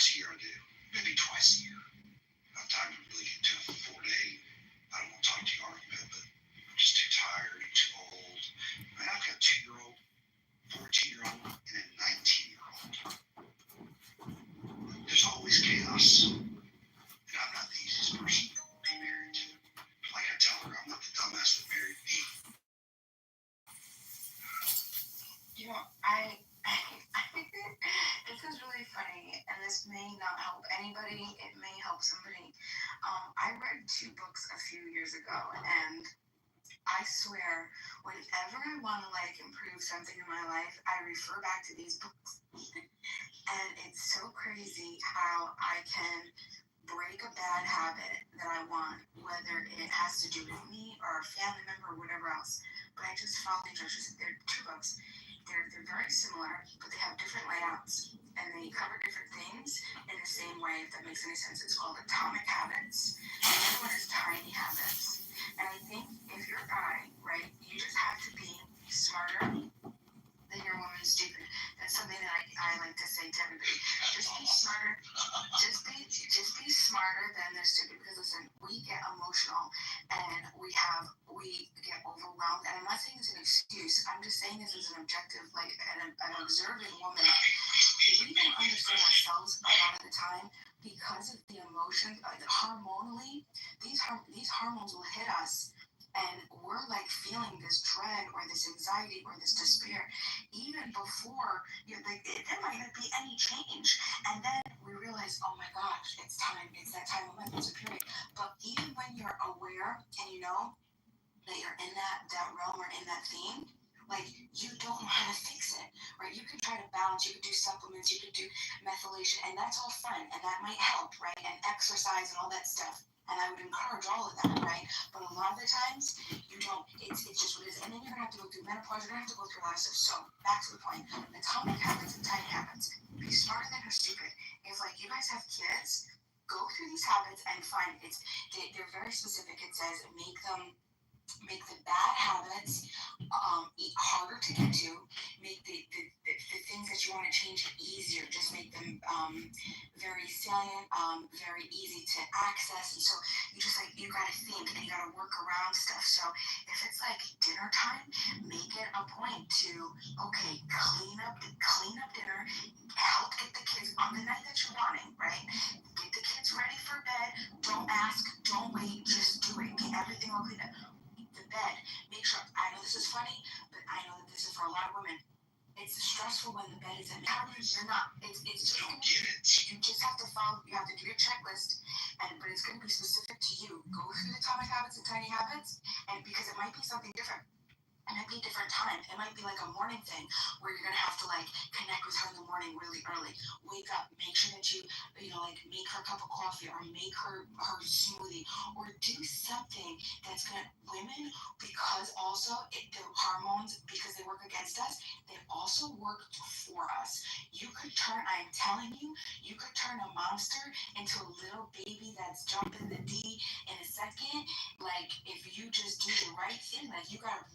once a year I do, maybe twice a year. I have time to really get to a 4-day. I don't want to talk to you argument, but I'm just too tired, too old. I mean, I've got a 2-year-old, 14-year-old, and a 19-year-old. There's always chaos, and I'm not the easiest person to be married to. Like I tell her, I'm not the dumbass that married me. This is really funny, and this may not help anybody. It may help somebody. I read 2 books a few years ago, and I swear, whenever I want to improve something in my life, I refer back to these books. And it's so crazy how I can break a bad habit that I want, whether it has to do with me or a family member or whatever else. But I just follow the instructions. They're 2 books. They're very similar, but they have different layouts, and they cover different things in the same way, if that makes any sense. It's called Atomic Habits, and the other one is Tiny Habits. And I think if you're a guy, right, you just have to be smarter than your woman stupid. That's something that I like to say to everybody. Just be smarter. Just be smarter than they're stupid. Because listen, we get emotional and we get overwhelmed. And I'm not saying it's an excuse. I'm just saying this as an objective, like an observing woman. We don't understand ourselves a lot of the time because of the emotions. Hormonally, these hormones will hit us. And we're feeling this dread or this anxiety or this despair even before there might not be any change. And then we realize, oh my gosh, it's time. It's that time of menopause period. But even when you're aware and you know that you're in that realm or in that theme, you don't know how to fix it, right? You could try to balance, you could do supplements, you could do methylation, and that's all fun, and that might help, right? And exercise and all that stuff. And I would encourage all of that, right? But a lot of the times, you don't. It's just what it is. And then you're going to have to go through menopause. You're going to have to go through a lot of stuff. So, back to the point. Atomic habits and tiny habits. Be smarter than her stupid. If, you guys have kids, go through these habits and find they're very specific. It says make the bad habits harder to get to, make the things that you want to change easier, just make them very salient, very easy to access. And so you gotta think and you gotta work around stuff. So if it's dinner time, make it a point to clean up dinner, help get the kids on the night that you're wanting, right? Get the kids ready for bed. Don't ask, don't wait, just do it. Get everything all cleaned up. The bed, make sure. I know this is funny, but I know that this is for a lot of women. It's stressful when the bed is in. You're not. It's just. You don't get it. You just have to follow. You have to do your checklist, but it's going to be specific to you. Go through the Atomic Habits and Tiny Habits, and because it might be something different. It might be a different time. It might be a morning thing where you're going to have to connect with her in the morning really early. Wake up, make sure that you make her a cup of coffee or make her smoothie or do something that's going to, women, because also the hormones, because they work against us, they also work for us. I'm telling you, you could turn a monster into a little baby that's jumping the D in a second. If you just do the right thing, you gotta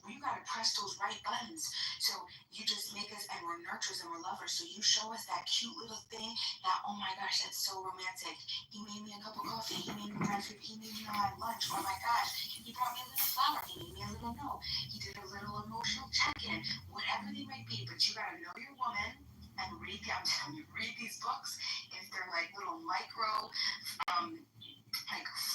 press those right buttons. So you just make us, and we're nurturers and we're lovers. So you show us that cute little thing that, oh my gosh, that's so romantic. He made me a cup of coffee. He made me breakfast. He made me have lunch. Oh my gosh, he brought me a little flower. He made me a little note. He did a little emotional check-in. Whatever they might be, but you gotta know your woman and read. I'm telling you, read these books. If they're little micro,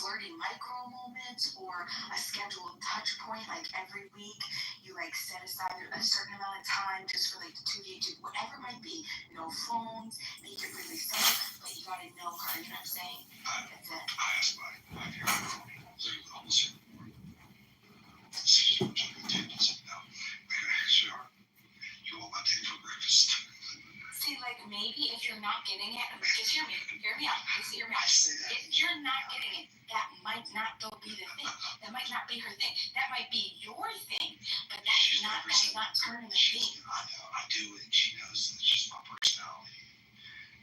flirty micro moments or a scheduled touch point, every week you set aside a certain amount of time just for the 2 days, whatever it might be. No phones, make it really safe, but you gotta know her. You know what I'm saying? That's it. I asked my 5-year-old literally almost every morning. This is what I'm talking to. I said, no, sweetheart, you want my day for breakfast? See, maybe if you're not getting it, just hear me out. Just hear me out. If you're not getting it, that might not be the thing. That might not be her thing. That might be your thing, but that's not turning the thing. I know, I do it. She knows that she's my personality.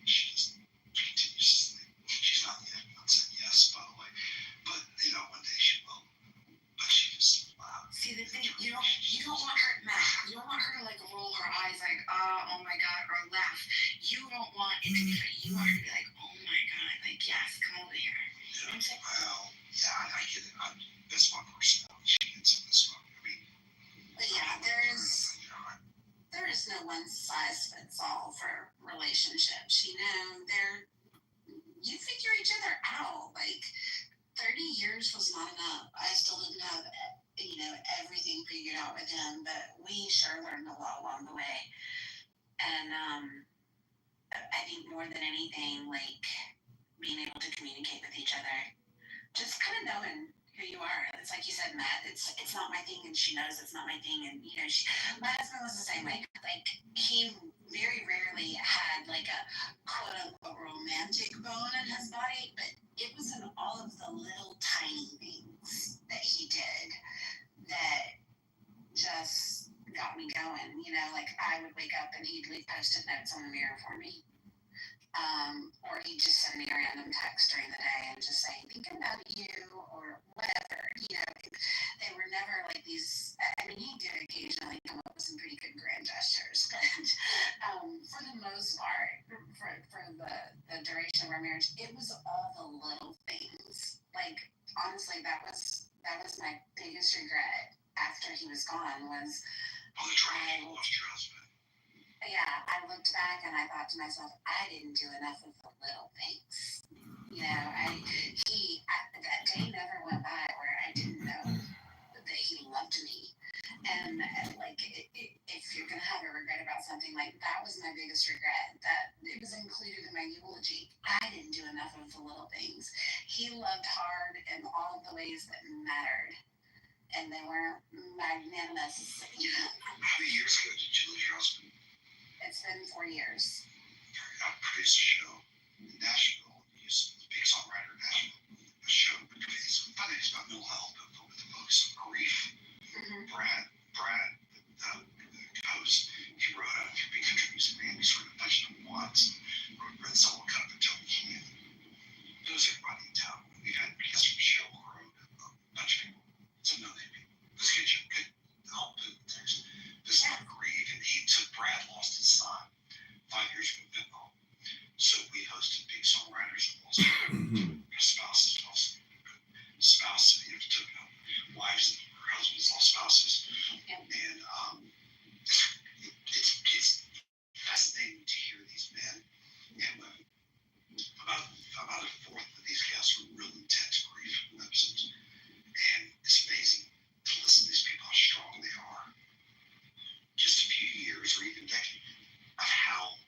She just continues to sleep. She's not yet saying yes, by the way. But one day she will. But she just see the thing, you don't want her mad. You don't want her to roll her eyes oh my god, or laugh. You don't want it to be funny. You want her to be oh yes, come over here. Yeah. Well, yeah, I get it. That's my personality. She gets it. That's what I mean. But yeah, there is no one size fits all for relationships. You figure each other out. Like 30 years was not enough. I still didn't have everything figured out with him, but we sure learned a lot along the way. And I think more than anything, like being able to communicate with each other, just kind of knowing who you are. It's like you said, Matt. It's not my thing, and she knows it's not my thing. And my husband was the same way. Like he very rarely had like a quote unquote romantic bone in his body, but it was in all of the little tiny things that he did that just got me going. Like I would wake up and he'd leave post-it notes on the mirror for me. Or he'd just send me a random text during the day and just say, thinking about you, or whatever. They were never like these. I mean, he did occasionally come up with some pretty good grand gestures, but for the most part, for the duration of our marriage, it was all the little things. Like, honestly, that was my biggest regret after he was gone was the trying to lost your husband. Yeah, I looked back and I thought to myself, I didn't do enough of the little things. That day never went by where I didn't know that he loved me. And if you're going to have a regret about something, like that was my biggest regret, that it was included in my eulogy. I didn't do enough of the little things. He loved hard in all of the ways that mattered. And they weren't magnanimous. How many years ago did you lose your husband? It's been 4 years. I produced a show in Nashville. He's a big songwriter in Nashville. A show, it's funny, it's about mental health, but with the focus of grief. Mm-hmm. Brad, the host, he wrote a big country music band. He sort of touched him once. Wrote Red Solo Cup until he can. It was everybody in town. We had guests from Sheryl Crow, a bunch of people. Some other people. It was a good show. Good. All good things. This is grief, and Brad lost his son 5 years ago in Vietnam. So we hosted big songwriters and also spouses, took wives and husbands, all spouses. And it's fascinating to hear these men. And about a fourth of these guests were real intense grief episodes. And it's amazing to listen to these people, how strong they are. Just a few years or even decades of how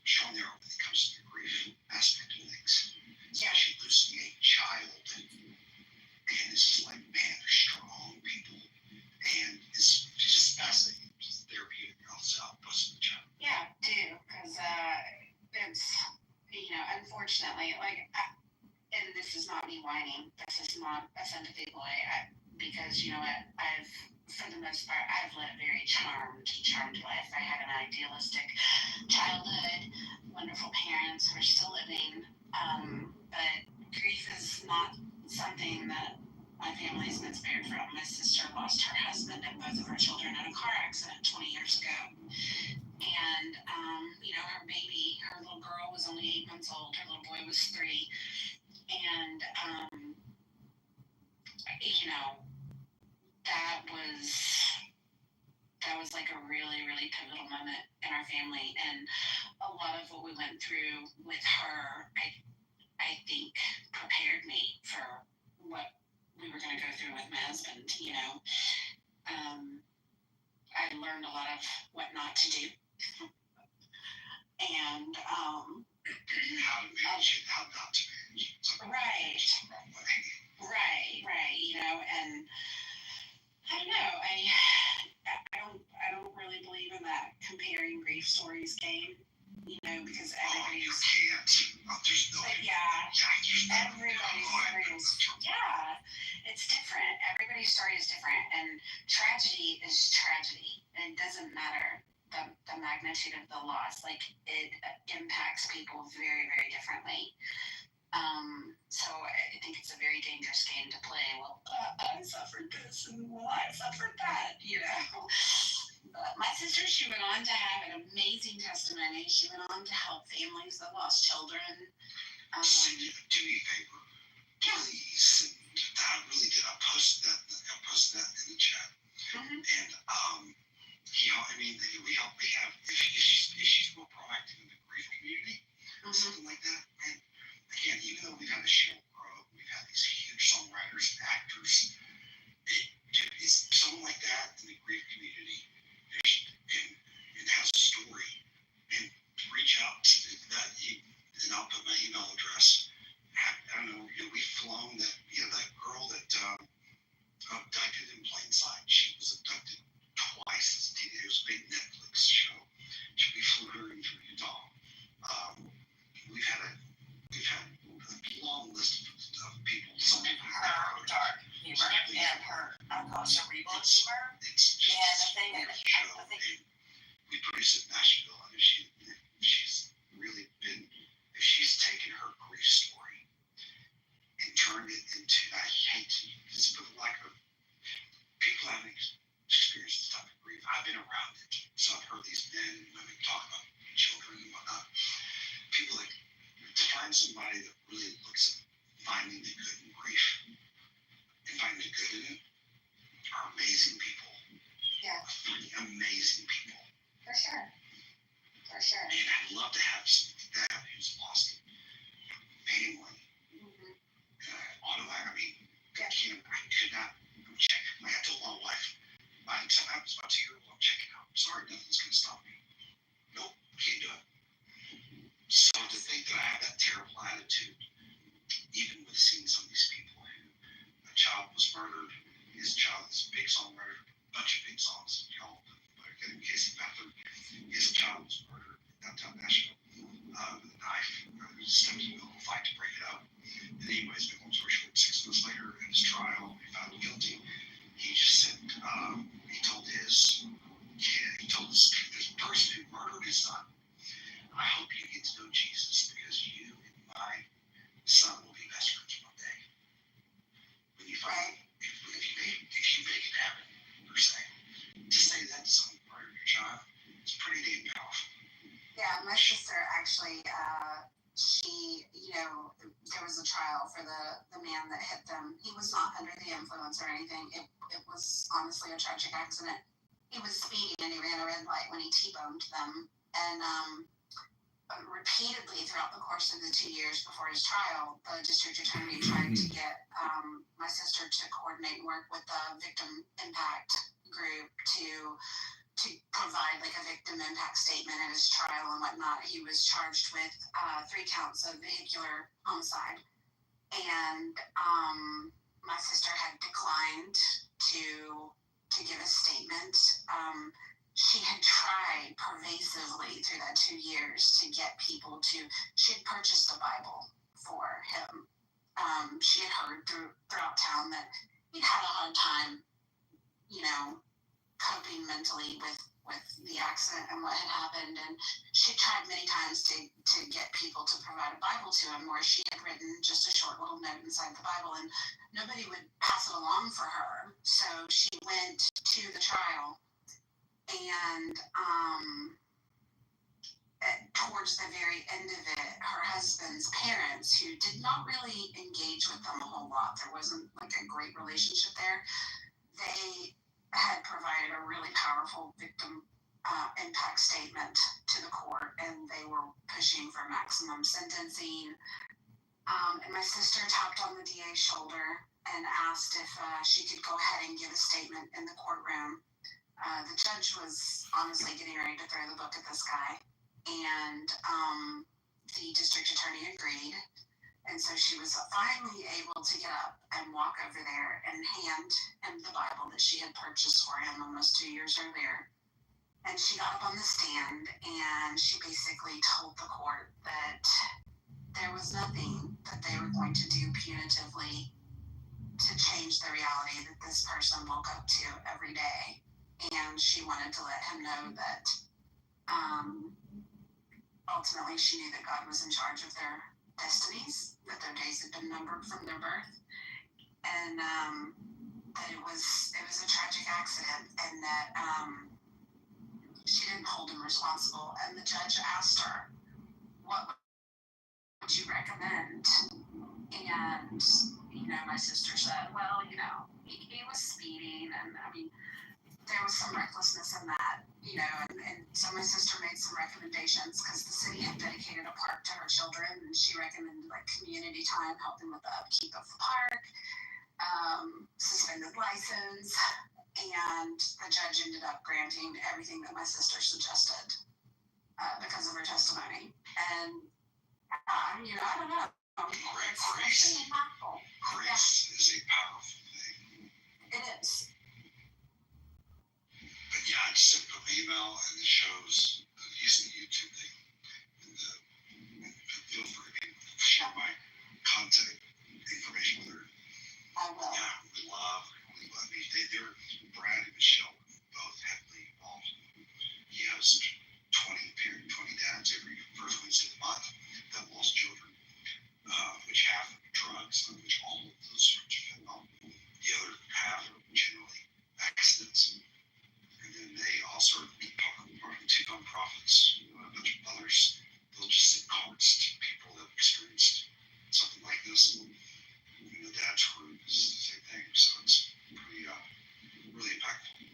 strong they are when it comes to the grief aspect of things. Especially losing a child. And it's just like, man, they're strong people. And it's just fascinating. Just therapeutic yourself, most of the time. Yeah, I do. Because it's, unfortunately, and this is not me whining. This is not a sympathy play. Because, for the most part, I've led a very charmed life. I had an idealistic childhood, wonderful parents who are still living. But grief is not something that my family's been spared from. My sister lost her husband and both of her children in a car accident 20 years ago. And, her baby, her little girl was only 8 months old. Her little boy was 3. And, that was like a really, really pivotal moment in our family. And a lot of what we went through with her, I think prepared me for what we were going to go through with my husband. I learned a lot of what not to do. And how to manage it, how not to manage it. Right. And I don't know. I don't really believe in that comparing grief stories game. Because everybody's. You can't. There's no. Everybody's story is. Yeah, it's different. Everybody's story is different, and tragedy is tragedy. It doesn't matter the magnitude of the loss. Like it impacts people very, very differently. So I think it's a very dangerous game to play. Well, I suffered this, and I suffered that. My sister, she went on to have an amazing testimony. She went on to help families that lost children. do me a favor, please. And I really did. I posted that in the chat. Mm-hmm. And we have if she's more proactive in the grief community, something like that. And again, even though we've had a Sheryl Crow, we've had these huge songwriters, actors, it's someone like that in the grief community, and has a story, and reach out to that, and I'll put my email address. I don't know, we've flown that girl that abducted in plain sight. She was abducted twice as a teenager. It was a big Netflix show. We flew her in through Utah. We've had a long list of people. Some people her dark humor and her cerebral humor. It's just and the thing that show. I think We produce in Nashville. I mean, she's really been. If she's taken her grief story and turned it into, I hate to use it, but like people haven't experienced this type of grief. I've been around it, so I've heard these men and women talk about children and whatnot. People like to find somebody that really looks at finding the good in grief and finding the good in it are amazing people. Yeah. Amazing people. For sure. And I'd love to have somebody like that who's lost family. I mean, I could not. I told my wife, by the time I was about 2 years old, I'm checking out. Sorry, nothing's going to stop me. Nope, can't do it. So to think that I have that terrible attitude, even with seeing some of these people who, a child was murdered, his child is a big songwriter, a bunch of big songs, y'all, but in Casey Beathard, his child was murdered in downtown Nashville with a knife. He stepped in a little fight to break it up. And anyways, been long story short, 6 months later in his trial, he found him guilty. He just said, he told his person who murdered his son, I hope you get to know Jesus because you and my son will be best friends one day. When you find, if you make it happen, per se, to say that to someone who murdered your child, it's pretty damn powerful. Yeah, my sister actually, there was a trial for the man that hit them. He was not under the influence or anything. It was honestly a tragic accident. He was speeding and he ran a red light when he T-boned them. And repeatedly throughout the course of the 2 years before his trial, the district attorney tried to get my sister to coordinate and work with the victim impact group to provide like a victim impact statement at his trial and whatnot. He was charged with 3 counts of vehicular homicide. And my sister had declined to give a statement. She had tried pervasively through that 2 years to get people to, she had purchased a Bible for him. She had heard throughout town that he'd had a hard time, coping mentally with the accident and what had happened, and she tried many times to get people to provide a Bible to him, where she had written just a short little note inside the Bible, and nobody would pass it along for her. So she went to the trial, and towards the very end of it, her husband's parents, who did not really engage with them a whole lot, there wasn't like a great relationship there, they had provided a really powerful victim impact statement to the court, and they were pushing for maximum sentencing. And my sister tapped on the DA's shoulder and asked if she could go ahead and give a statement in the courtroom. The judge was honestly getting ready to throw the book at this guy, and the district attorney agreed. And so she was finally able to get up and walk over there and hand him the Bible that she had purchased for him almost 2 years earlier. And she got up on the stand and she basically told the court that there was nothing that they were going to do punitively to change the reality that this person woke up to every day. And she wanted to let him know that ultimately she knew that God was in charge of their destinies, that their days had been numbered from their birth, and that it was a tragic accident, and that she didn't hold him responsible. And the judge asked her, what would you recommend? And, my sister said, well, he was speeding, and I mean, there was some recklessness in that, and so my sister made some recommendations because the city had dedicated a park to her children, and she recommended like community time, helping with the upkeep of the park, suspended license, and the judge ended up granting everything that my sister suggested because of her testimony. And I don't know. Grace is a powerful thing. It is. But yeah, I just sent an email and it shows using the YouTube thing. And feel free to share my contact information with her. I will. Yeah, we love. They're Brad and Michelle both heavily involved. He has 20 dads every first Wednesday of the month that lost children, which half are drugs, of which all of those are fentanyl. The other half are generally accidents. And then they also are part of two nonprofits, a bunch of others. They'll just send cards to people that have experienced something like this. And the dad's group is the same thing. So it's pretty, really impactful.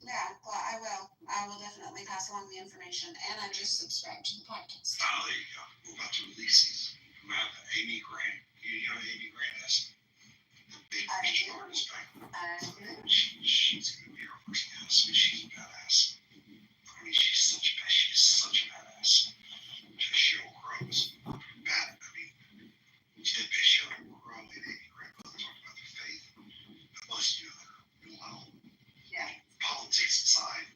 Yeah, well, I will definitely pass along the information, and I just subscribed to the podcast. Oh, there you go. We're about to release these. We have Amy Grant. You know who Amy Grant is? The big Christian artist back. She's going to be our first guest. She's a badass. I mean, she's such a badass. Cheryl Crow is bad. I mean, she did Cheryl Crow and Amy Grant both talk about their faith. But most of you know they're real loud. Yeah. Politics aside,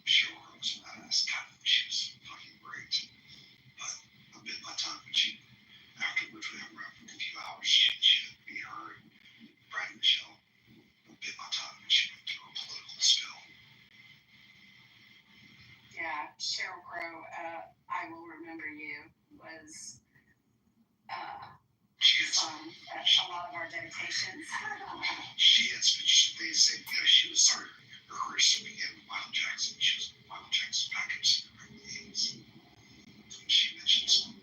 Cheryl Crow was a badass. God, she was fucking great. But I bit my tongue when afterwards we were out for a few hours. She had me, her, and Brad and Michelle. I bit my tongue when she went through a political spill. Yeah, Cheryl Crow, I Will Remember You was from a lot of our dedications. She had speeches. They said, she was started her career began with Michael Jackson. She was Michael Jackson's backup singer back in the 80s. And she mentioned some,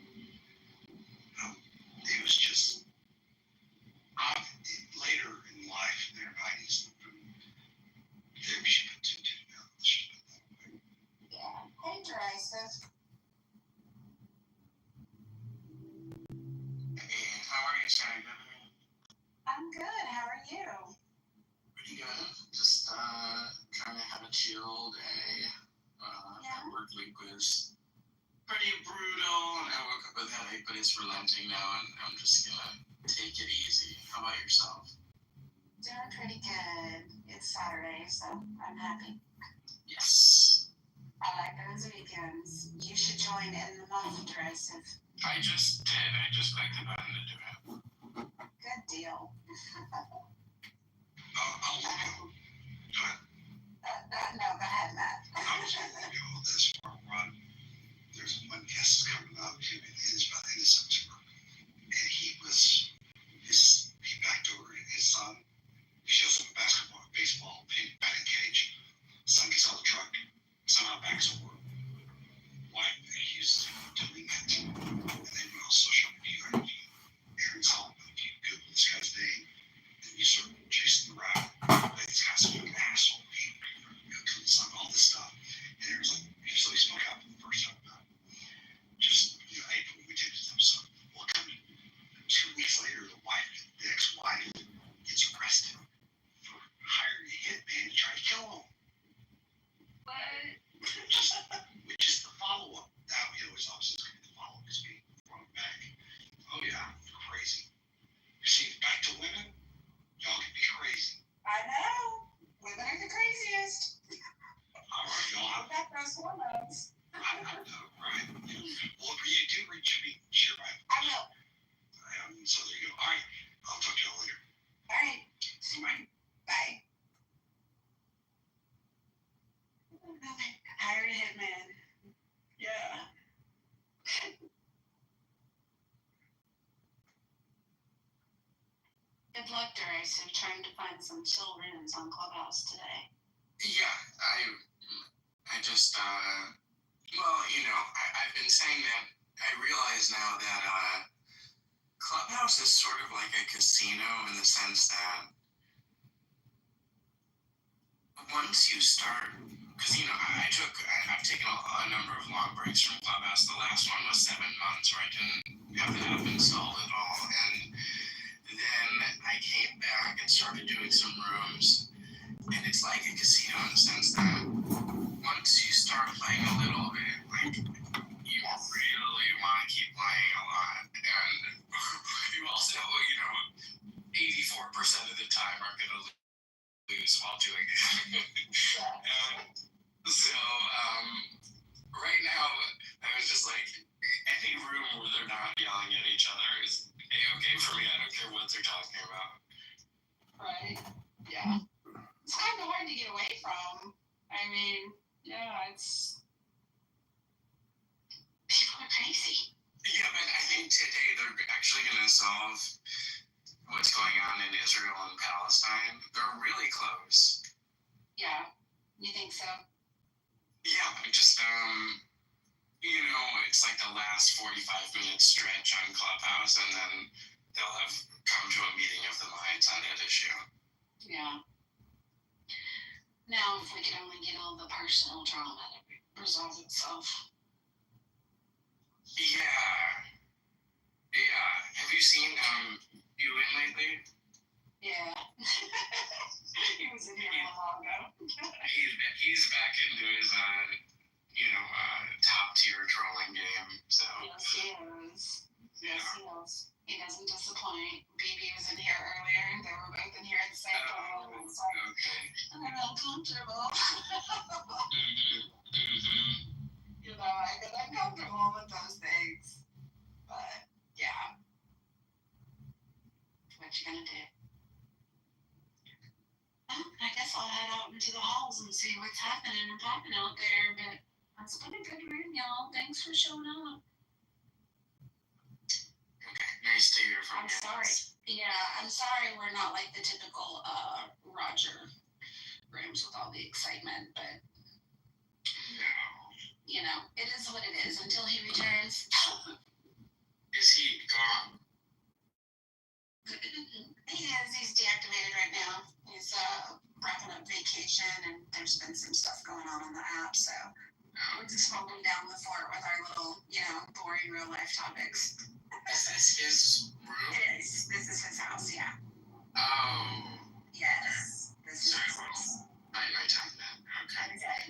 it was just later in life, in their 90s, she put two together. She put that way. Yeah. Hey, Derisive. Hey, how are you, Shaggy? I'm good. How are you? Pretty good. Just trying to have a chill day. Yeah. My work week was pretty brutal, and I woke up with a headache, but it's relenting now, and I'm just gonna take it easy. How about yourself? Doing pretty good. It's Saturday, so I'm happy. Yes. I like those weekends. You should join in the month, Derisive. I just did. I just clicked the button to do it. Good deal. I'll let go. Go ahead. No, go ahead, Matt. I was going to go this far run. There's one guest coming up. It's about the end of September. And he backed over his son. He shows up a baseball, batting cage. Son gets out of the truck. Son out backs over. Why he's doing it. And then on social media, Aaron's on. If you Google this guy's name, and you start chasing the rabbit, like this guy's a fucking asshole. He killed his son, all this stuff. And Aaron's like, so he spoke out for the first time about it. Just, April, when we did this episode. Well, 2 weeks later, the ex-wife gets arrested for hiring a hitman to try to kill him. What? Which is the follow-up. That was obviously going to be the follow-up because we brought him back. Oh yeah, crazy. You see, back to women, y'all can be crazy. I know. Women are the craziest. All right, y'all have. Got those hormones. I know, right? Well, if you do reach me, share my. I will. So there you go. All right, I'll talk to y'all later. All right. Bye. Bye. Hired a hitman. Yeah. Good luck, Derisive, trying to find some chill rooms on Clubhouse today. Yeah, I just, well, I've been saying that I realize now that Clubhouse is sort of like a casino in the sense that once you start, because I've taken a number of long breaks from Clubhouse. The last one was 7 months where I didn't have the app installed at all, and then I came back and started doing some rooms, and it's like a casino in the sense that once you start playing a little bit, like you really want to keep playing a lot, and you also, 84% of the time are going to lose while doing it. So right now, I was just like, any room where they're not yelling at each other is okay for me. I don't care what they're talking about. Right. Yeah. It's kind of hard to get away from. I mean, yeah, it's people are crazy. Yeah, but I think today they're actually going to solve what's going on in Israel and Palestine. They're really close. Yeah. You think so? Yeah, just it's like the last 45-minute stretch on Clubhouse, and then they'll have come to a meeting of the minds on that issue. Yeah. Now, if we could only get all the personal drama to resolve itself. Yeah. Have you seen Ewan lately? Yeah. He was in here a while ago. He's back into his top tier trolling game. So yes, he is. Yes, he is. He doesn't disappoint. BB was in here earlier. They were both in here at the same time. It's like, okay. I'm uncomfortable. Mm-hmm. I get uncomfortable with those things. But yeah. What you gonna do? I guess I'll head out into the halls and see what's happening and popping out there. But that's been a good room, y'all. Thanks for showing up. Okay, nice to hear from you. I'm sorry. Yeah, I'm sorry we're not like the typical Roger rooms with all the excitement, but no. It is what it is until he returns. Is he gone? He is. He's deactivated right now. He's wrapping up vacation, and there's been some stuff going on the app, so we're just holding down the fort with our little, boring real life topics. Is this his room? It is. This is his house, yeah. Oh. Yes. This is his house. My time then. Okay. Bye.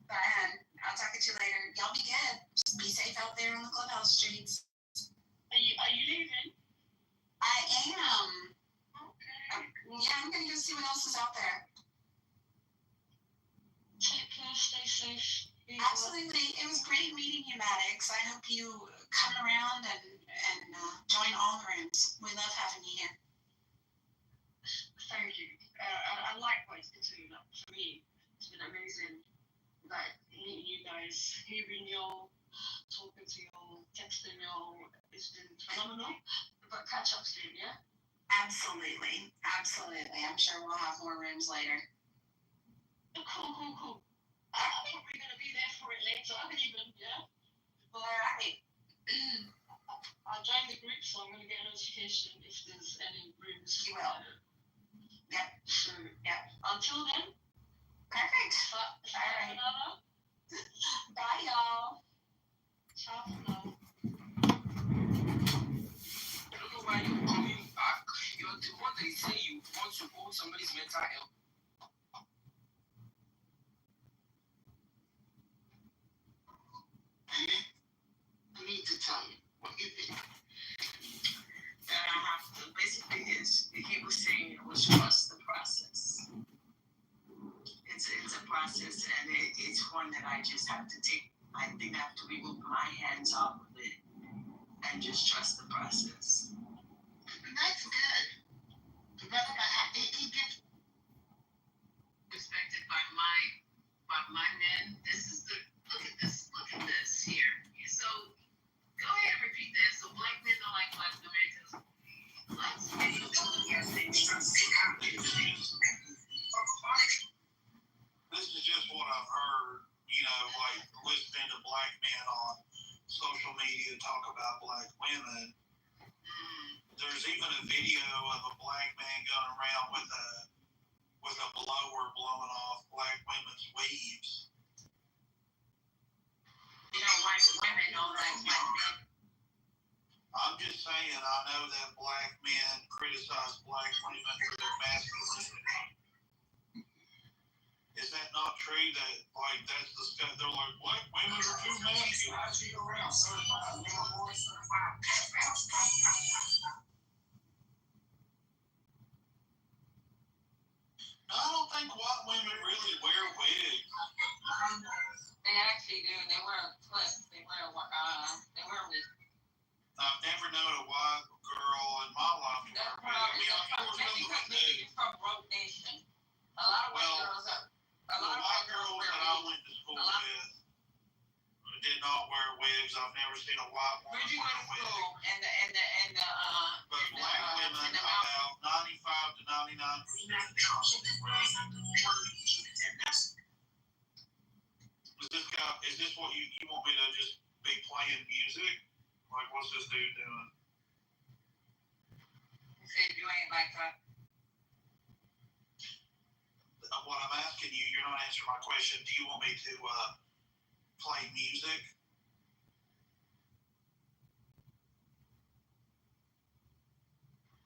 Bye. I'll talk to you later. Y'all be good. Just be safe out there on the Clubhouse streets. Are you leaving? I am. Okay. Yeah, I'm gonna go see what else is out there. Take care, stay safe. Absolutely. It was great meeting you, Maddox. I hope you come around and join all the rooms. We love having you here. Thank you. I likewise, Katrina. For me, it's been amazing. Like meeting you guys, hearing y'all, talking to y'all, texting y'all. It's been phenomenal. But catch up soon, yeah? Absolutely. I'm sure we'll have more rooms later. Cool. I'm probably going to be there for it later, even, yeah? All right. I'll join the group, so I'm going to get a notification if there's any rooms. You will. Yep. So, yeah. Until then. Perfect. All right. Bye, y'all. Ciao for now. I don't know why you're coming back. You're the one that say you want to hold somebody's mental health. You need to tell me what you think. That I have to. Basically, he was saying it was trust the process. It's a process, and it's one that I just have to take. I think I have to remove my hands off of it and just trust the process. That's good. Remember, he gives respected by my men. Look at this here. So go ahead and repeat that. So black men don't like black women because black men This is just what I've heard, like listening to black media talk about black women. There's even a video of a black man going around with a blower blowing off black women's weaves. White women don't like black men. I'm just saying, I know that black men criticize black women for their masculinity. Is that not true? That like that's the stuff they're like, black women are too masculine. I don't think white women really wear wigs. They actually do. They wear clips. They wear wigs. I've never known a white girl in my life to wear wigs. I mean, I'm sure some of them do. You're from Broke Nation. A lot of white girls are. A The lot of white white girls girls wear that I wigs. went to school with did not wear wigs. I've never seen a white woman Where'd you go wear to a wig. school? But black women, about 95 to 99%. Is this what you want me to just be playing music? Like, what's this dude doing? You said you ain't like that. What I'm asking you, you're not answering my question. Do you want me to play music?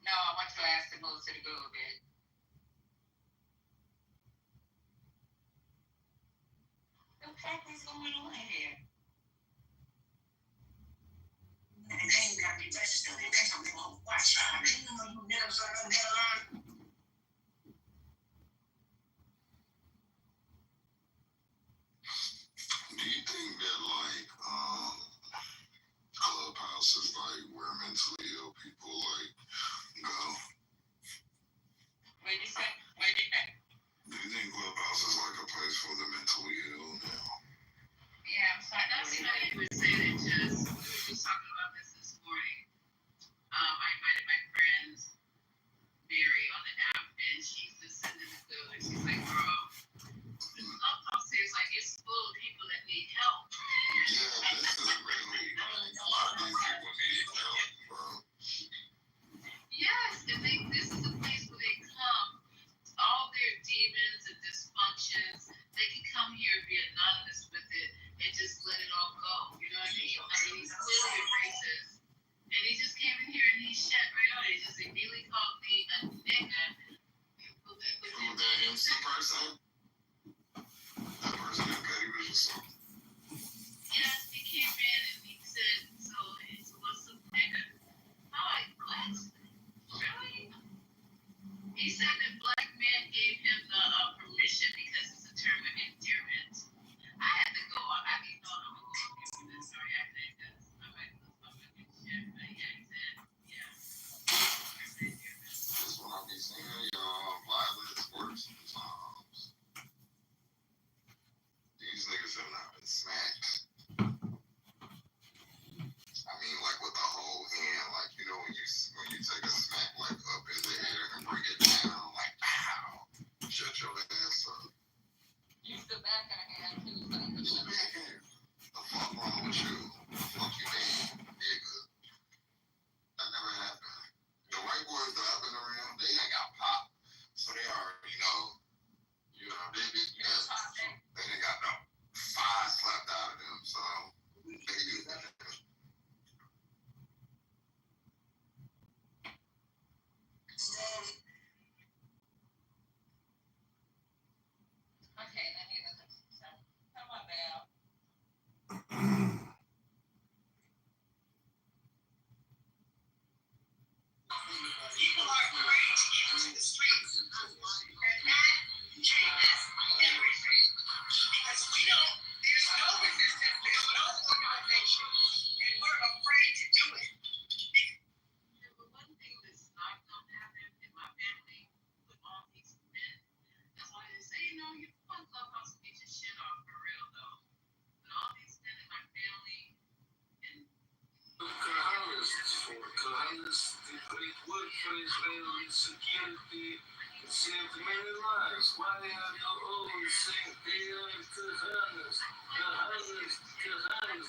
No, I want you to ask to move to the Google bit. The fuck is going on here? And they ain't gotta be registered. They something they won't watch. I mean, you never Do you think that like Clubhouse is like where mentally ill people like go? What'd you say? Do you think Clubhouse is like a place for the mentally ill now? Yeah, I'm sorry. That's funny you would say that, just we were just talking about this morning. I invited my friend Mary on the app, and she's just sending it through, and she's like, girl, this Clubhouse is like, it's full of people that need help. Yeah, this is really like a lot of these people need help, bro. Yes, and this is a place where they come, all their demons and dysfunctions, they can come here and be anonymous with it and just let it all go. You know what I mean? I mean, he's clearly racist. And he just came in here and he shut right out. He just immediately called me a nigga. Who that MC person? That person is petty or something. Yes, he came in and he said, so what's up, nigga? I'm like, what? Really? He said that black men gave him the permission because it's a term of endearment. I had to go on. I mean, no, I'm going to go through this story after this because I might lose my fucking shit. But yeah, he said, yeah. That's what I be saying, y'all. Violence works sometimes. These niggas have not been smacked. I mean, like with the whole hand, like, you know, when you take a smack like up in the air and bring it down, like, pow, shut your ass up. Use the back of the hand too. Man, the fuck wrong with you? The fuck you mean, nigga? That never happened. The white boys that I've been around, they ain't got pop, so they already know. You know, they ain't got no fire slapped out of them, so they do that. Okay, let me look at some. Come on, Belle. People are afraid to get into the streets. And that changes everything. Because there's no resistance, there's no organization, and we're afraid to do it. Yeah, but one thing that's not going to happen in my family with all these men, that's why they say, you fuck Clubhouse and get your shit off for real, though. But all these men in my family, and Congress, the great workplace, family, security, saved many lives. Why have you always said they are Kahanas? Kahanas,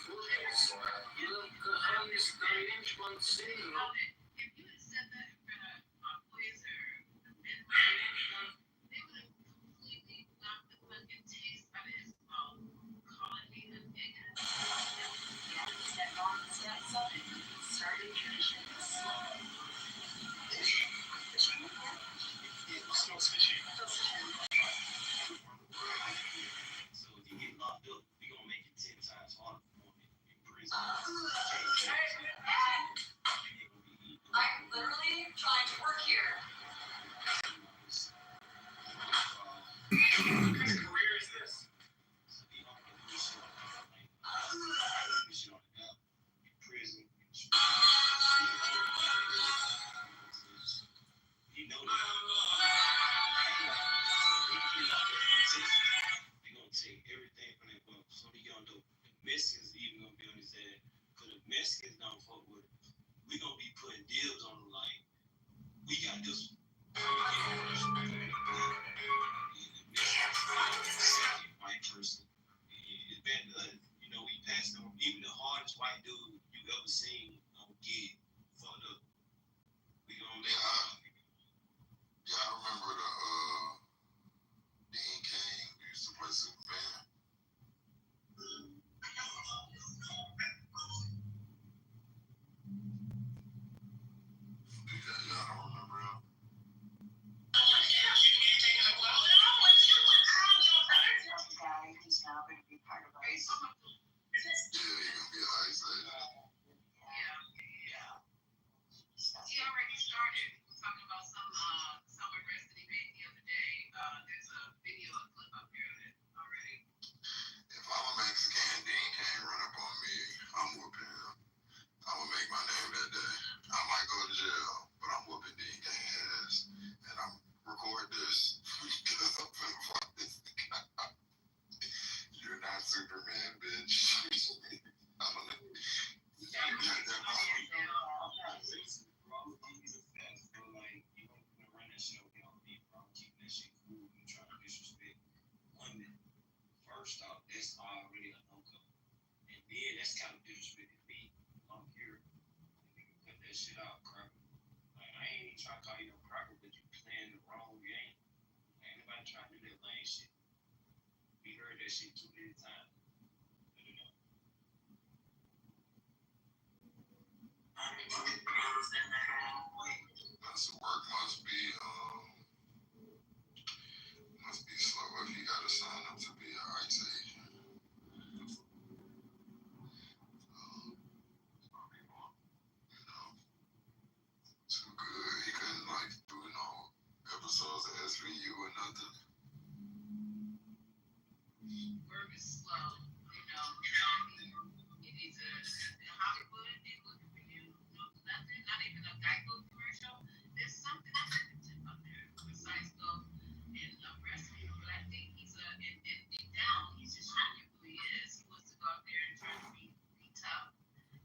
workers, love If you had said that in front of my boys or the men they would have completely knocked the fucking taste out of his mouth, calling me a nigga. That Norm stepson started finishing So if you get locked up, we gonna make it 10 times harder for him in prison. I'm literally trying to work here. Whose career is this? You know that. They're gonna take everything from that book. So he gonna do the Mexicans even gonna be on his ass. Cause the Mexicans don't fuck with it. We gonna be putting deals on them like we got this white person. It's been you know, we passed them even the hardest white dude you ever seen gonna get fucked up. We gonna make Yeah, I remember the Dean King who used to play Superman. Yeah, I don't remember him. Guy who's now going to be part of our Yeah, he gonna be an ice agent. He already started. He was talking about some arrest that he made the other day. There's a video, a clip up here of it already. If I'm a Mexican, Dean can't run up on me. I'm whooping him. I'm gonna make my name that day. I might go to jail, but I'm whooping Dean King ass. And I'm record this because I'm finna fuck this guy. You're not Superman, bitch. I'm gonna. First off, that's already a no-go. And then that's kind of disrespecting me. I'm here. And you cut that shit out, cracker. Like, I ain't even trying to call you no cracker, but you playing the wrong game. Ain't nobody trying to do that lame shit. We heard that shit too many times. You know. That's work must be slow if you gotta sign up to be an ICE agent. Too good. He couldn't like do no episodes of SVU or nothing. Work is slow, you know. It needs a Hollywood. They looking for you. No, nothing. Not even a Geico commercial. There's something that you can tip up there besides go and arrest me. But I think he's deep down. He's just showing you who he is. He wants to go out there and try to be tough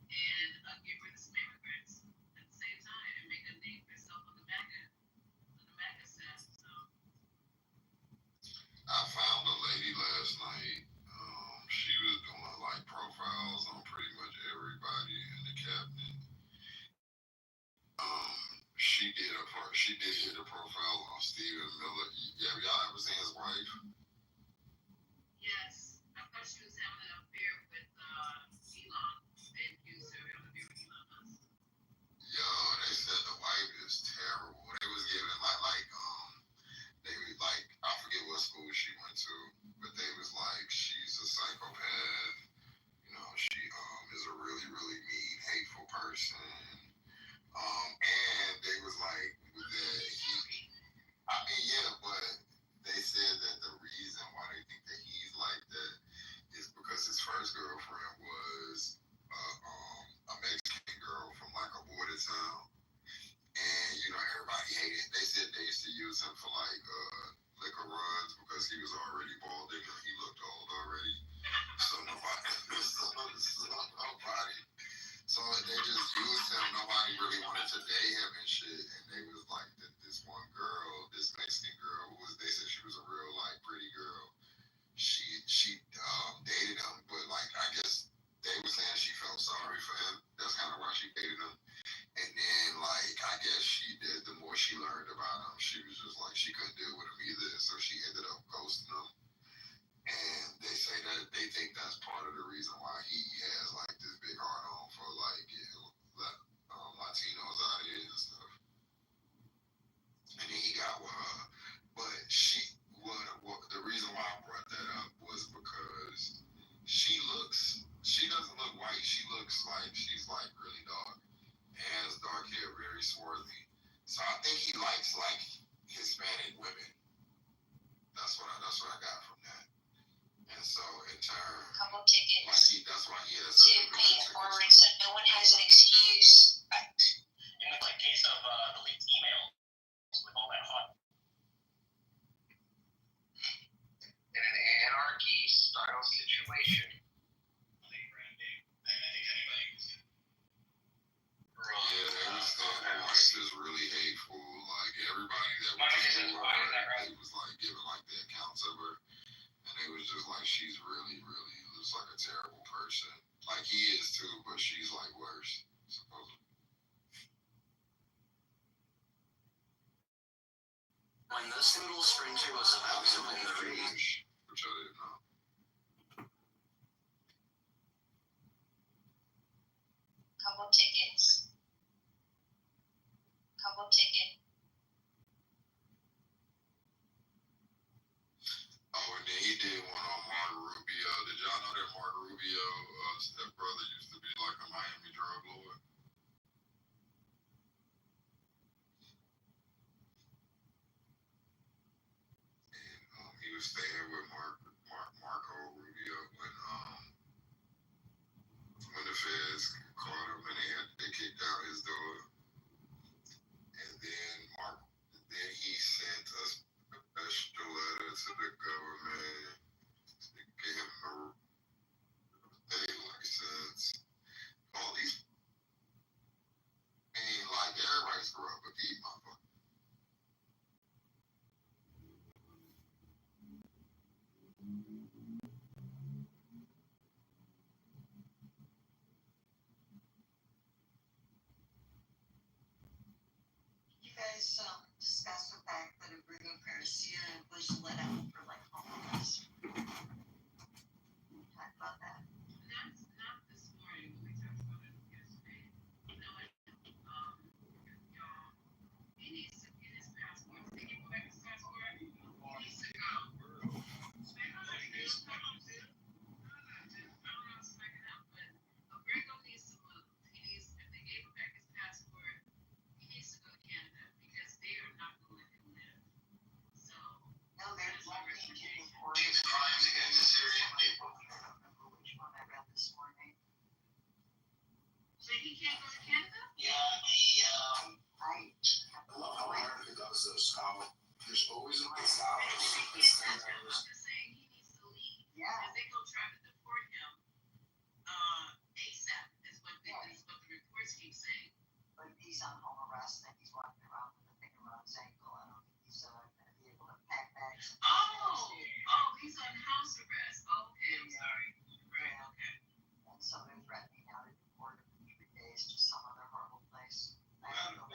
and get rid of some immigrants at the same time and make a name for himself on the MAGA set. So I found a lady last night. She was doing like profiles on pretty much everybody in the cabinet. She did hit a profile on Stephen Miller. Yeah, have y'all ever seen his wife? yes, I thought she was having an affair with Elon. They accused her of having an affair with Elon Musk. Yo, they said the wife is terrible. They was giving they was like, I forget what school she went to, but they was like, she's a psychopath. You know, she is a really, really mean, hateful person. And they was like that I mean, yeah, but they said that the reason why they think that he's like that is because his first girlfriend was a Mexican girl from like a border town. And you know, everybody hated. They said they used to use him for like liquor runs because he was already balding and he looked old already. So nobody, so they just used him. Nobody really wanted to date him and shit. And they was like, this one girl, this Mexican girl, they said she was a real like pretty girl. She dated him, but like I guess they were saying she felt sorry for him. That's kind of why she dated him. I guess she did. The more she learned about him, she was just like, she couldn't deal with him either. So she ended up ghosting him. And they say that they think that's part of the reason why he has like this big heart on for like Latinos out here and stuff. And then he got with her. But what the reason why I brought that up was because she doesn't look white. She looks like she's like really dark. And has dark hair, very swarthy. So I think he likes like Hispanic women. That's what I got from that. And so in turn, Couple tickets. like that's why he has To pay it forward so no one has an excuse. In the case of the leaked emails with all that hot. In an anarchy style situation. Yeah, they was saying like this really hateful. Like everybody that was for her, they was like giving like the accounts of her, and they was just like she's really, really looks like a terrible person. Like he is too, but she's like worse, supposedly. When this little stranger was about to leave, Which I didn't know. Couple tickets. Couple ticket. Oh, and then he did one on Marco Rubio. Did y'all know that Marco Rubio stepbrother used to be like a Miami drug lord? And he was staying with Marco Rubio when the feds caught him and they kicked out his door. And then he sent a special letter to the government to give him a license. All these, like everybody's corrupt, but these motherfuckers. You guys discussed the fact that a Bruno Garcia was let out for like homeless. Talk about that. Not this morning, but we talked about it yesterday. You know what, y'all, he needs to get his passport. Did they give him back his passport? He needs to go. Smack him out, dude. Come on, dude. I don't know how to smack it out, but Grego needs to move. If they gave him back his passport, he needs to go to Canada because they are not going to let him live. So, No, that there's is one my thing to recommendation. report. These crimes against the Syrian people. I don't remember which one I read this morning. So he can't go to Canada? Yeah, I love how America does this. How there's always a big I'm just saying he needs to leave. Yeah. Because they go try to deport him ASAP is what the reports keep saying. But he's on home arrest and he's walking around with a thing around his ankle. I don't think he's going to be able to pack bags. He's on house arrest. Okay, I'm sorry. Right, okay. And so they're threatening now to deport him in 3 days to some other horrible place. I don't know.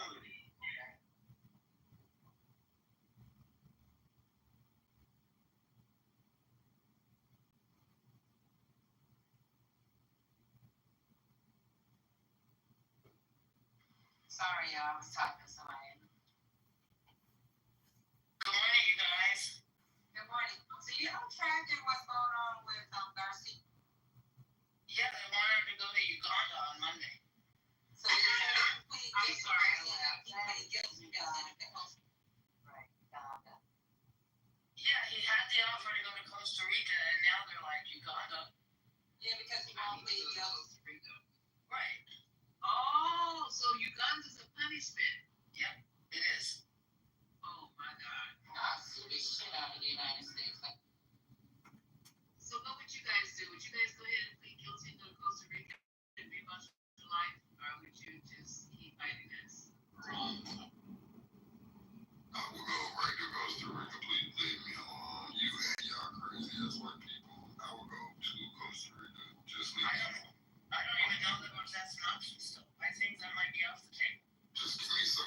Sorry, y'all, I was talking to somebody. good morning, you guys. Good morning. So you don't tracking what's going on with Darcy? Yeah, they wanted to go to Uganda on Monday. So you're complete. I'm sorry. Right, Uganda. Yeah, he had the offer to go to Costa Rica, and now they're like Uganda. Yeah, because he won't plead guilty. Right. Oh, so Uganda's a punishment. Yep, it is. Oh my God. I'll sue the shit out of the United States. So what would you guys do? Would you guys go ahead and plead guilty and go to Costa Rica and rebuild your life, or would you just keep fighting this? I will go right to Costa Rica. Please leave me alone. You and y'all crazy ass white people. I will go to Costa Rica. Just leave me alone. I don't even know that that's an option still. I think that might be off the table. Just give me some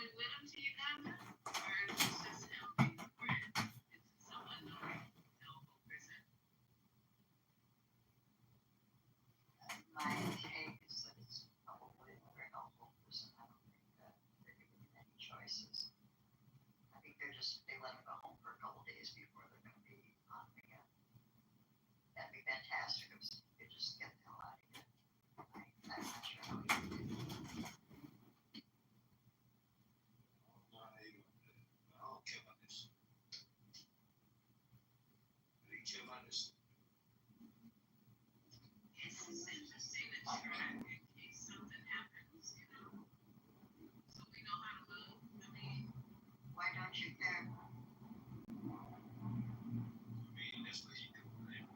going with him to Uganda? Or is this just him being deported into some unknown hellhole prison? My take is that it's probably another helpful person. I don't think that they're giving them any choices. I think they let them go home for a couple days before they're going to be on again. That'd be fantastic if you could just get the hell out of here. I'm not sure how you can do it. I don't care about this. Do you care about this? It's interesting to track in case something happens, you know, so we know how to move. I mean, Why don't you care? I mean, that's what you do, right?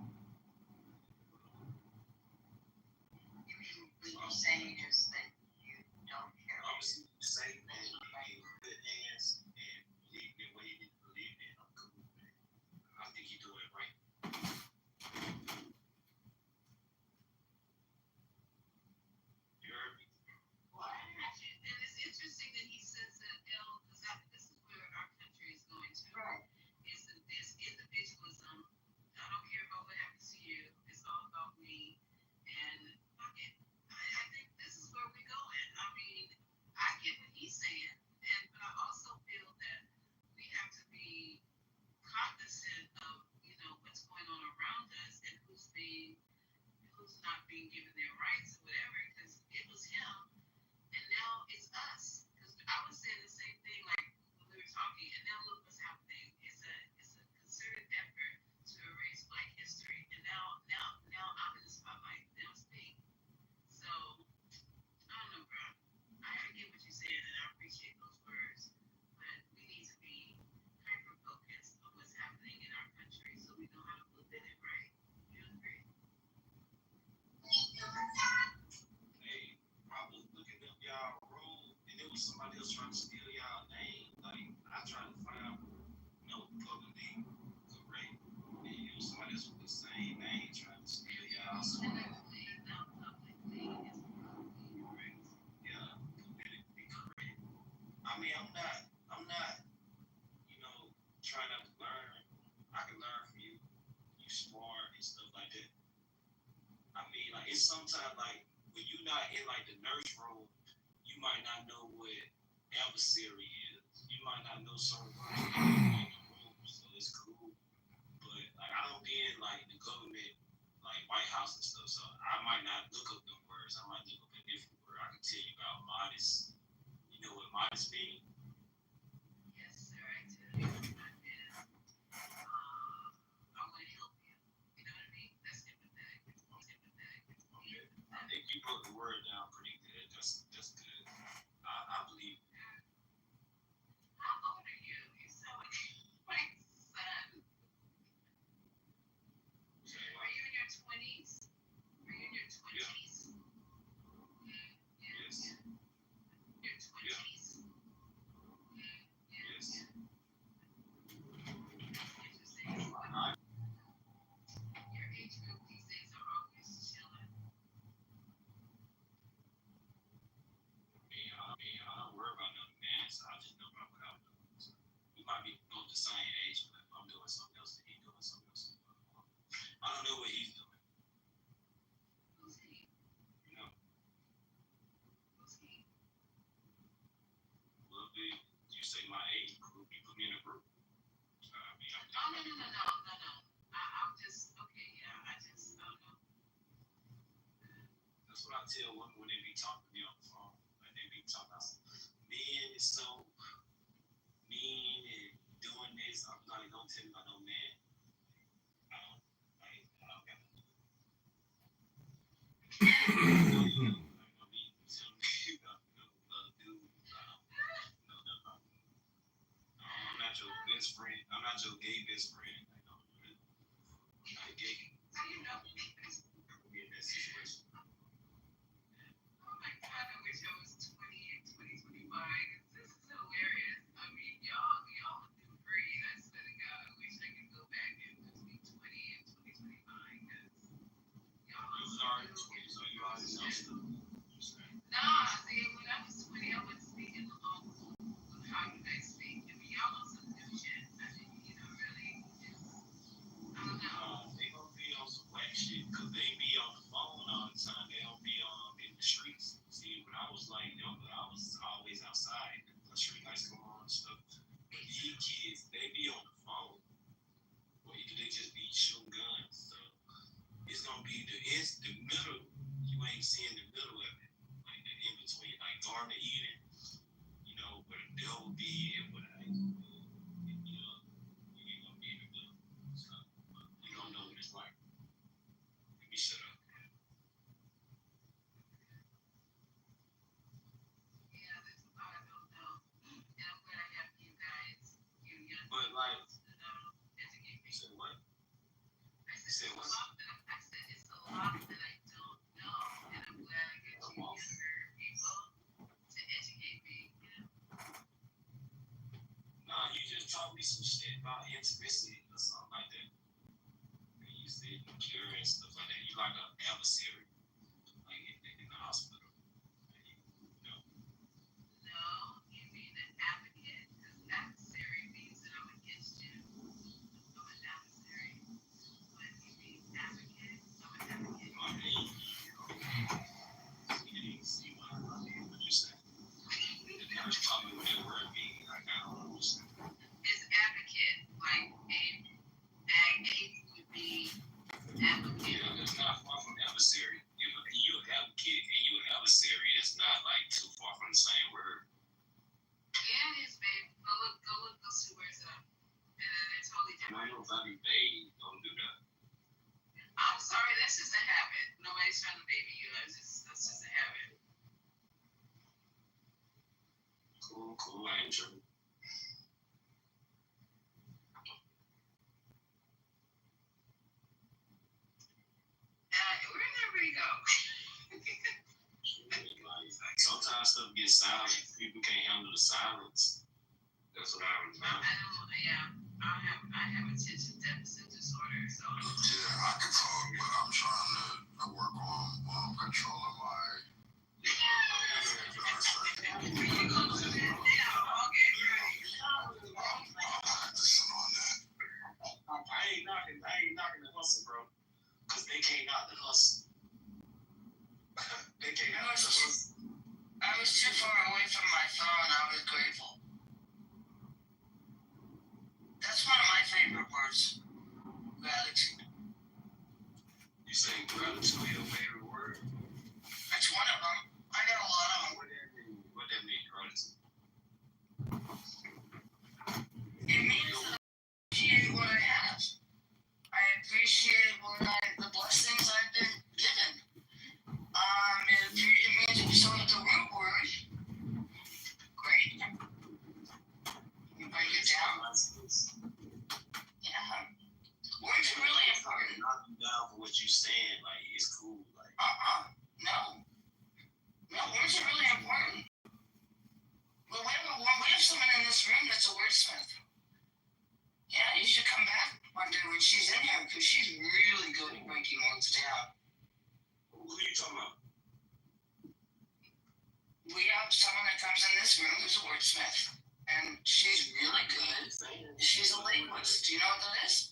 You mean what you're saying is that you don't care? Obviously, you say that you in good hands and believe in what you need to believe in. I'm cool with that. I think you're doing it right. You heard me? well, actually, and it's interesting that he says that, because this is where our country is going to. Right. Is that this individualism. I don't care about what happens to you. It's all about me. And fuck it. I think this is where we're going. I mean, I get what he's saying, but I also feel that we have to be cognizant of what's going on around us and who's not being given their rights or whatever. Because it was him, and now it's us. Because I was saying the same thing like when we were talking, and now look what's happening. It's a concerted effort to erase Black history, and now I'm in the spotlight. Now it's me. So I don't know, bro. I get what you're saying, and I appreciate those words, but we need to be hyper focused on what's happening in our country so we know how to move in it, right? You agree? Hey, I was looking up y'all room and there was somebody else trying to steal y'all name. Like, I tried to find, publicly correct. And it was somebody else with the same name trying to steal y'all. So, Politically, not publicly, is probably correct. yeah, politically correct. I mean, I'm not, trying not to learn. I can learn from you. You smart and stuff like that. I mean, like, it's sometimes like when you're not in like the nurse room, you might not know what adversary is. You might not know certain words in the room, so it's cool. But like, I don't be in like the government, like White House and stuff, so I might not look up them words. I might look up a different word. I can tell you about modest. You know what modest means? Yes, sir, I do. I want to help you. You know what I mean? That's empathetic. Okay. I think you broke the word down pretty good. That's good. I believe. How old are you? You sound like my son. Are you in your 20s? Are you in your 20s? Yeah. Yes. Your 20s? Yes. Interesting. Your age group these days are always chilling. I don't worry about nothing, man. So I just know about what I'm doing. So we might be both the same age, but I'm doing something else and he's doing something else. I don't know what he's doing. Who's he? You know, Who's he? well, you say my age group, you put me in a group. Oh, no. I'm just, okay, yeah, I don't know. That's what I tell women when they be talking to me on the phone. Like they be talking about men is so mean and doing this. I'm like, don't tell me about no man. I don't got to do it. I mean, tell me about no dude. I'm not your best friend. I'm not your gay best friend. I'm not gay. How you know? Be in that situation. Oh my God, I wish I was 20 and 2025. This is hilarious. I mean, y'all do great. I swear to God, I wish I could go back and just be 20 and 2025 because y'all You was already 20, so you already know stuff. Nah, see, when I was 20, I wasn't speaking like, you know, I was always outside. The street lights come on and stuff. But these kids, they be on the phone. Or either they just be shooting guns. So it's gonna be the middle. You ain't seeing the middle of it. Like the in between, like Garden of Eden, you know, where the devil be and where the angel be. You know, you ain't gonna be in the middle. So you don't know what it's like. Let me shut up. Yeah, there's a lot I don't know. And I'm glad I have you guys, you young But like, educate me. you said what? I said it's a lot that it's a lot that I don't know, and I'm glad I get you younger people to educate me. You know. Nah, you just taught me some shit about intimacy or something like that. And you said cure and stuff like that. You like an adversary, like in the hospital. You know. No, you mean an advocate? Because adversary means that I'm against you. I'm an adversary. But you mean advocate? I'm an advocate. I mean, you see what you said. The nurse taught me what that word means. Like, I don't understand. Is advocate like a would be advocate? Yeah, that's not far from adversary. You know, you advocate and you adversary is not like too far from the same word. Yeah, it is, babe. Go look those two words up. And they're totally I different. know if I be babe, don't do that. I'm sorry, that's just a habit. Nobody's trying to baby you. That's just a habit. Cool, I ain't tripping. Wherever you go. Like, sometimes stuff gets silent. People can't handle the silence. That's what I remember. I have attention deficit disorder, so. Yeah, I can talk, but I'm trying to work on controlling my. You gonna do that now? Okay, great. Practicing on that. I ain't knocking the hustle, bro. Cause they can't knock the hustle. They can't knock the hustle. I was too far away from my phone. I was grateful. That's one of my favorite words. Gratitude. You say gratitude your favorite word? That's one of them. I got a lot of them. What that mean, gratitude? It means that I appreciate what I have. I appreciate the blessings I've been given. It means so the root word. Great. You break it down. Yeah. Words are really important. Knock you down for what you saying, like it's cool. Like No. No, words are really important. Well, we have someone in this room that's a wordsmith. Yeah, you should come back one day when she's in here because she's really good at breaking words down. who you talking about? We have someone that comes in this room who's a wordsmith, and she's really good. She's a linguist. Do you know what that is?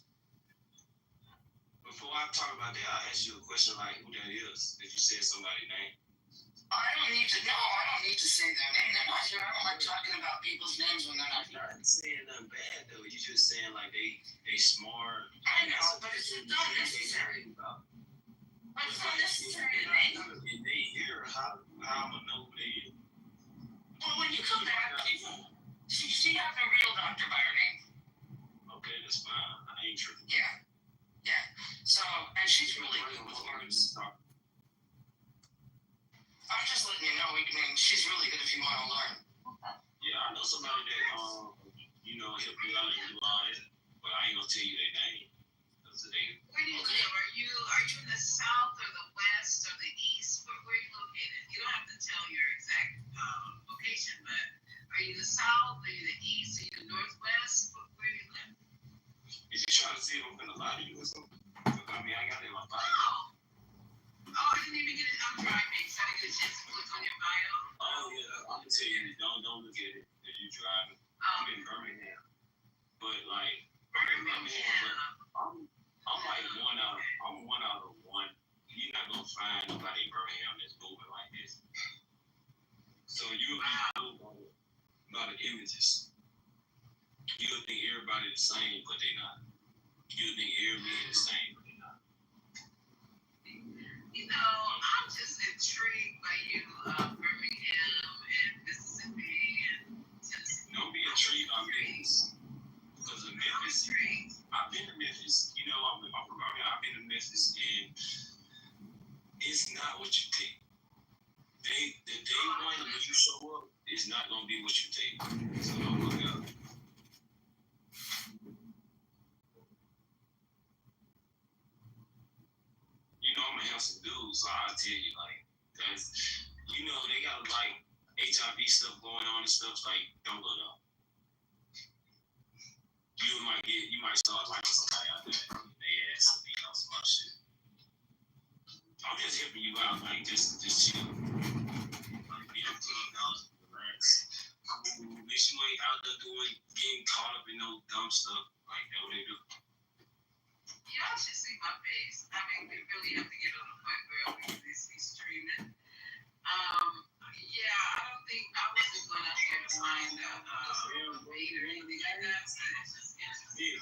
Before I talk about that, I'll ask you a question like who that is. If you said somebody's name. I don't need to know. I don't need to say their name. They're not here. I don't like talking about people's names when they're not here. I'm not saying nothing bad though. You just saying like they smart. I know, but it's not necessary. But it's not necessary to name them. If they hear, how I'm gonna know who they is? Well, when you come back, she has a real doctor by her name. Okay, that's fine. I ain't tripping. Yeah. So, and she's really good with words. I'm just letting you know. She's really good if you want to learn. Yeah, I know somebody that help you out and do all that, but I ain't gonna tell you their name. Cause they. Where do you live? Are you in the south or the west or the east? Where are you located? You don't have to tell your exact location, but are you the south? Are you the east? Are you the northwest? Where do you live? Is you trying to see if I'm gonna lie to you or something? I mean, I got it in my bio. I didn't even get it. I'm driving, so I didn't get a chance to click on your bio. Oh yeah, I can tell you. Don't look at it if you driving. I'm in Birmingham, but like I'm like one out of one. You're not gonna find nobody in Birmingham that's moving like this. So you'll be fooled by a lot of images. You'll think everybody the same, but they not. You'll think everybody the same, but they not. You know, I'm just intrigued by you, Birmingham and Mississippi and Tennessee. Don't be intrigued by Memphis. Because of Memphis, I've been to Memphis. You know, I'm from Birmingham. I've been to Memphis, and it's not what you think. The day one when you show up, it's not gonna be what you think. So don't look out. You know, I'm a handsome dude, so I'll tell you, like, cause you know they got like HIV stuff going on and stuff. Like, don't look up. You might start liking somebody out there. They ass and beat on some other shit. I'm just helping you out, like just chill. Like, be on Clubhouse, relax. Make sure you ain't out there getting caught up in no dumb stuff like that. What they do. Y'all should see my face. I mean, we really have to get on the point where we can be streaming. Yeah, I don't think I wasn't going out there to find a mate or anything like that. So it's just interesting.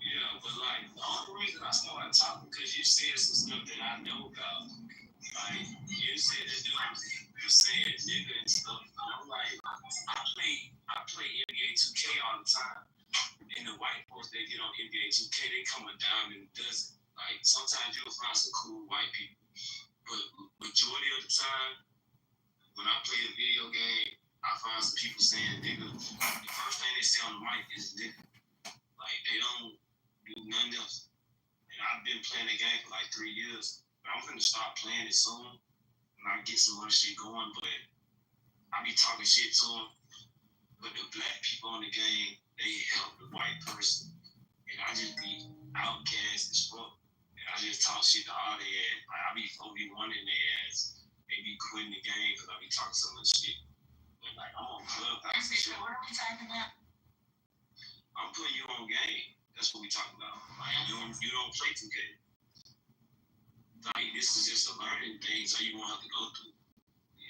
Yeah, but like the only reason I started talking because you said some stuff that I know about. Like you said that dude was saying nigga and stuff. And I'm like, I play NBA 2K all the time. And the white folks they get on NBA 2K, they come a dime in a dozen. Like sometimes you'll find some cool white people. But majority of the time, when I play a video game, I find some people saying nigga. The first thing they say on the mic is nigga. Like they don't do nothing else. And I've been playing the game for like 3 years. But I'm gonna start playing it soon. And I get some other shit going, but I be talking shit to them. But the black people on the game, they help the white person. And I just be outcast as fuck. And I just talk shit to all their ass. Like I be 4v1 in their ass. They be quitting the game because I be talking so much shit. And like I'm on Clubhouse and shit. What are we talking about? I'm putting you on game. That's what we talking about. Like you don't play 2K. Like this is just a learning thing, so you won't have to go through.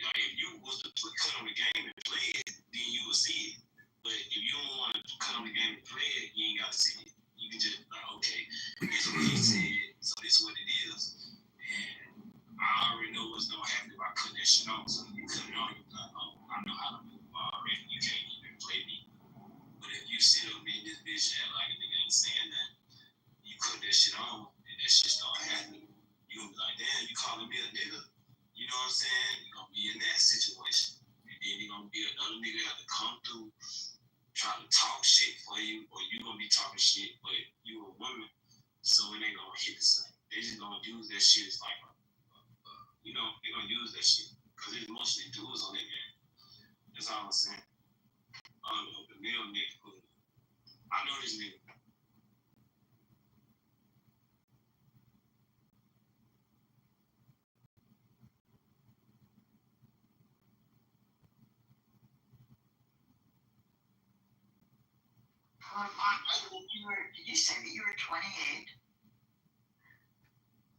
Like if you was to cut on the game and play it, then you would see it. But if you don't want to cut on the game and play it, you ain't got to see it. You can just like, okay, this is what he said, so this is what it is. And I already know what's gonna happen if I cut that shit on. So you cut it on, you're like, oh, I know how to move already. You can't even play me. But if you sit up in this bitch and like a nigga ain't saying that, you cut that shit on and that shit start happening. You gonna be like, damn, you calling me a nigga? You know what I'm saying? You're gonna be in that situation. And then you're gonna be another nigga have to come through, try to talk shit for you, or you gonna be talking shit, but you a woman, so it ain't gonna hit the same. They just gonna use that shit as like you know, they gonna use that shit. Cause it's mostly dudes on that game. That's all I'm saying. The male nigga. I know this nigga. Did you say that you were 28?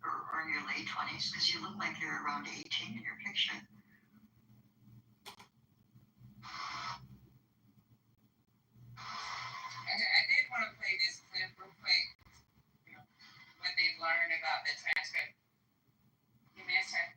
Or in your late 20s? Because you look like you're around 18 in your picture. I did want to play this clip real quick. You know, what they've learned about the transcript. Give me a sec.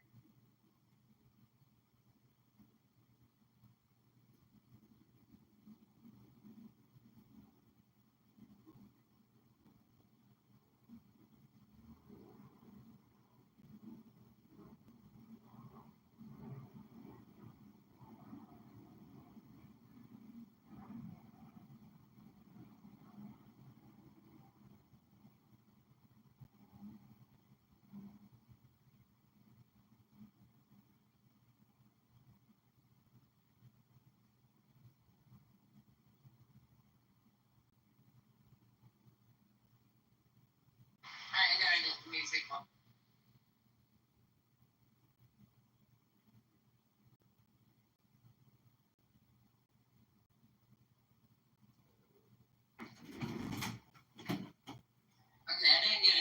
I got the music on.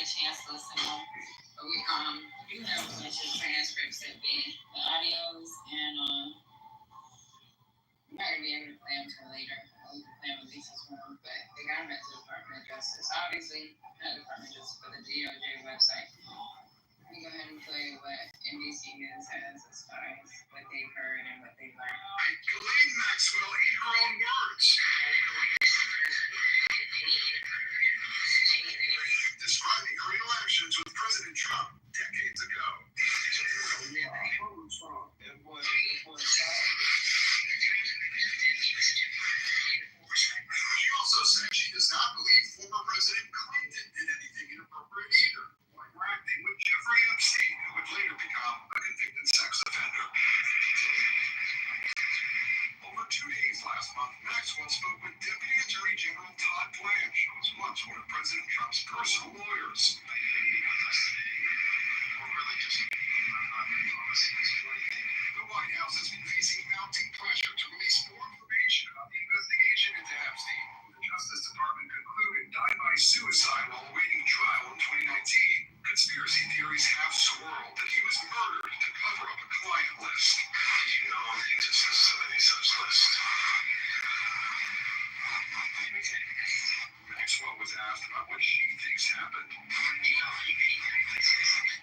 a chance to listen to them. But we do have a bunch of transcripts that the audios, and we're not gonna be able to play them till later. We can play them with Lisa's room, but they got them at the Department of Justice. Obviously, not Department of Justice, but the DOJ website. We go ahead and play what NBC News has as far as what they've heard and what they've learned. Ghislaine Maxwell, in her own words, describing her interactions with President Trump decades ago. She also said she does not believe former President Clinton did anything inappropriate either, like acting with Jeffrey Epstein, who would later become a convicted sex offender. Over 2 days last month, Maxwell spoke with Deputy Attorney General Todd Blanche, who was once one of President Trump's personal lawyers. The White House has been facing mounting pressure to release more information about the investigation into Epstein, who the Justice Department concluded died by suicide while awaiting trial in 2019. Conspiracy theories have swirled that he was murdered to cover up a client list. Did you know the existence of any such list? Maxwell was asked about what she thinks happened.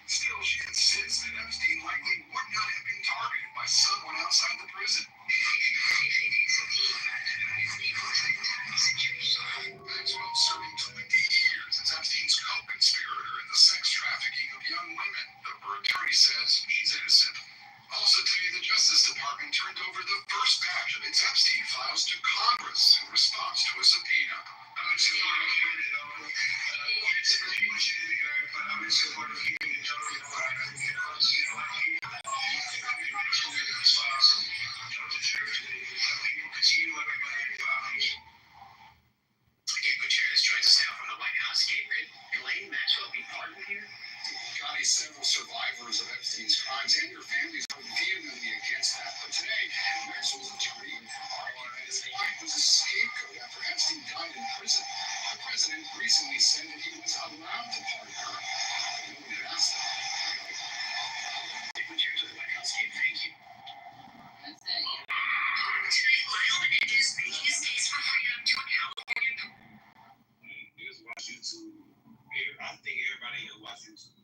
Still, she insists that Epstein likely would not have been targeted by someone outside the prison. Maxwell serving 20 years as Epstein's co-conspirator in the sex trafficking of young women, though her attorney says she's innocent. Also today, the Justice Department turned over the first batch of its Epstein files to Congress in response to a subpoena. Gabe Gutierrez joins us now from the White House. Gabe, could Ghislaine Maxwell be pardoned here? Johnny, several survivors of Epstein's crimes and their families are vehemently against that. But today, Maxwell's attorney argued that his wife was a scapegoat after Epstein died in prison. The president recently said that he was allowed to pardon her. No one had asked that. Gabe Gutierrez to the White House. Gabe, thank you. That's it. Tonight, Lyle Menendez making his case for freedom to a California. Niggas watch YouTube. I think everybody here watch YouTube.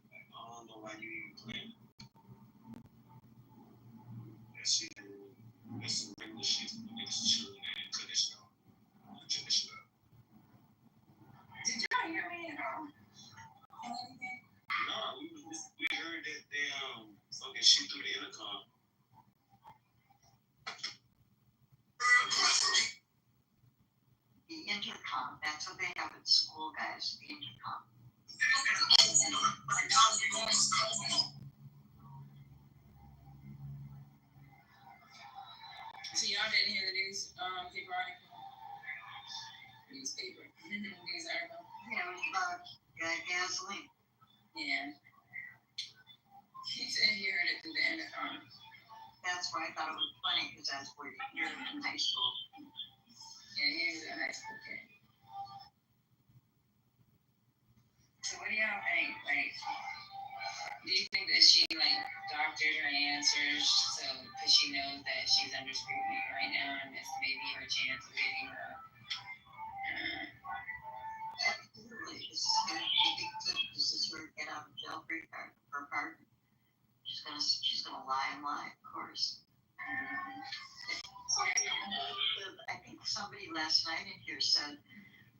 Like, I don't know why you even playing. That shit, that's some regular shit. Niggas chilling and cut that shit off. Turn that shit up. Did y'all hear me at all? Anything? No, we heard that damn fucking shit through the intercom. The intercom, that's what they have at school, guys, the intercom. So y'all didn't hear the newspaper article? Newspaper. News article. Yeah, it was about gasoline. Yeah. He said he heard it through the intercom. That's why I thought it was funny, because that's where you're in high school. Yeah, he was a high school kid. So what do y'all think? Like, do you think that she doctored her answers because she knows that she's under scrutiny right now and this may be her chance of getting Absolutely. This is her get out of jail free card for pardon. She's gonna lie and lie, of course. I think somebody last night in here said,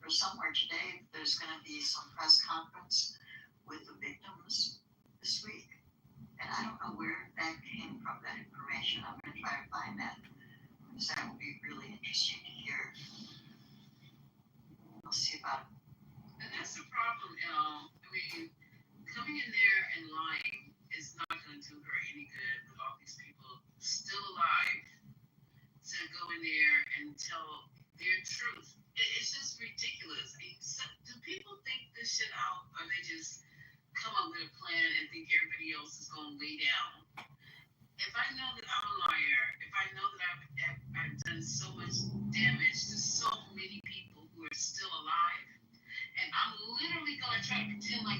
or somewhere today, there's gonna be some press conference with the victims this week. And I don't know where that came from, that information. I'm gonna try to find that, because that would be really interesting to hear. I'll see about it. And that's the problem. I mean, coming in there and lying is not going to do her any good with all these people still alive to go in there and tell their truth. It's just ridiculous. Do people think this shit out, or they just come up with a plan and think everybody else is going to lay down? If I know that I'm a liar, if I know that I've done so much damage to so many people who are still alive, and I'm literally going to try to pretend like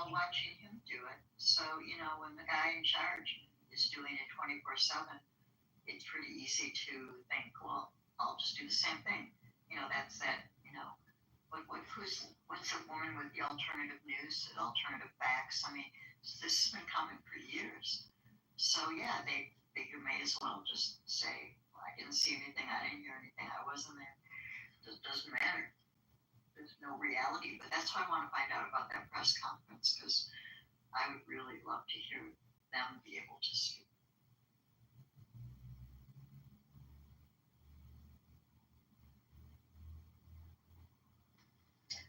well watching him do it. So, when the guy in charge is doing it 24/7, it's pretty easy to think, well, I'll just do the same thing. That's that, what's the woman with the alternative news, the alternative facts? I mean, this has been coming for years. So, yeah, they figure may as well just say, well, I didn't see anything, I didn't hear anything, I wasn't there. It doesn't matter. There's no reality. But that's why I want to find out about that press conference, because I would really love to hear them be able to speak.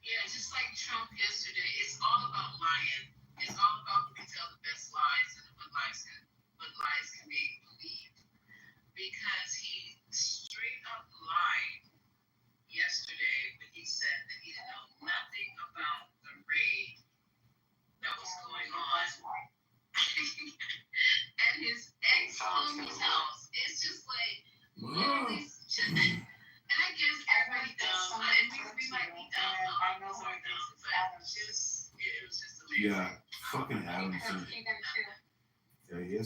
Yeah, just like Trump yesterday, it's all about lying. It's all about who can tell the best lies and what lies can be believed. Because he straight up lied yesterday when he said that he didn't know nothing about the raid that was going on at his ex-homie's house. It's just like literally and I guess everybody dumb, and we might be dumb on certain things, but it was just amazing. Yeah, fucking Adams. Yeah, he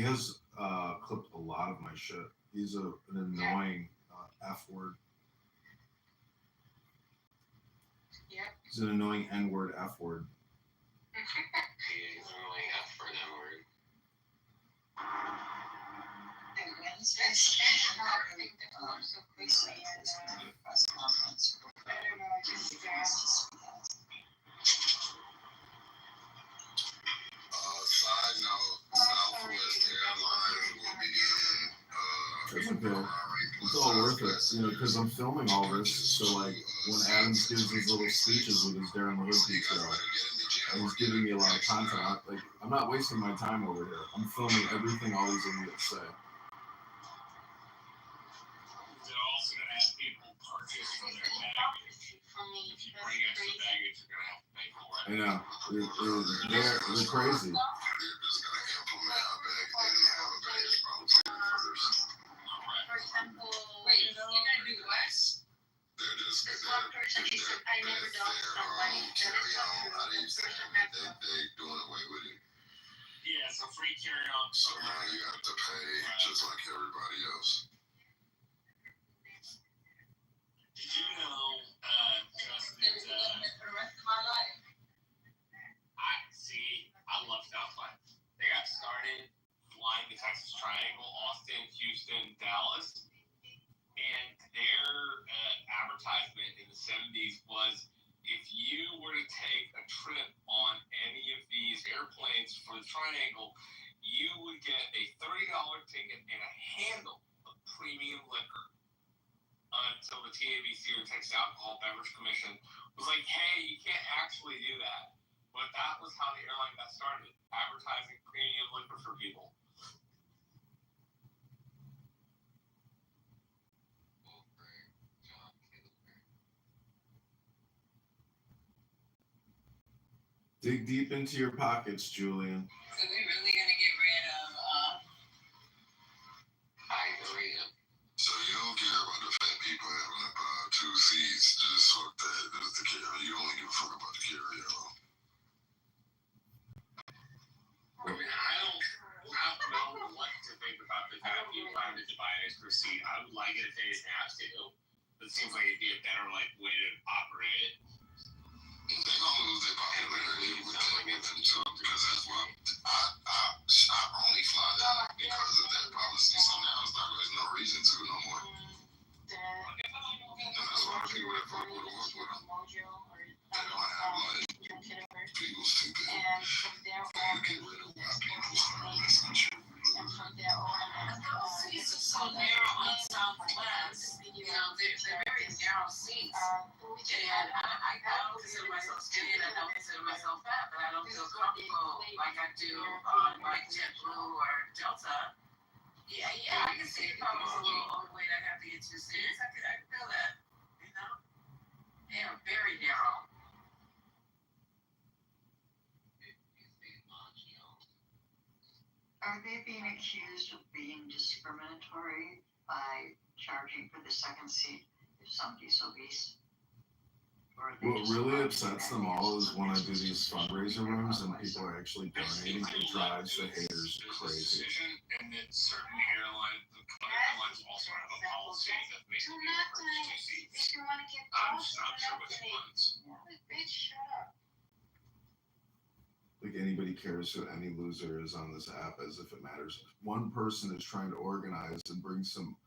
has clipped a lot of my shit. He's an annoying F word. Yep. He's an annoying N-word F word. He's an annoying F for an N-word. Side note, Southwest Airlines will begin It's okay. It's all worth it, because I'm filming all this. So, like, when Adams gives his little speeches with his Darren the Hood detail, and he's giving me a lot of content, I'm not wasting my time over here. I'm filming everything all these idiots say. They're also going to have people purchase for their baggage. If you bring extra baggage, you're going to have to pay for it. I know. They're crazy. They're just going to implement a baggage policy first. For example, you're gonna do what? They're just This one person, he said, I never done somebody that is not true. they doing away with it. Yeah, so free carry-on. So now you have to pay just like everybody else. Did you know, Justin, For the rest of my life. I love Southland. They got started flying the Texas Triangle, Austin, Houston, Dallas, and their advertisement in the 70s was, if you were to take a trip on any of these airplanes for the Triangle, you would get a $30 ticket and a handle of premium liquor. Until the TABC, or Texas Alcohol Beverage Commission, was like, hey, you can't actually do that. But that was how the airline got started, advertising premium liquor for people. Dig deep into your pockets, Julian. So we really gonna get rid of I agree. So you don't care about the fat people having two seats, just fuck that. That's the carry. You only give a fuck about the carry-on. I mean, I don't know what to think about the fat people having to buy an extra seat. I would like it if they didn't have to. It seems like it'd be a better way to operate it. They're gonna lose their popularity with them too, because that's why I only fly that because of that policy. So now there's no reason to no more. And that's why the people that fuck with them work with them. They don't have people stupid. You get rid of white people, that's not true. Those seats are so narrow on Southwest. They're very narrow seats. And I don't consider myself skinny, and I don't consider myself fat, but I don't feel comfortable like I do on like JetBlue or Delta. Yeah, I can see if I was a little overweight, I'd have to get 2 seats. I could feel that. They are very narrow. Are they being accused of being discriminatory by charging for the second seat if somebody's obese? Or What really upsets them all is when I do these fundraiser rooms and people are actually donating. It drives the haters crazy. And then certain airlines also have a policy that makes Do it not purchase donate two if seats. you want to get I'm close. just not Do sure not which donate. ones. Bitch, shut up. Like anybody cares who any loser is on this app as if it matters. One person is trying to organize and bring some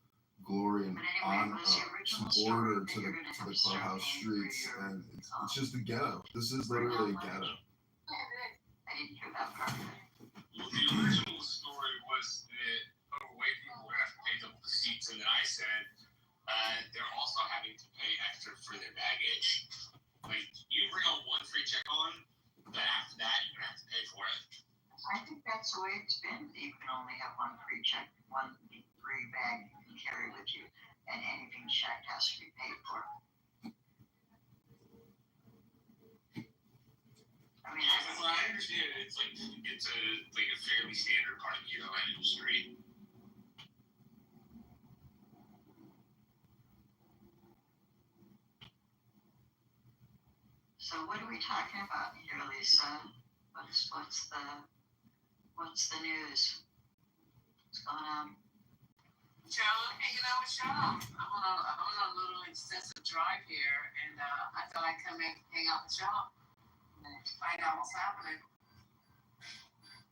glory and But anyway, on it was the original some order story to that you're the gonna have to clubhouse start paying for streets, your, and it's just a ghetto. This is literally a ghetto. I didn't hear that part of it. Well, the original story was that overweight people were going to have to pay double the seats, and then I said they're also having to pay extra for their baggage. Like, you bring on one free check-on, but after that, you're going to have to pay for it. I think that's the way it's been. You can only have one free bag you can carry with you, and anything checked has to be paid for. I mean, Well, I understand it's a fairly standard part of the airline industry. So what are we talking about here, Lisa? What's the news? What's going on? Y'all, hanging out with y'all. I'm on a little extensive drive here, and I thought I'd come in, hang out with y'all, and find out what's happening.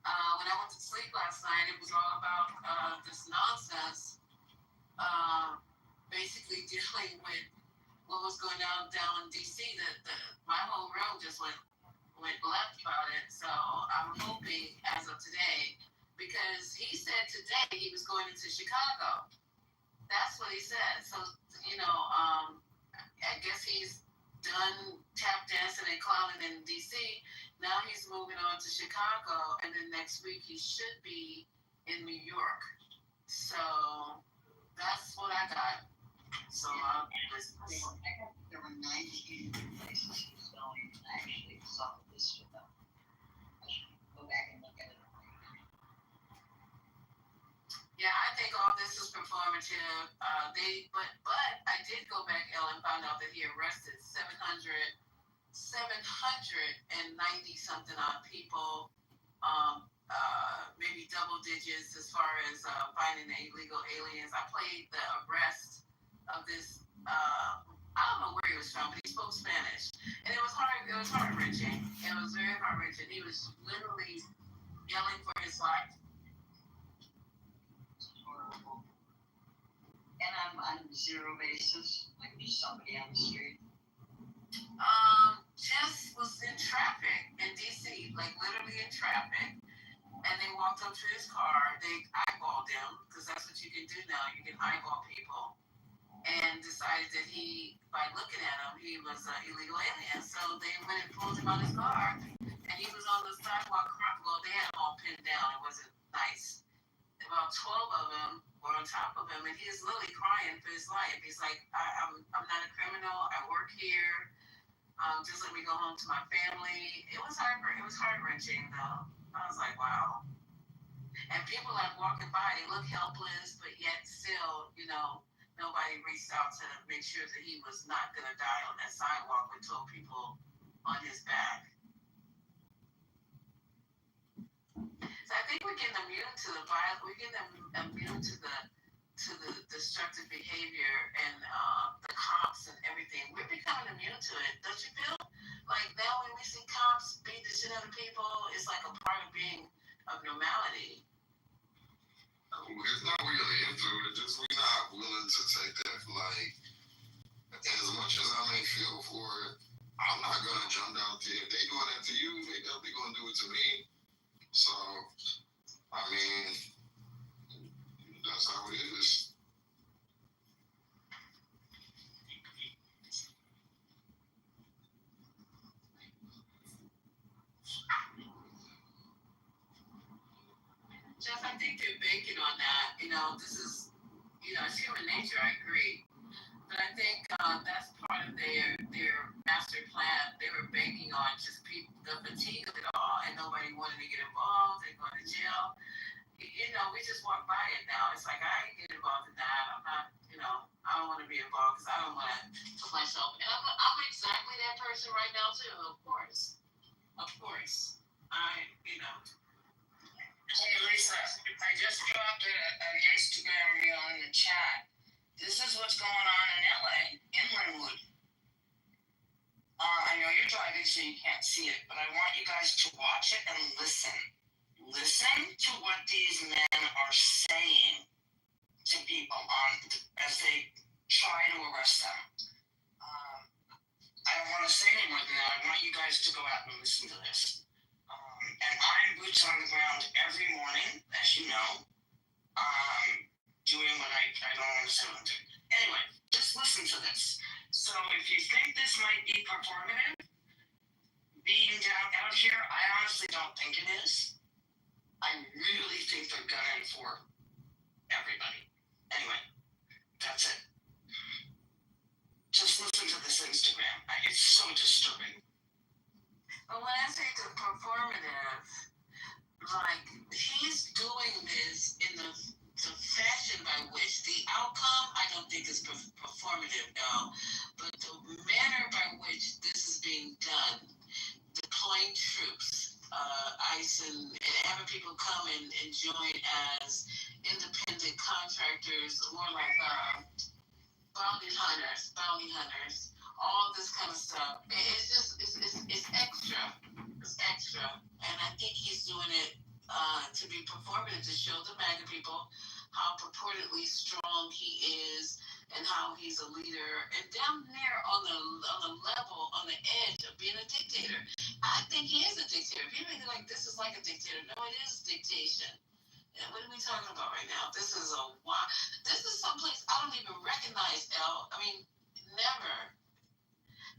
When I went to sleep last night, it was all about this nonsense, basically dealing with what was going on down in D.C. My whole room just went left about it. So I'm hoping as of today, because he said today he was going into Chicago. That's what he said. So, I guess he's done tap dancing and clowning in D.C. Now he's moving on to Chicago, and then next week he should be in New York. So that's what I got. So There were 19 places he was going, and I actually saw the list of them. I should go back and look at it. Yeah, I think all this is performative. But I did go back, and found out that he arrested 790 something odd people. Maybe double digits as far as finding the illegal aliens. I played the arrest of this. I don't know where he was from, but he spoke Spanish, and it was hard. It was heart wrenching. It was very heart wrenching. He was literally yelling for his life. Horrible. And I'm on zero basis, like just somebody on the street. Just was in traffic in DC, like literally in traffic, and they walked up to his car. They eyeballed him because that's what you can do now. You can eyeball people, and decided that by looking at him, he was an illegal alien. So they went and pulled him out his car, and he was on the sidewalk. Well, they had him all pinned down. It wasn't nice. About 12 of them were on top of him, and he was literally crying for his life. He's like, I'm not a criminal. I work here. Just let me go home to my family. It was heart wrenching though. I was like, wow. And people like walking by, they look helpless, but yet still, nobody reached out to make sure that he was not gonna die on that sidewalk with 12 people on his back. So I think we're getting immune to the violence. We're getting immune to the destructive behavior and the cops and everything. We're becoming immune to it. Don't you feel? Like now when we see cops beat the shit out of people, it's like a part of being of normality. It's not really into it. Just we're not willing to take that. Like, as much as I may feel for it, I'm not gonna jump out there. If they doing that to you, they definitely gonna do it to me. So, I mean, that's how it is. Jeff, I think they're banking on that. This is, it's human nature. I agree, but I think that's part of their master plan. They were banking on just the fatigue of it all, and nobody wanted to get involved. They're going to jail. We just walk by it now. It's like I ain't get involved in that. I'm not, I don't want to be involved because I don't want to put myself. And I'm exactly that person right now too. Of course. Hey Lisa, I just dropped an Instagram reel in the chat. This is what's going on in LA, in Linwood. I know you're driving, so you can't see it, but I want you guys to watch it and listen. Listen to what these men are saying to people as they try to arrest them. I don't want to say any more than that. I want you guys to go out and listen to this. And I'm boots on the ground every morning, as you know, doing what I don't want to say what I'm doing. Anyway, just listen to this. So if you think this might be performative, being down out here, I honestly don't think it is. I really think they're gunning for everybody. Anyway, that's it. Just listen to this Instagram. It's so disturbing. But when I say the performative, like he's doing this in the fashion by which the outcome I don't think is performative, no, but the manner by which this is being done, deploying troops, ICE and having people come and join as independent contractors, more like bounty hunters, all this kind of stuff. It's just it's extra. It's extra, and I think he's doing it to be performative, to show the MAGA people how purportedly strong he is and how he's a leader. And down there on the level, on the edge of being a dictator, I think he is a dictator. People think like this is like a dictator. No, it is dictation. And what are we talking about right now? This is someplace I don't even recognize, El. I mean, never.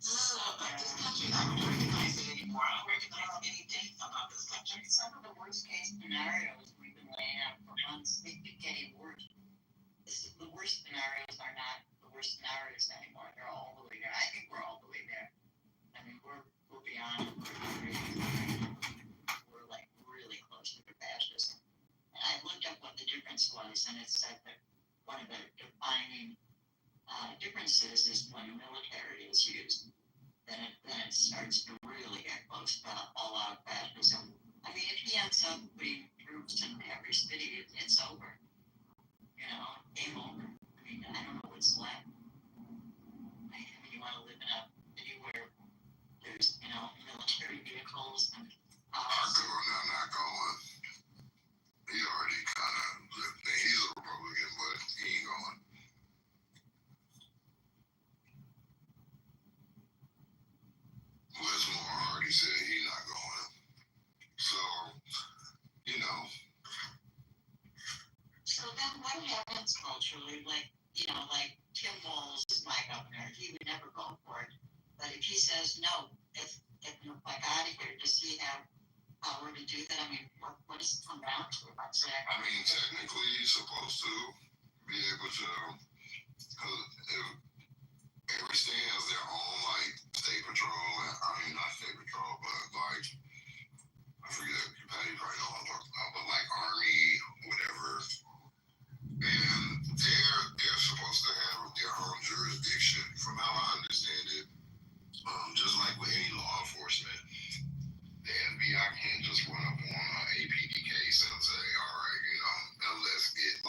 This country, I don't recognize it anymore. I don't recognize anything about this country. Some of the worst case scenarios we've been laying out for months, they keep getting worse. The worst scenarios are not the worst scenarios anymore. They're all the way there. I think we're all the way there. I mean, we're beyond it. We're like really close to the fascism. And I looked up what the difference was, and it said that one of the defining differences is when the military is used, then it starts to really get close to all-out fascism. I mean, if he ends up putting troops in every city, it's over. Game over. I mean, I don't know what's left. I mean, you want to live in anywhere there's, military vehicles and I'm not going. He already kind of, he's a Republican, but he ain't going. Liz Moore already said he's not going. So, So then what happens culturally? Like Tim Walz is my governor. He would never go for it. But if he says no, if out of here, does he have power to do that? I mean, what does it come down to? I mean, technically he's supposed to be able to, because every state has their own, state patrol, and not state patrol, but, I forget, Patty probably know what I'm talking about, but, Army, whatever, and they're supposed to have their own jurisdiction, from how I understand it, just like with any law enforcement, the FBI can't just run up on an APD case and say, all right, unless it,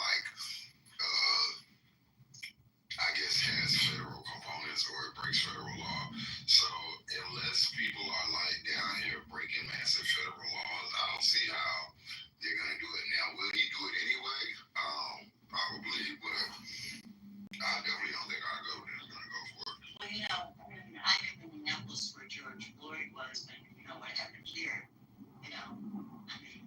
I guess has federal components or it breaks federal law. So unless people are down here breaking massive federal laws, I don't see how they're gonna do it. Now, will he do it anyway? Probably, but I definitely don't think our governor is gonna go for it. Well, I'm in Minneapolis where George Floyd was, and what happened here. I mean,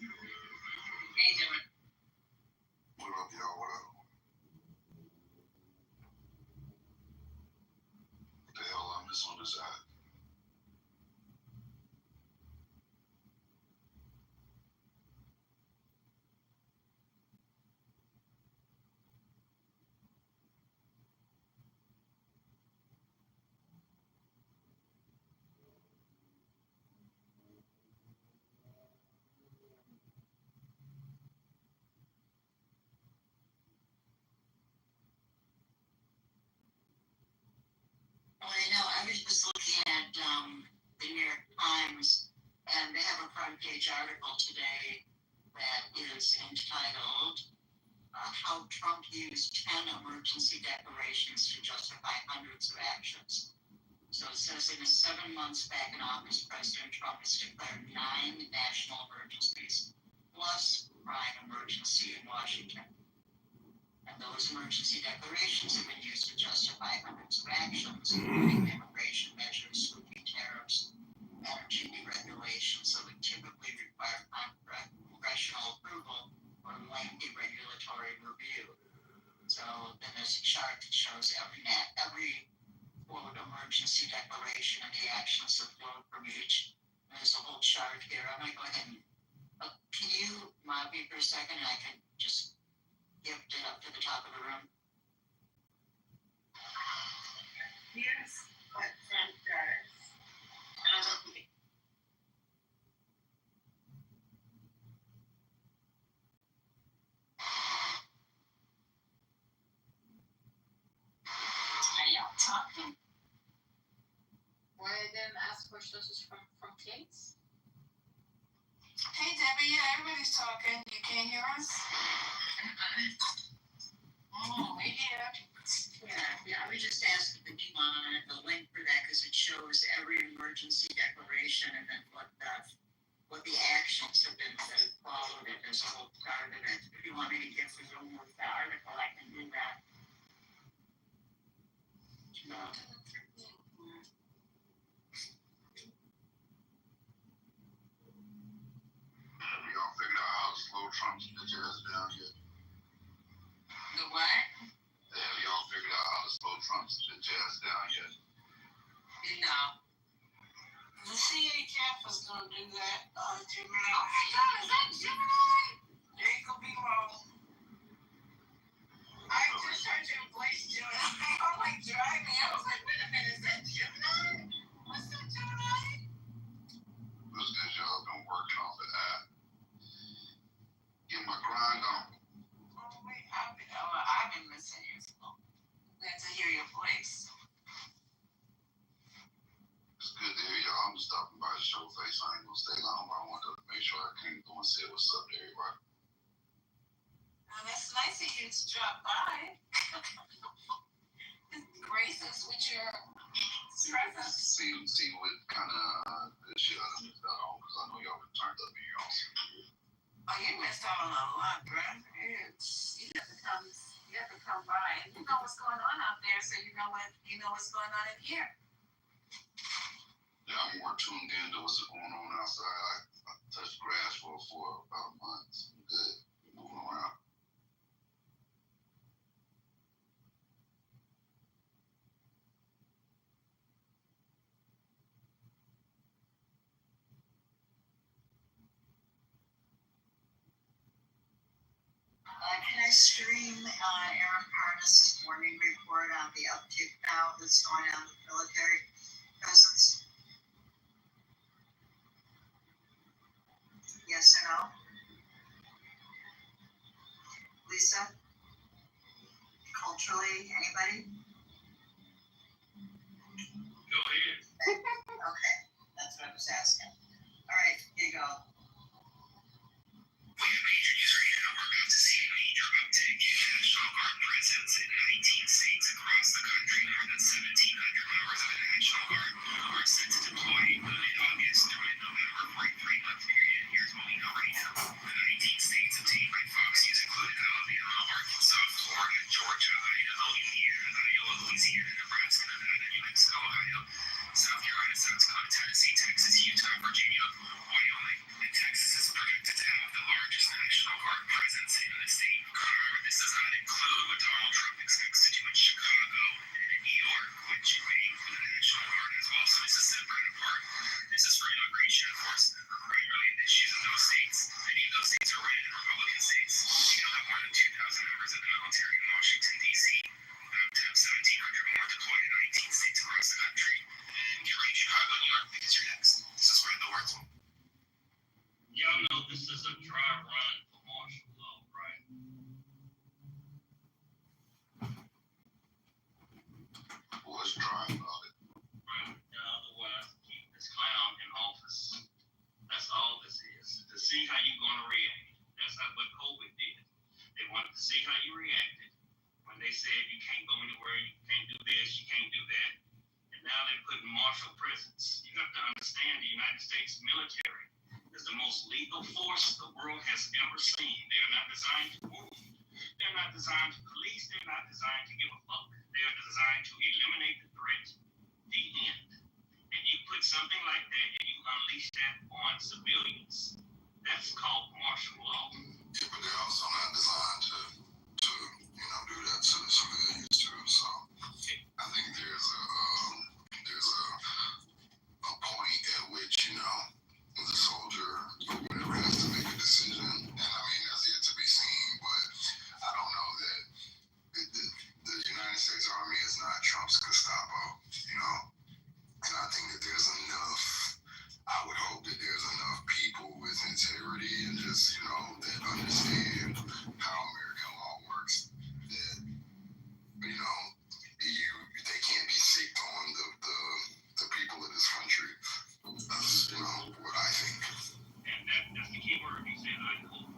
Hey, Jimmy. What up, y'all? What up? What the hell? I'm just on this side. Well, I was just looking at the New York Times, and they have a front page article today that is entitled How Trump Used 10 Emergency Declarations to Justify Hundreds of Actions. So it says in his 7 months back in office, President Trump has declared 9 national emergencies, plus crime emergency in Washington. And those emergency declarations have been used to justify hundreds of actions, including immigration measures, sweeping tariffs, energy deregulation, so it typically require congressional approval or lengthy regulatory review. So then there's a chart that shows every quote emergency declaration and the actions that flow from each. And there's a whole chart here. I'm going to go ahead and can you mod me for a second and I can just gift it up to the top of the room? Here's what Trump does. Are y'all talking? Why didn't ask questions from kids? Hey Debbie, yeah, everybody's talking. You can't hear us? We hear. Yeah, I was just asking the the link for that because it shows every emergency declaration and then what the actions have been that have followed it. There's a whole chart of it. If you want me to get the room with the article, I can do that. Have y'all figured out how to slow Trump's bitch ass down yet? The what? Have y'all figured out how to slow Trump's bitch ass down yet? No. The CHF is going to do that, Jimmy. Oh my God, is that Gemini? They could be wrong. I just heard your voice, Gemini. I'm like driving. I was like, wait a minute, is that Gemini? What's that Gemini? That's because y'all been working off the app. Get my grind on. Oh wait, I've been missing you. Glad to hear your voice. It's good to hear y'all. I'm just stopping by the show face. I ain't gonna stay long, but I wanted to make sure I came through and say what's up to everybody. That's nice of you to drop by. Grace us with your presence. See what kind of good shit I done missed out on, because I know y'all been turned up in y'all. Oh, you missed out on a lot, bro. You have to come by and you know what's going on out there, so you know what's going on in here. Yeah, I'm more tuned in to what's going on outside. I touched grass for about a month. I'm good. Moving around. Can I stream Aaron Parnas' morning report on the uptick now that's going on with military presence? Yes or no? Lisa? Culturally, anybody? Go ahead. Okay, that's what I was asking. All right, here you go. We have major news right now. We're about to see a major uptick in National Guard presence in 19 states across the country. More than 1,700 members of the National Guard are set to deploy in August through November for a 3-month period. Here's what we know right now. The 19 states obtained by Fox News included Alabama, Arkansas, Florida, Georgia, Idaho, Indiana, Iowa, Louisiana, Nebraska, Nevada, New Mexico, Ohio, South Carolina, South Dakota, Tennessee, Texas, Utah, Virginia, Wyoming, and wanted to see how you reacted when they said you can't go anywhere, you can't do this, you can't do that. And now they're putting martial presence. You have to understand the United States military is the most lethal force the world has ever seen. They're not designed to wound. They're not designed to police. They're not designed to give a fuck. They're designed to eliminate the threat. The end. And you put something like that and you unleash that on civilians. That's called martial law. Yeah, but they're also not designed to do that to the civilians too. So I think there's a point at which, the soldier or whatever has to make a decision. And I mean, that's yet to be seen, but I don't know that the United States Army is not Trump's Gestapo, and I think that there's enough, I would hope that there's enough people with integrity and just, that understand how American law works, that, they can't be sick on the people of this country. That's, what I think. And that's the key word you said, I hope.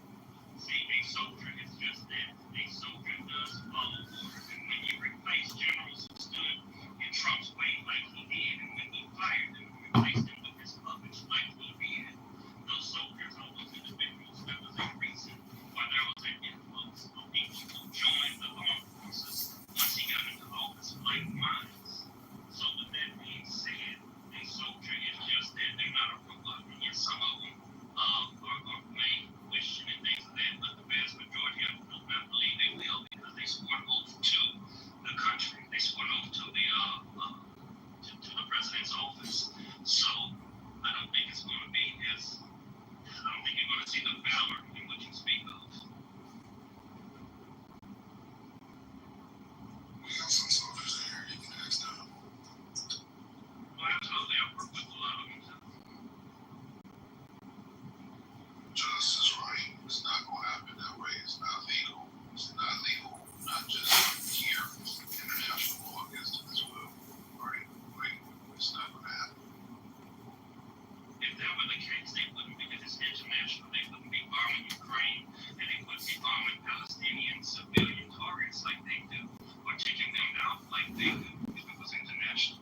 See, a soldier is just that. A soldier does follow orders. And when you replace generals who stood in Trump's way like he did, and when he fired them and replaced them with his puppets like he did, those soldiers are those individuals. That was a reason why there was an influx of people who joined the armed forces once he got into office, like minds. So with that being said, a soldier is just that. They're not a robot. And yes, some of them are may question and things of that, but the vast majority of them do not believe they will because they swore an oath to the country. They swore an oath to the president's office. So I don't think it's going to be as. I don't think you're going to see the valor in what you speak of. We have some soldiers in here you can ask them. Well, absolutely. I work with a lot of them. Just is right. It's not going to happen that way. It's not legal. It's not legal. Not just here. International law against it as well. Right? Like, it's not going to happen. If that were the case, they wouldn't, because it's international. They wouldn't be bombing Ukraine, and they wouldn't be bombing Palestinian civilian targets like they do, or taking them out like they do, if it was international.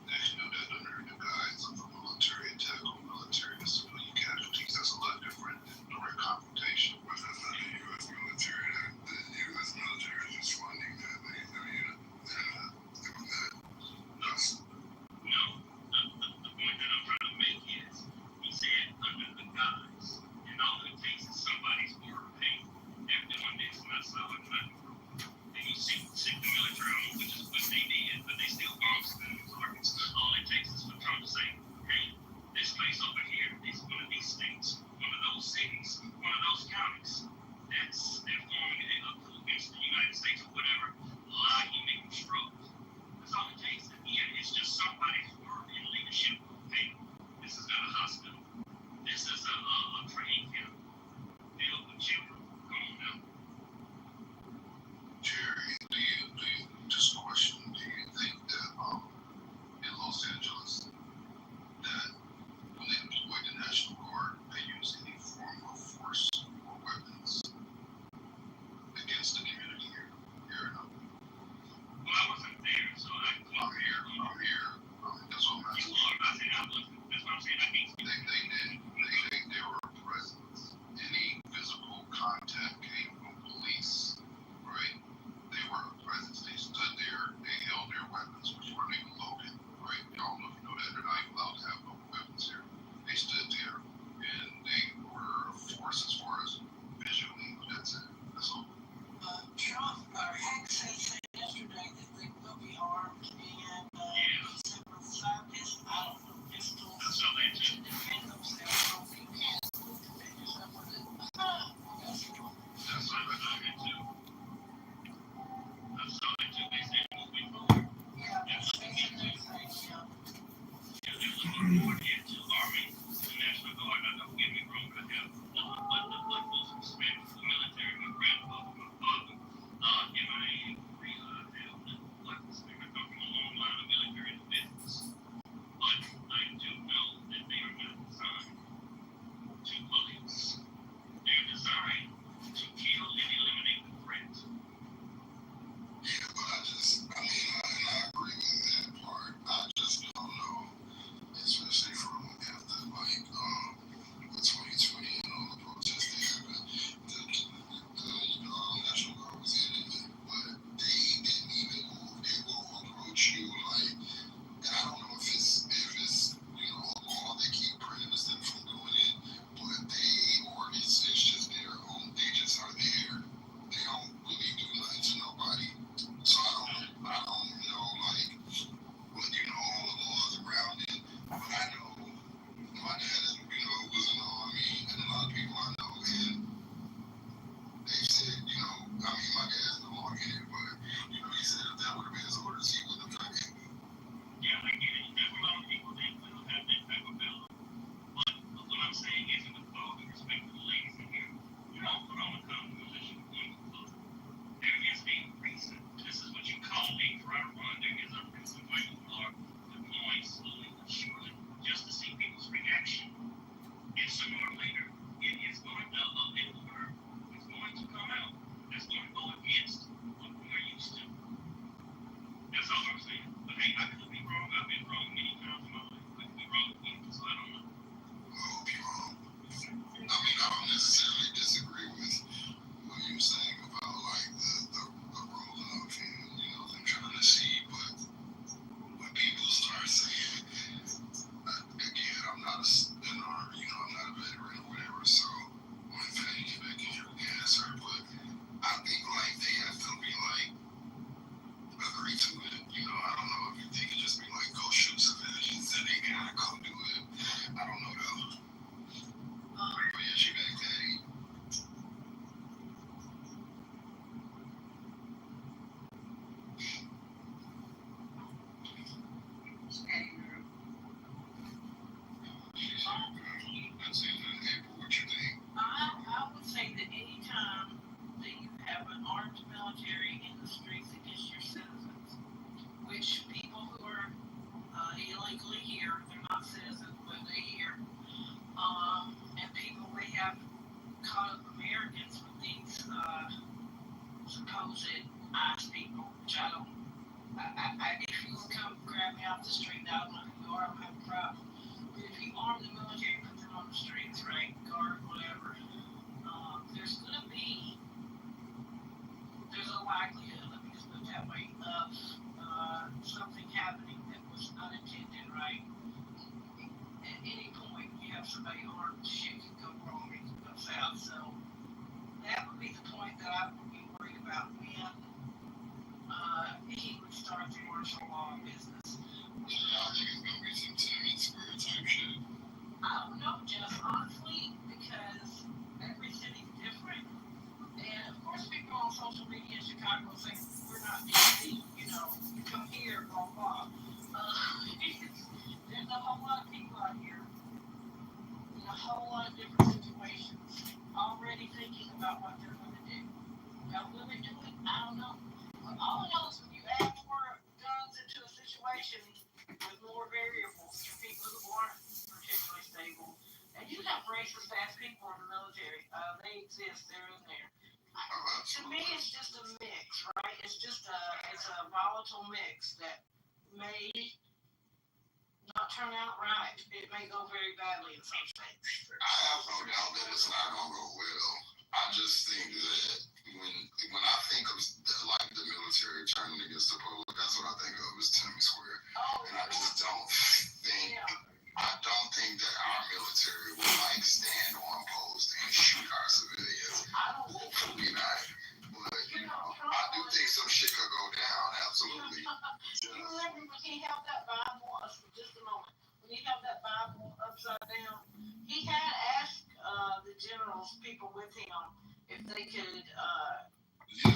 They do that under the guise of a military attack on military and civilian casualties. That's a lot different than direct confrontation. But that's not the U.S. military. The U.S. military is just funding that. They're not doing that. No. The point that I'm trying to make is, he said under the guise, and all it takes is somebody's word. Hey, they're doing this, and I saw it. these supposed ICE people, which I don't. If you will come grab me off the street, I don't know who you are, I don't have a problem. But if you arm the military, put them on the streets, right? Guard, whatever. There's a likelihood, let me just put it that way, of something happening that was unintended, right? At any point, you have somebody armed, shit can go wrong, it can go south. So that would be the point that I would be worried about when he would start the martial law business. I think it's gonna be some Timmy Square type shit. I don't know, Jeff, honestly, because every city's different. And of course, people on social media in Chicago say, we're not DC, you come here, blah, blah. There's a whole lot of people out here in a whole lot of different situations already thinking about what they're going to do. Now, will they do it? I don't know. But all I know is when you add more guns into a situation with more variables for people who aren't particularly stable, and you have racist ass people in the military. They exist. They're in there. To me, it's just a mix, right? It's a volatile mix that may not turn out right. It may go very badly in some states. I have no doubt that it's not gonna go well. I just think that when I think of like the military turning against the public, that's what I think of as Timmy Square. And I just don't think. I don't think that our military will like stand on post and shoot our civilians. Hopefully not. But I do think some shit could go down. Absolutely. You remember when he held that Bible just a moment? When he held that Bible upside down, he had asked the generals, people with him, if they could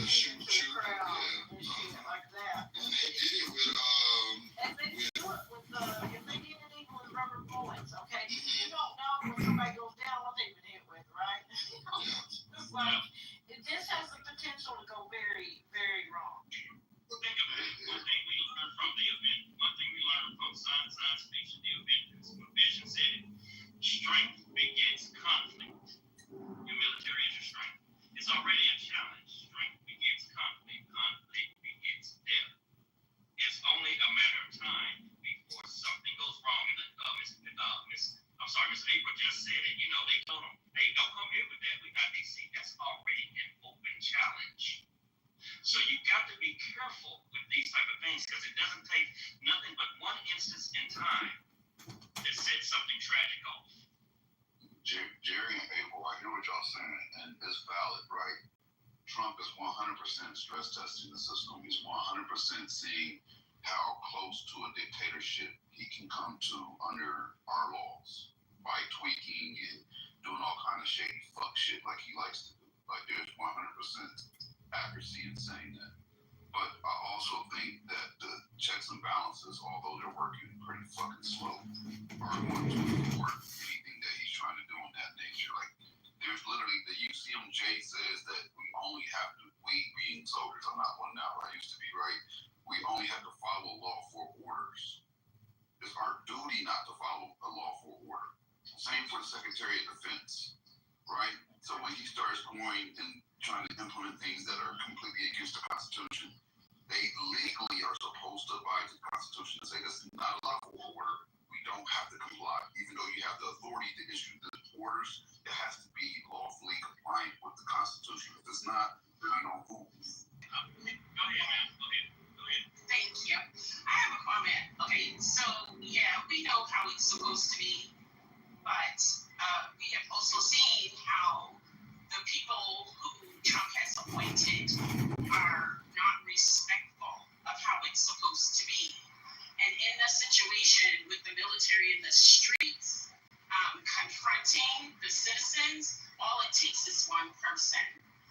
shoot the crowd and shit like that. And they did it with And they do it with if they did it even with rubber bullets, okay? You don't know when somebody goes down what they've been hit with, right? It's like this has the potential to go very, very wrong. Think about it. One thing we learned from the event, science fiction, the Avengers, when Vision said it, strength begets conflict. Your military is your strength. It's already a challenge. Strength begets conflict. Conflict begets death. It's only a matter of time before something goes wrong. And Miss April just said it. They told them, hey, don't come here with that. We got DC. That's already an open challenge. So you got to be careful with these type of things because it doesn't take nothing but one instance in time that sets something tragic off. Jerry and April, I hear what y'all saying, and it's valid, right? Trump is 100% stress testing the system. He's 100% seeing how close to a dictatorship he can come to under our laws by tweaking and doing all kind of shady fuck shit like he likes to do. Like there's 100% accuracy in saying that. But I also think that the checks and balances, although they're working pretty fucking slow, are going to thwart anything that he's trying to do in that nature. Like there's literally the UCMJ says that we being soldiers, I'm not one now, I used to be, right? We only have to follow law for orders. It's our duty not to follow a law for order. Same for the Secretary of Defense, right? So when he starts going and trying to implement things that are completely against the Constitution, they legally are supposed to abide to the Constitution and say this is not a lawful order. We don't have to comply. Even though you have the authority to issue the orders, it has to be lawfully compliant with the Constitution. If it's not, then we don't move. Go ahead, ma'am. Go ahead. Thank you. I have a comment. Okay, so yeah, we know how it's supposed to be, but we have also seen how the people who Trump has appointed are not respectful of how it's supposed to be. And in a situation with the military in the streets, confronting the citizens, all it takes is one person.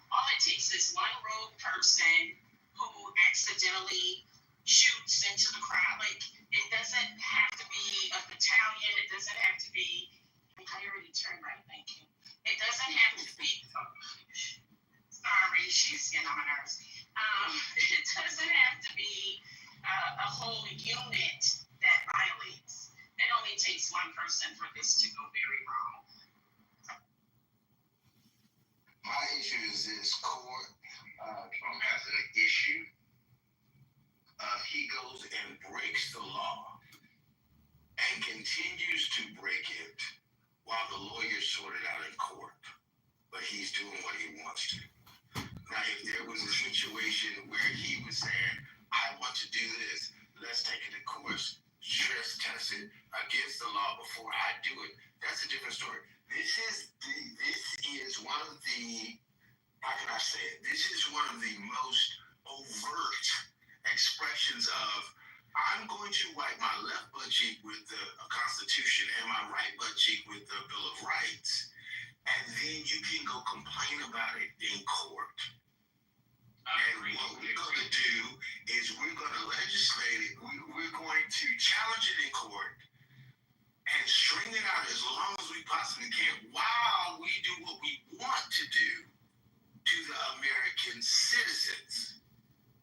All it takes is one rogue person who accidentally shoots into the crowd. Like, it doesn't have to be a battalion. It doesn't have to be, I already turned right, thank you. It doesn't have to be, sorry, she's getting on my nerves. It doesn't have to be a whole unit that violates. It only takes one person for this to go very wrong. My issue is this court has an issue, he goes and breaks the law and continues to break it while the lawyers sort it out in court. But he's doing what he wants to. Now, if there was a situation where he was saying, I want to do this, let's take it to court, stress test it against the law before I do it, that's a different story. This is one of the, how can I say it? This is one of the most overt expressions of, I'm going to wipe my left butt cheek with the Constitution and my right butt cheek with the Bill of Rights, and then you can go complain about it in court. And what we're going to do is we're going to legislate it. We're going to challenge it in court and string it out as long as we possibly can while we do what we want to do to the American citizens.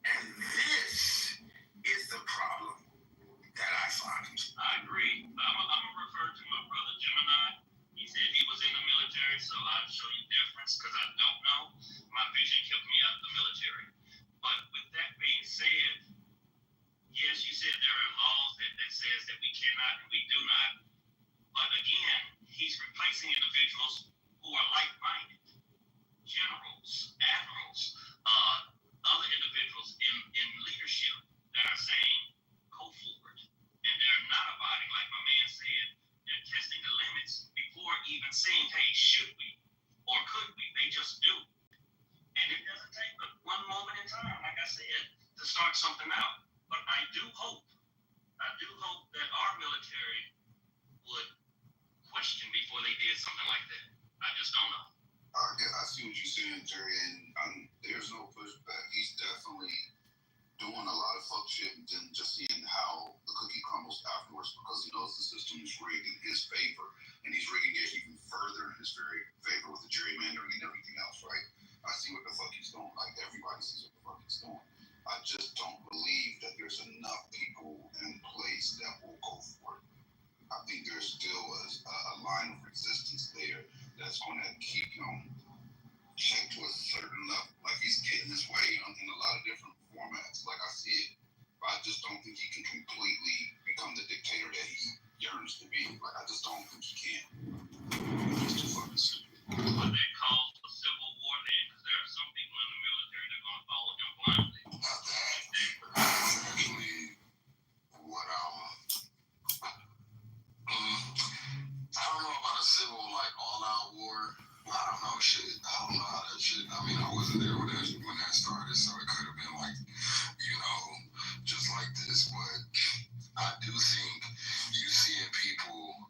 And this is the problem that I find. I agree. I'm gonna refer to my brother Gemini. He said he was in the military, so I'll show you difference because I don't know. My vision kept me out of the military. But with that being said, yes, you said there are laws that says that we cannot and we do not. But again, he's replacing individuals who are like-minded. Generals, admirals, other individuals in leadership that are saying, go forward. And they're not abiding, like my man said. They're testing the limits before even saying, hey, should we or could we? They just do. And it doesn't take but one moment in time, like I said, to start something out. But I do hope that our military would question before they did something like that. I just don't know. I see what you're saying, Jerry, and there's no pushback. He's definitely doing a lot of fuck shit and then just seeing how the cookie crumbles afterwards because he knows the system is rigged in his favor, and he's rigging it even further in his very favor with the gerrymandering and everything else, right? I see what the fuck he's doing. Like, everybody sees what the fuck he's doing. I just don't believe that there's enough people in place that will go for it. I think there's still a line of resistance there that's going to keep him checked to a certain level. Like, he's getting his way in a lot of different formats. Like, I see it. But I just don't think he can completely become the dictator that he yearns to be. Like, I just don't think he can. He's too fucking stupid. But that calls for civil war then, because there are some people in the military that are going to follow him blindly. Now, that's actually what I don't know about a civil, like, all-out war. I don't know shit. I don't know how that shit. I mean, I wasn't there when that started, so it could have been like, just like this. But I do think you seeing people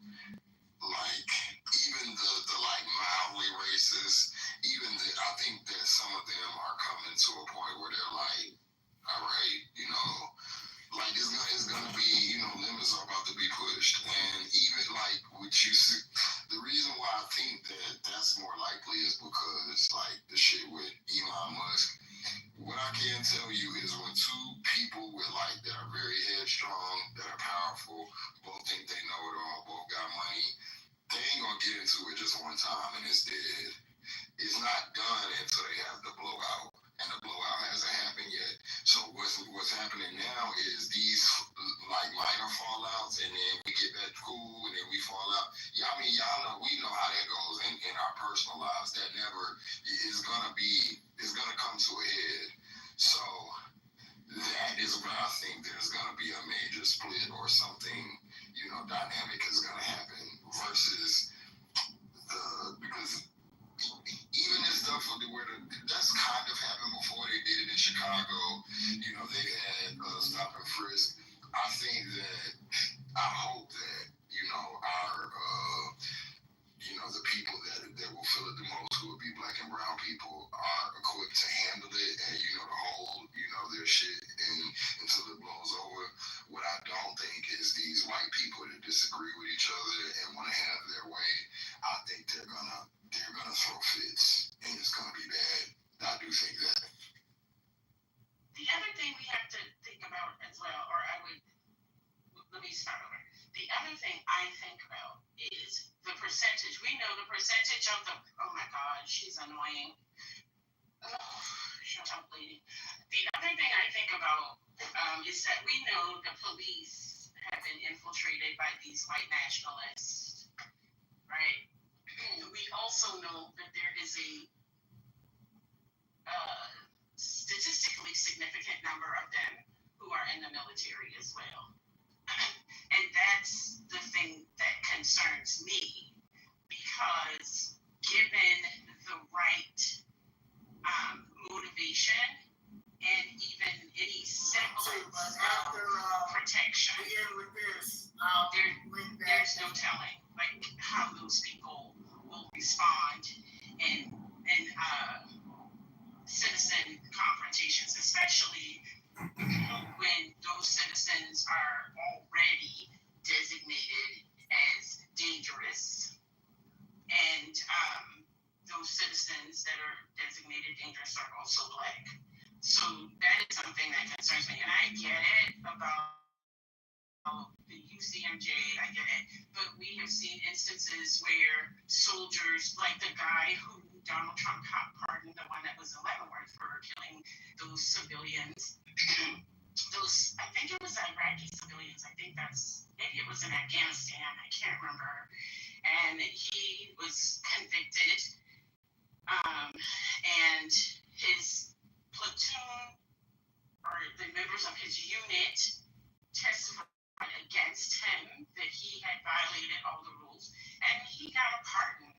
like even the like mildly racist, I think that some of them are coming to a point where they're like, all right, like it's gonna be, limits are about to be pushed, and even like what you see, the reason why I think that that's more likely is because like the shit with Elon Musk. What I can tell you is when two people with like that are very headstrong, that are powerful, both think they know it all, both got money, they ain't gonna get into it just one time and it's dead. It's not done until they have the blowout. And the blowout hasn't happened yet. So what's happening now is these like minor fallouts, and then we get back cool, and then we fall out. Yeah, I mean, we know how that goes in our personal lives. That never is gonna come to a head. So that is where I think there's gonna be a major split or something, dynamic is gonna happen versus because even this stuff where that's kind of happened before. They did it in Chicago. They had stop and frisk. I think that I hope that our the people that will feel it the most, who will be black and brown people, are equipped to handle it and to hold their shit until it blows over. What I don't think is these white people that disagree with each other and want to have their way. I think they're gonna throw fits, and it's gonna be bad. I do think that. The other thing we have to think about as well, let me start over. The other thing I think about is the percentage. We know the percentage of oh my God, she's annoying. shut up, lady. The other thing I think about is that we know the police have been infiltrated by these white nationalists, right? We also know that there is a statistically significant number of them who are in the military as well. And that's the thing that concerns me, because given the right motivation and even any semblance of protection, there's no telling like how those people will respond in citizen confrontations, especially when those citizens are already designated as dangerous, and those citizens that are designated dangerous are also Black. So that is something that concerns me, and I get it about the UCMJ, I get it, but we have seen instances where soldiers, like the guy who Donald Trump pardoned, the one that was in Leavenworth for killing those civilians, those, I think it was Iraqi civilians, maybe it was in Afghanistan, I can't remember, and he was convicted, and his platoon, or the members of his unit, testified against him that he had violated all the rules, and he got a pardon,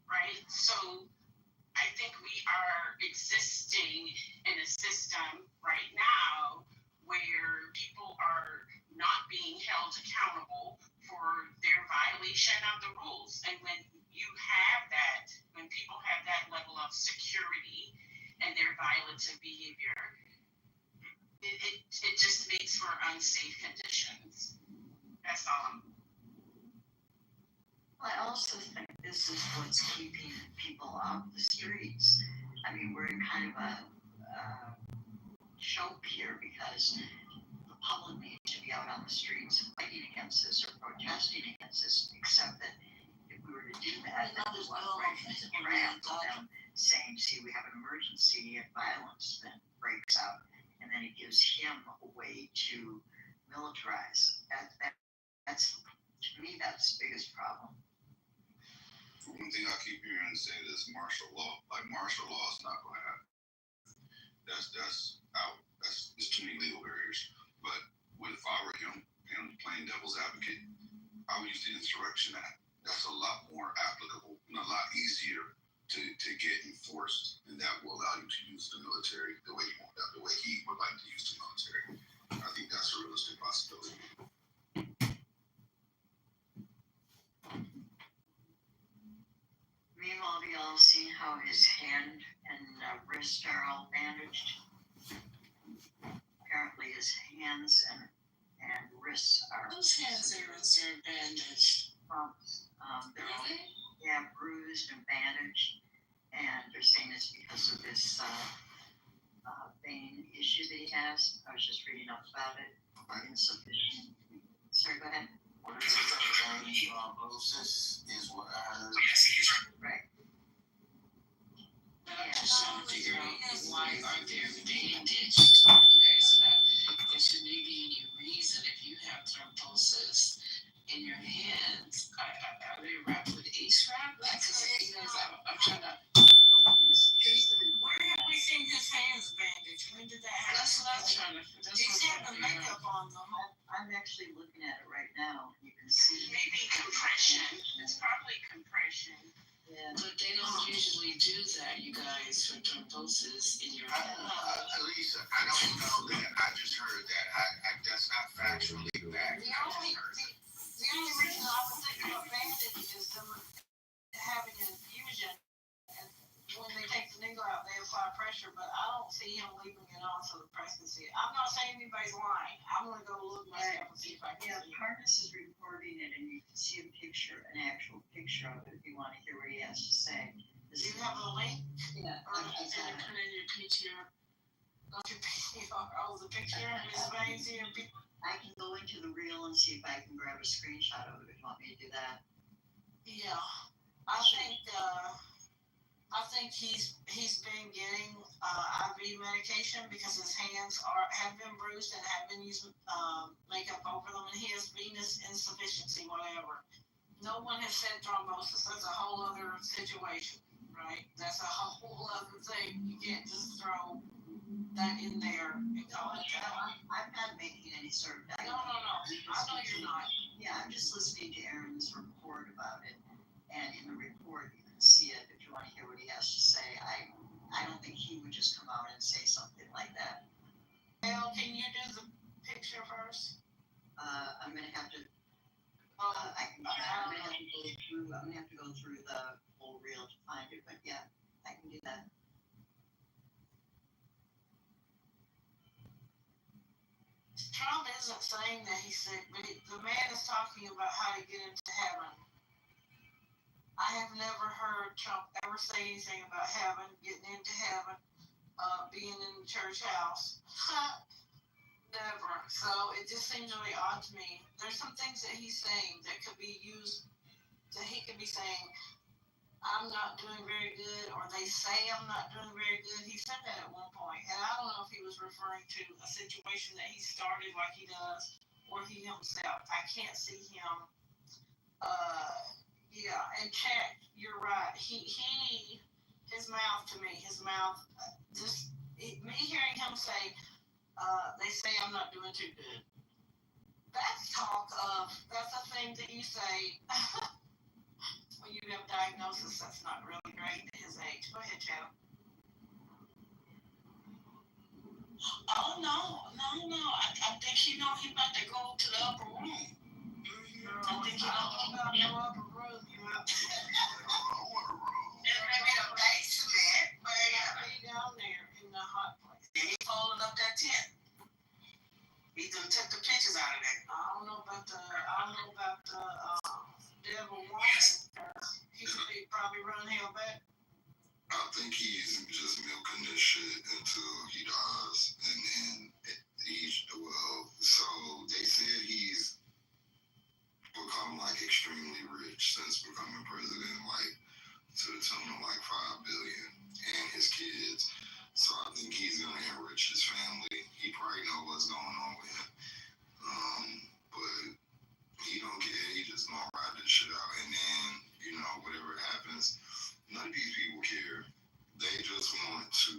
right? So I think we are existing in a system right now where people are not being held accountable for their violation of the rules. And when you have that, when people have that level of security and their violative behavior, it just makes for unsafe conditions. That's all. I also think this is what's keeping people off the streets. I mean, we're in kind of a choke here because the public needs to be out on the streets fighting against this or protesting against this, except that if we were to do that, then we want to trap them saying, see, we have an emergency and violence then breaks out. And then it gives him a way to militarize. That's, to me, that's the biggest problem. One thing I keep hearing say is martial law. Like martial law is not going to happen. That's out. There's too many legal barriers. But if I were him playing devil's advocate, I would use the Insurrection Act. That's a lot more applicable and a lot easier to get enforced, and that will allow you to use the military the way you want that, the way he would like to use the military. I think that's a realistic possibility. Meanwhile, have you all seen how his hand and wrist are all bandaged? Apparently his hands and wrists are... Those hands and wrists are bandaged. They're all, bruised and bandaged. And they're saying it's because of this vein issue that he has. I was just reading up about it. Insufficient. Sorry, go ahead. What is it? Thrombosis is what I heard. Right. But I'm just trying to figure out why are there bandaged? You guys are not. There shouldn't be any reason if you have thrombosis in your hands. Are they wrapped with A-strap? Because I'm trying to. Where have we seen his hands bandaged? When did that happen? That's what I'm trying to. He's having makeup on them. I'm actually looking at it right now. You can see. Maybe compression. It's probably compression. Yeah. But they don't usually do that, you guys, for thrombosis in your hands. Lisa, I don't know that. I just heard that. That's not factually back. The only reason I would think of a bandage is them having an infusion, and when they take the needle out, they apply pressure, but I don't see him leaving it on so the press can see it. I'm not saying anybody's lying. I'm gonna go look myself and see if I can see it. Harness is reporting it, and you can see an actual picture of it if you want to hear what he has to say. Do you have a link? Yeah. Or is it put in your PTR? Oh, the picture of his veins here. I can go into the reel and see if I can grab a screenshot of it if you want me to do that. Yeah, I think he's been getting IV IV medication because his hands have been bruised and have been using makeup over them, and he has venous insufficiency, whatever. No one has said thrombosis. That's a whole other situation, right? That's a whole other thing. You can't just throw that in there and call it that. I'm not making any sort of No. I know you're not. Yeah, I'm just listening to Aaron's report about it. And in the report, you can see it if you want to hear what he has to say. I don't think he would just come out and say something like that. Well, can you do the picture first? I'm gonna have to. I'm gonna have to go through the whole reel to find it, but yeah, I can do that. Trump isn't saying that he's sick, but the man is talking about how to get into heaven. I have never heard Trump ever say anything about heaven, getting into heaven, being in the church house. Never. So it just seems really odd to me. There's some things that he's saying that could be used, that he could be saying, I'm not doing very good, or they say I'm not doing very good. He said that at one point, and I don't know if he was referring to a situation that he started like he does, or he himself. I can't see him. And check, you're right. His mouth to me, me hearing him say, they say I'm not doing too good. That's a thing that you say when you have a diagnosis that's not really great at his age. Go ahead, Chad. Oh, no. I think he about to go to the upper room. I think he about to go to the upper room. Maybe the basement, but he down there in the hot place. And he folding up that tent. He done took the pictures out of that. I don't know about the devil woman. He should be probably run hell back. I think he's just milking this shit until he dies, and then so they said he's become like extremely rich since becoming president, like to the tune of like $5 billion, and his kids. So I think he's gonna enrich his family. He probably know what's going on with him, but he don't care. He just gonna ride this shit out, and then whatever happens, none of these people care. They just want to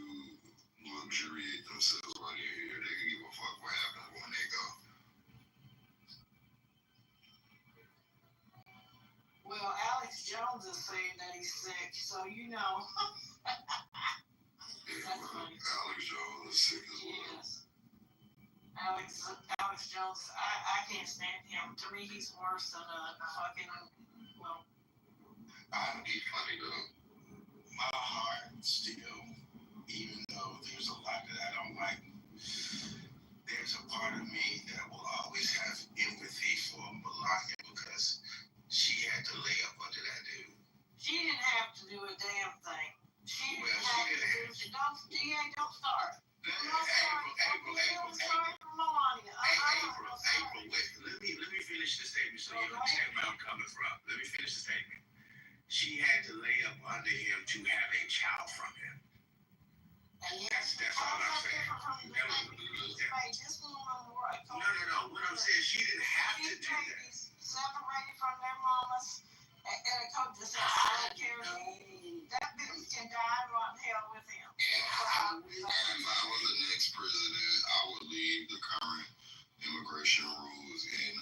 luxuriate themselves while they're here. They can give a fuck what happens when they go. Well, Alex Jones is saying that he's sick, so That's funny. Alex Jones is sick as well. Yes. Alex Jones, I can't stand him. To me, he's worse than a fucking, He's funny though. My heart still, even though there's a lot that I don't like, there's a part of me that will always have empathy for Melania because she had to lay up under that dude. She didn't have to do a damn thing. She didn't Well, have she to do. Don't start. April, wait, let me finish the statement so you understand where I'm coming from. Let me finish the statement. She had to lay up under him to have a child from him. That's all I'm saying. No. What I'm saying, she didn't have to do that. Separated from their mamas and a coach that says, I don't care. That bitch can die and rot in hell with him. If I was the next president, I would leave the current immigration rules in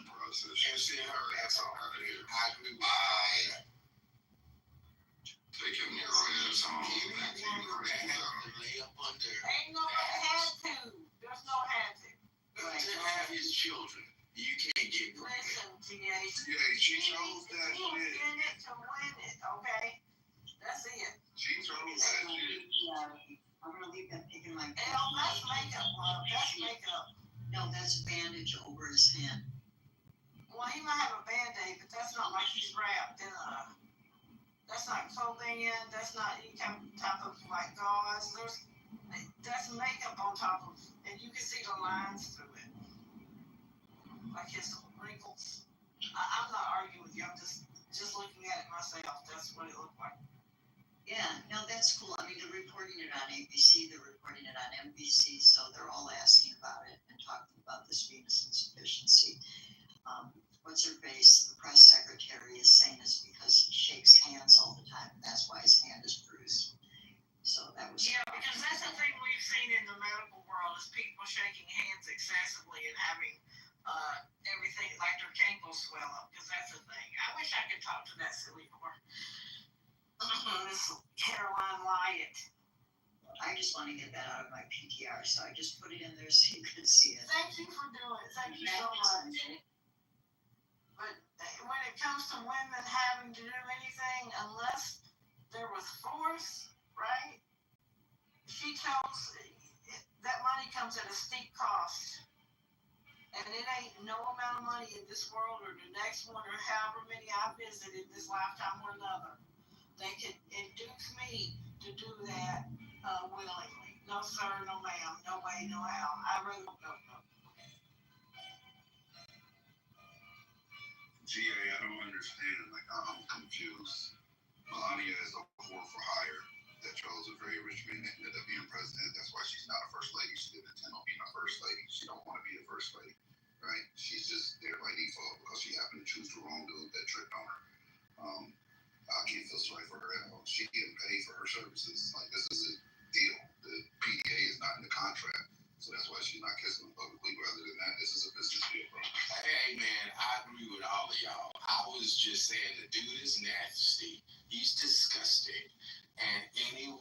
process. And send her ass out of here. I agree with that. Take your Negro ass home. Any woman that has to lay up under. Ain't nobody had to. There's no had to. To have his children. You can't get pregnant. Listen, T.A. She chose that She was shit. in it to win it, okay? That's it. She chose that shit. I'm gonna leave that pig in my. That's makeup, love. That's makeup. No, that's bandage over his hand. Well, he might have a Band-Aid, but that's not like he's wrapped in that's not clothing, that's not any type of like gauze. That's makeup on top of, and you can see the lines through it. Like his wrinkles. I'm not arguing with you, I'm just looking at it myself. That's what it looked like. Yeah, no, that's cool. I mean, they're reporting it on ABC. that was. Yeah, because that's the thing we've seen in the medical world is people shaking hands excessively and having everything like their ankles swell up, because that's the thing. I wish I could talk to that silly whore. This Caroline Wyatt. I just want to get that out of my PTR, so I just put it in there so you can see it. Thank you for doing it. Thank you so much. But when it comes to women having to do anything, unless there was force, right? She chose that money comes at a steep cost. And it ain't no amount of money in this world or the next one or however many I visited this lifetime or another. They could induce me to do that willingly. No sir, no ma'am, no way, no how. I really don't know. GA, I don't understand. Like, I'm confused. Melania is a whore for hire that chose a very rich man that ended up being president. That's why she's not a first lady. She didn't intend on being a first lady. She don't want to be a first lady, right? She's just there by default because she happened to choose the wrong dude that tricked on her. I can't feel sorry for her at all. She getting paid for her services. Like, this is a deal. The PDA is not in the contract. So that's why she's not kissing him publicly. Rather than that, this is a business deal, bro. Hey, man, I agree with all of y'all. I was just saying the dude is nasty. He's disgusting. And it's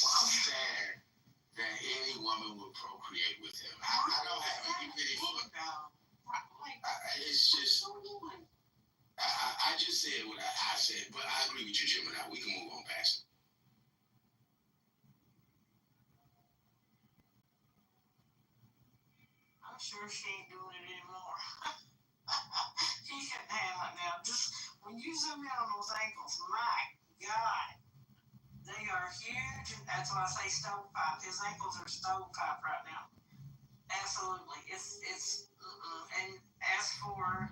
sad that any woman would procreate with him. I don't have any pity for it. It's just, I just said what I said, but I agree with you, Gemini. We can move on past it. I'm sure she ain't doing it anymore. She shouldn't have it now. Just when you zoom in on those ankles, my God, they are huge. That's why I say stovepipe. His ankles are stovepipe right now. Absolutely. It's and as for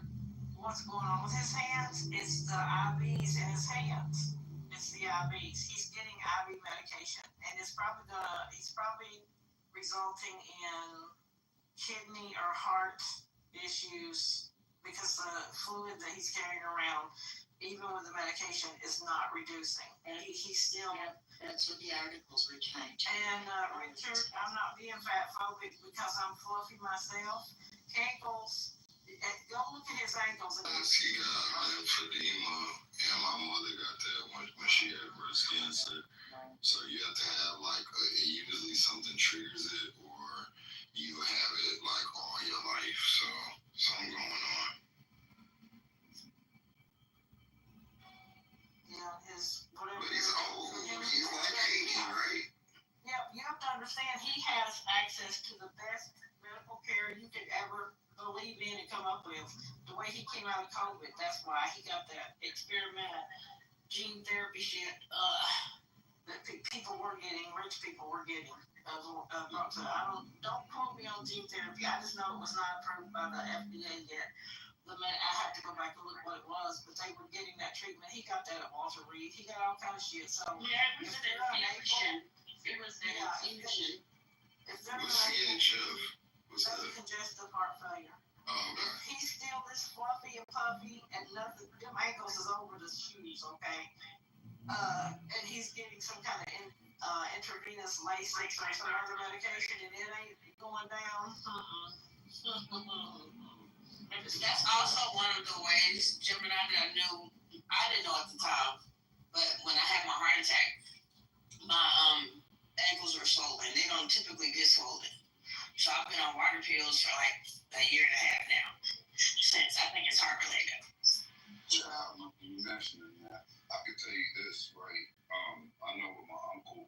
what's going on with his hands, it's the IVs in his hands. It's the IVs. He's getting IV medication, and he's probably resulting in kidney or heart issues because the fluid that he's carrying around, even with the medication, is not reducing. And he's still, that's what the articles were trying to. And Richard, I'm not being fat phobic because I'm fluffy myself. Ankles, go look at his ankles. He got lymphedema, and my mother got that when she had breast cancer. So you have to have usually something triggers it, or you have it like all your life. So something going on. Yeah, his whatever. But he's old. He's like 80, right? Yep, you have to understand he has access to the best medical care you could ever believe in and come up with. The way he came out of COVID, that's why he got that experimental gene therapy shit that people were getting, rich people were getting. Don't quote me on gene therapy. I just know it was not approved by the FDA yet. I had to go back and look what it was, but they were getting that treatment. He got that at Walter Reed. He got all kind of shit. So Yeah, it was an infusion. It was an infusion. If they're What's unable, CHF? What's that's that? congestive heart failure. Oh, okay. If he's still this fluffy and puffy and nothing, them ankles is over the shoes, okay? And he's getting some kind of intravenous Lasix or some other medication, and it ain't going down. That's also one of the ways, Gemini, that I didn't know at the time, but when I had my heart attack, my ankles were swollen. They don't typically get swollen. So I've been on water pills for like a year and a half now, since I think it's heart related. You mentioning that, I can tell you this, right? I know with my uncle,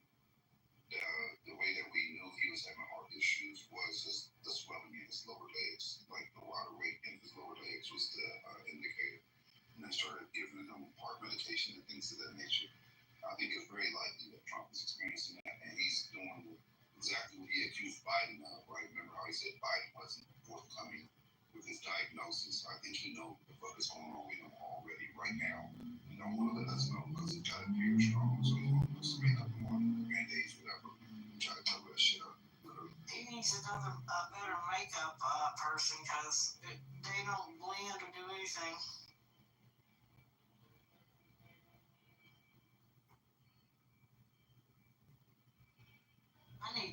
the way that we knew he was having heart issues was the swelling in his lower legs, like the water weight in his lower legs was the indicator. And they started giving him heart medication and things of that nature. I think it's very likely that Trump is experiencing that, and he's doing exactly what he accused Biden of, right? Remember how he said Biden wasn't forthcoming with his diagnosis? I think he knows what the fuck is going on with him already right now. He don't want to let us know because he try to appear strong, so he wants us to make up on band-aids, whatever, and try to cover that shit up. He needs another better makeup person because they don't blend or do anything.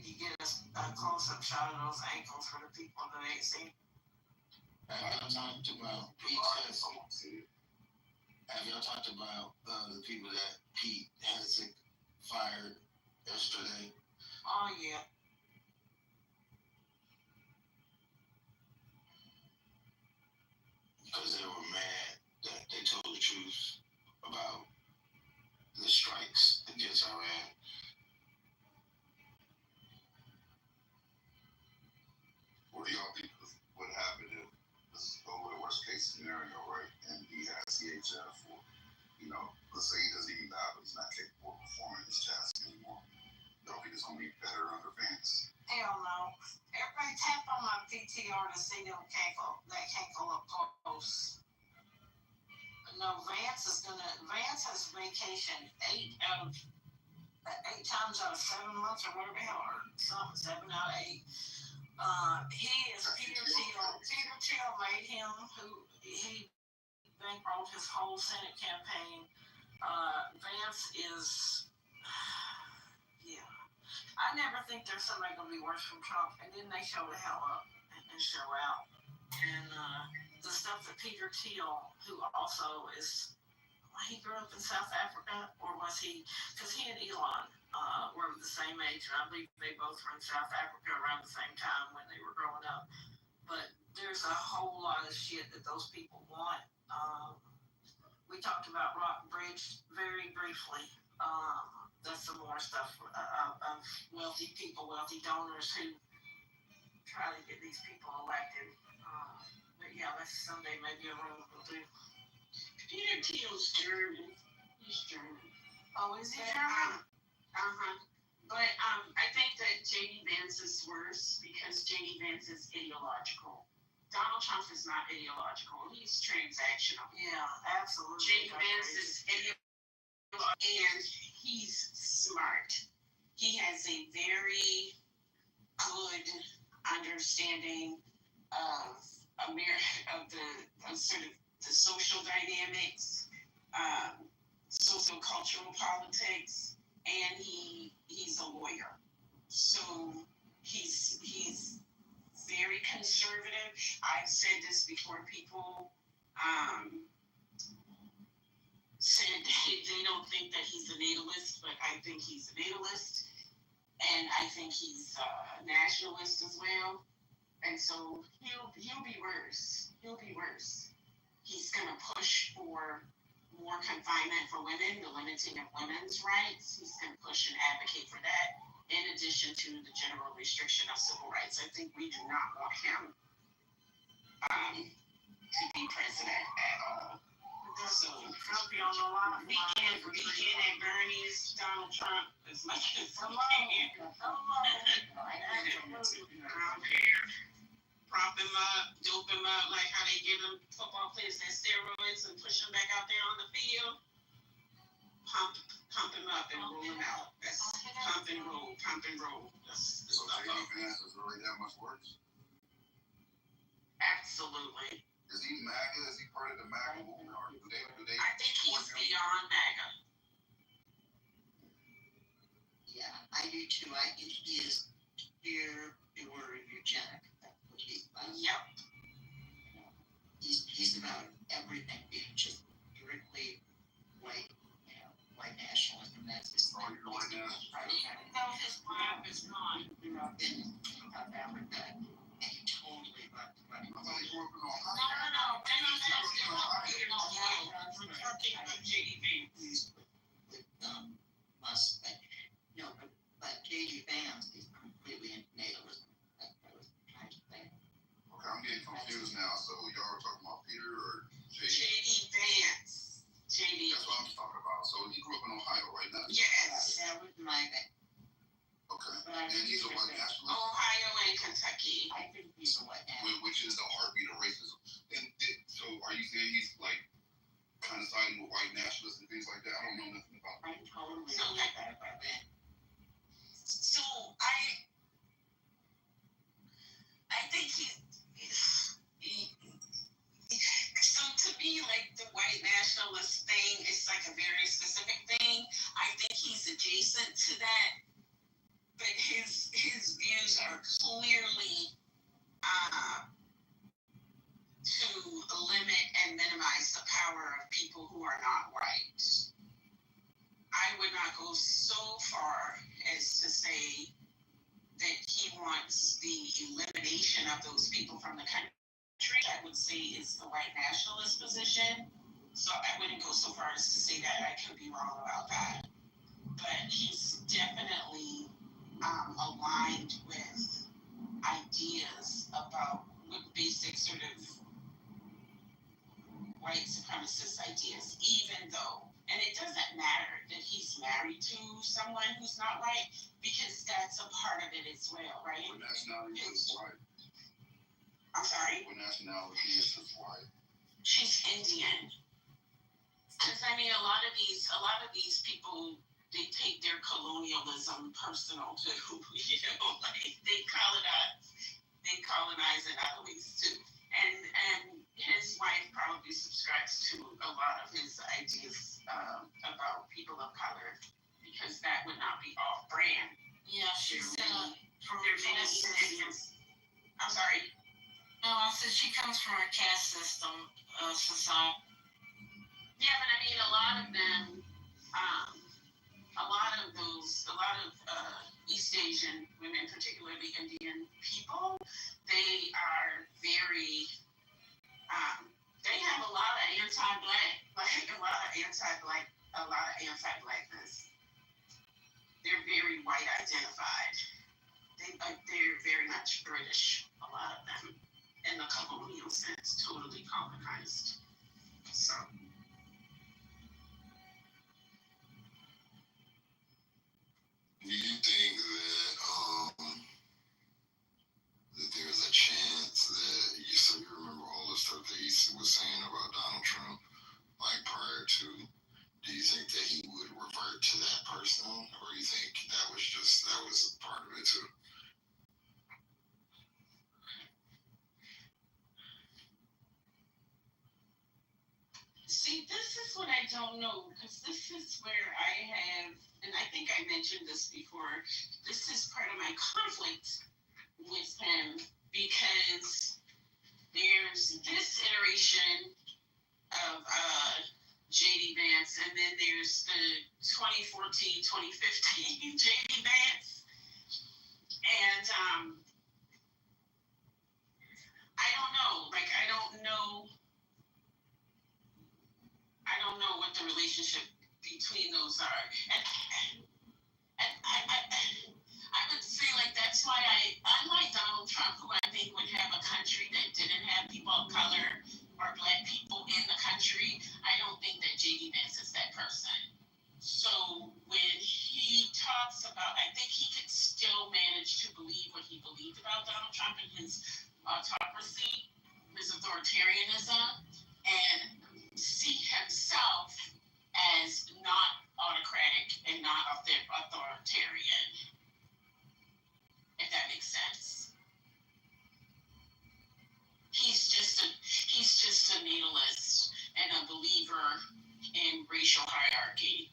need to get a close-up shot of those ankles for the people that ain't seen. Have y'all talked about Pete? Have y'all talked about the people that Pete Hensick fired yesterday? Oh yeah. Because they were mad that they told the truth about the strikes against Iran. What do y'all think would happen if this is over the worst case scenario, right? And he has CHF, or, let's say he doesn't even die, but he's not capable of performing his task anymore. Y'all think it's going to be better under Vance? Hell no. Everybody tap on my PTR to see them that cankle up close. No, Vance has vacationed 8 times out of 7 months or whatever the hell, or something, 7 out of 8. He is Peter Thiel. Peter Thiel made him, he bankrolled his whole Senate campaign. Vance is, yeah. I never think there's somebody going to be worse from Trump, and then they show the hell up and show out. And the stuff that Peter Thiel, who also is, he grew up in South Africa, or was he? Because he and Elon were the same age, and I believe they both were in South Africa around the same time when they were growing up. But there's a whole lot of shit that those people want. We talked about Rock Bridge very briefly. That's some more stuff of wealthy people, wealthy donors who try to get these people elected. But yeah, that's someday maybe a room will do. Peter Thiel's German. He's German. Oh, is he German? But I think that J.D. Vance is worse because J.D. Vance is ideological. Donald Trump is not ideological. He's transactional. Yeah, absolutely. J.D. Vance is ideological, and he's smart. He has a very good understanding of sort of the social dynamics, socio-cultural politics, and he's a lawyer. So he's very conservative. I've said this before. People said they don't think that he's a natalist, but I think he's a natalist, and I think he's a nationalist as well. And so he'll be worse. He'll be worse. He's going to push for more confinement for women, the limiting of women's rights. He's going to push and advocate for that, in addition to the general restriction of civil rights. I think we do not want him to be president at all. So weekend at Bernie's, Donald Trump, as much as we can. Prop him up, dope him up, like how they give them football players their steroids and push them back out there on the field. Pump him up and roll him out. That's pump and roll, pump and roll. That's So J.D. Vance is really that much worse? Absolutely. Is he MAGA? Is he part of the MAGA movement? Or do they I think he's beyond MAGA. Yeah, I do too. I think he is pure eugenic. Yep. He's about everything being just strictly white, white nationalism. That's his thing. Even though his wife is not. Grew up in South Africa, and he totally left the money. I thought he grew up in Ohio. No. We're talking about J.D. Vance. With us, but J.D. Vance is completely natalist. That was trying to think. Okay, I'm getting confused now. So y'all were talking about Peter or J.D.? J.D. Vance. J.D. That's what I'm talking about. So he grew up in Ohio, right now? Yes. That was my thing. Okay. And he's a white nationalist? Ohio and Kentucky. I think he's a white nationalist. Which is the heartbeat of racism. And so are you saying he's like kind of siding with white nationalists and things like that? I don't know nothing about that. I totally get that about that. So I think so to me, like the white nationalist thing is like a very specific thing. I think he's adjacent to that but his views are clearly to limit and minimize the power of people who are not white. I would not go so far as to say that he wants the elimination of those people from the country. I would say is the white nationalist position. So I wouldn't go so far as to say that. I could be wrong about that. But he's definitely aligned with ideas about basic sort of white supremacist ideas, even though, and it doesn't matter that he's married to someone who's not white, because that's a part of it as well, right? What nationality is white? I'm sorry? What nationality is this white? She's Indian. Because I mean, a lot of these people, they take their colonialism personal too. Like they colonize in other ways too. And his wife probably subscribes to a lot of his ideas about people of color, because that would not be off brand. Yeah, she's from Genesis. I'm sorry? No, I said she comes from a caste system society. Yeah, but I mean, a lot of them, a lot of East Asian women, particularly Indian people, they are very, they have a lot of anti-blackness. They're very white identified. They're very much British, a lot of them, in the colonial sense, totally colonized. So. Do you think that there's a chance that you remember all the stuff that he was saying about Donald Trump, like prior to? Do you think that he would revert to that person, or you think that was part of it too? See, this is what I don't know, because this is where I have, and I think I mentioned this before, this is part of my conflict with him, because there's this iteration of JD Vance, and then there's the 2014, 2015 JD Vance. And I don't know. Like, I don't know what the relationship between those are. And I would say, like, that's why unlike Donald Trump, who I think would have a country that didn't have people of color or black people in the country, I don't think that JD Vance is that person. So when he talks about, I think he could still manage to believe what he believed about Donald Trump and his autocracy, his authoritarianism, and see himself as not autocratic and not authoritarian, if that makes sense. He's just a natalist and a believer in racial hierarchy,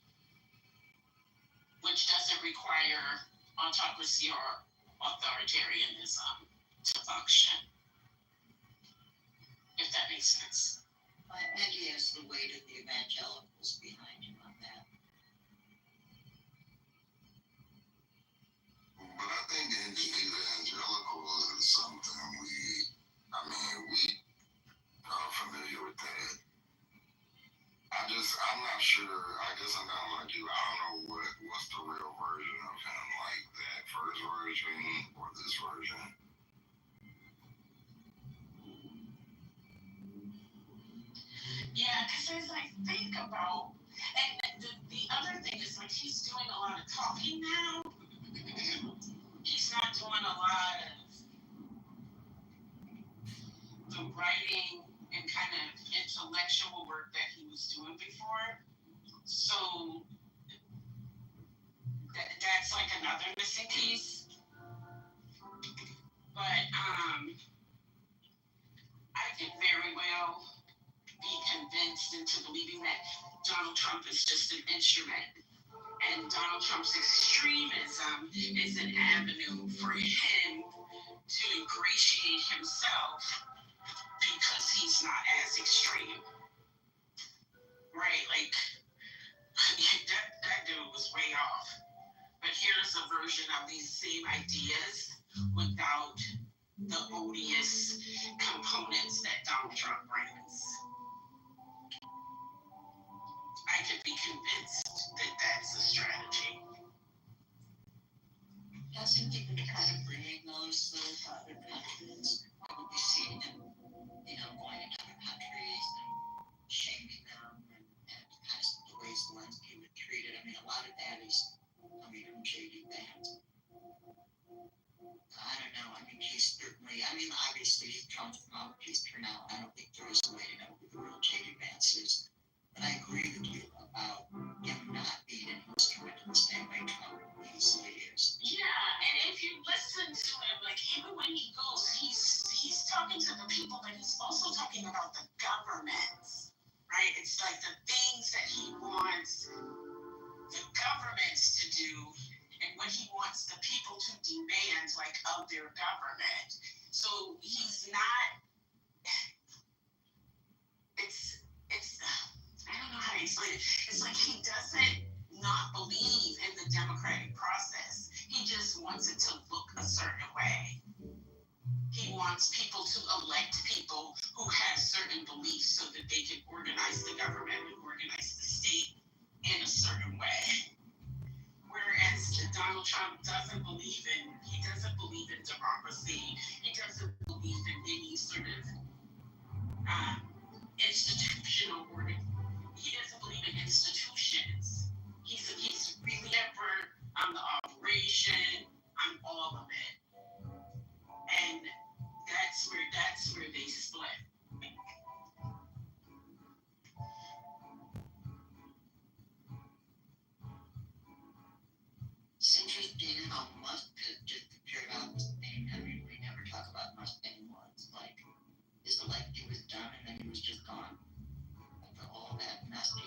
which doesn't require autocracy or authoritarianism to function, if that makes sense. And he has the weight of the evangelicals behind him on that. But I think evangelicals is something we are familiar with that. I'm not sure. I guess I'm kind of like you. I don't know what's the real version of him, like that first version or this version. Yeah, because as I think about, and the other thing is, like, he's doing a lot of talking now. He's not doing a lot of the writing and kind of intellectual work that he was doing before. So that's like another missing piece. But I can very well be convinced into believing that Donald Trump is just an instrument, And Donald Trump's extremism is an avenue for him to ingratiate himself because he's not as extreme, right? Like, that dude was way off. But here's a version of these same ideas without the odious components that Donald Trump brings. I could be convinced that that's a strategy. Doesn't people kind of bring those to other countries? What would we see them, going into other countries and shaming them and kind of the ways the ones people are treated? I mean, a lot of that is coming from J.D. Vance. I don't know. I mean, he's certainly, obviously, Trump's apologies turn out. I don't think there is a way to know who the real J.D. Vance is. But I agree with you about him not being an instrument in the same way Trump easily is. Yeah, and if you listen to him, like even when he goes, he's talking to the people, but he's also talking about the governments, right? It's like the things that he wants the governments to do and what he wants the people to demand, like, of their government. So he's not. It's I don't know how to explain it. It's like he doesn't not believe in the democratic process. He just wants it to look a certain way. He wants people to elect people who have certain beliefs so that they can organize the government and organize the state in a certain way. Whereas Donald Trump doesn't believe in democracy. He doesn't believe in any sort of institutional order. He doesn't believe in institutions. He's really effort on the operation, on all of it. And that's where they split. It's interesting how Musk has just appeared on the scene. I mean, we never talk about Musk anymore. It's like his election was done and then he was just gone. After all that messing.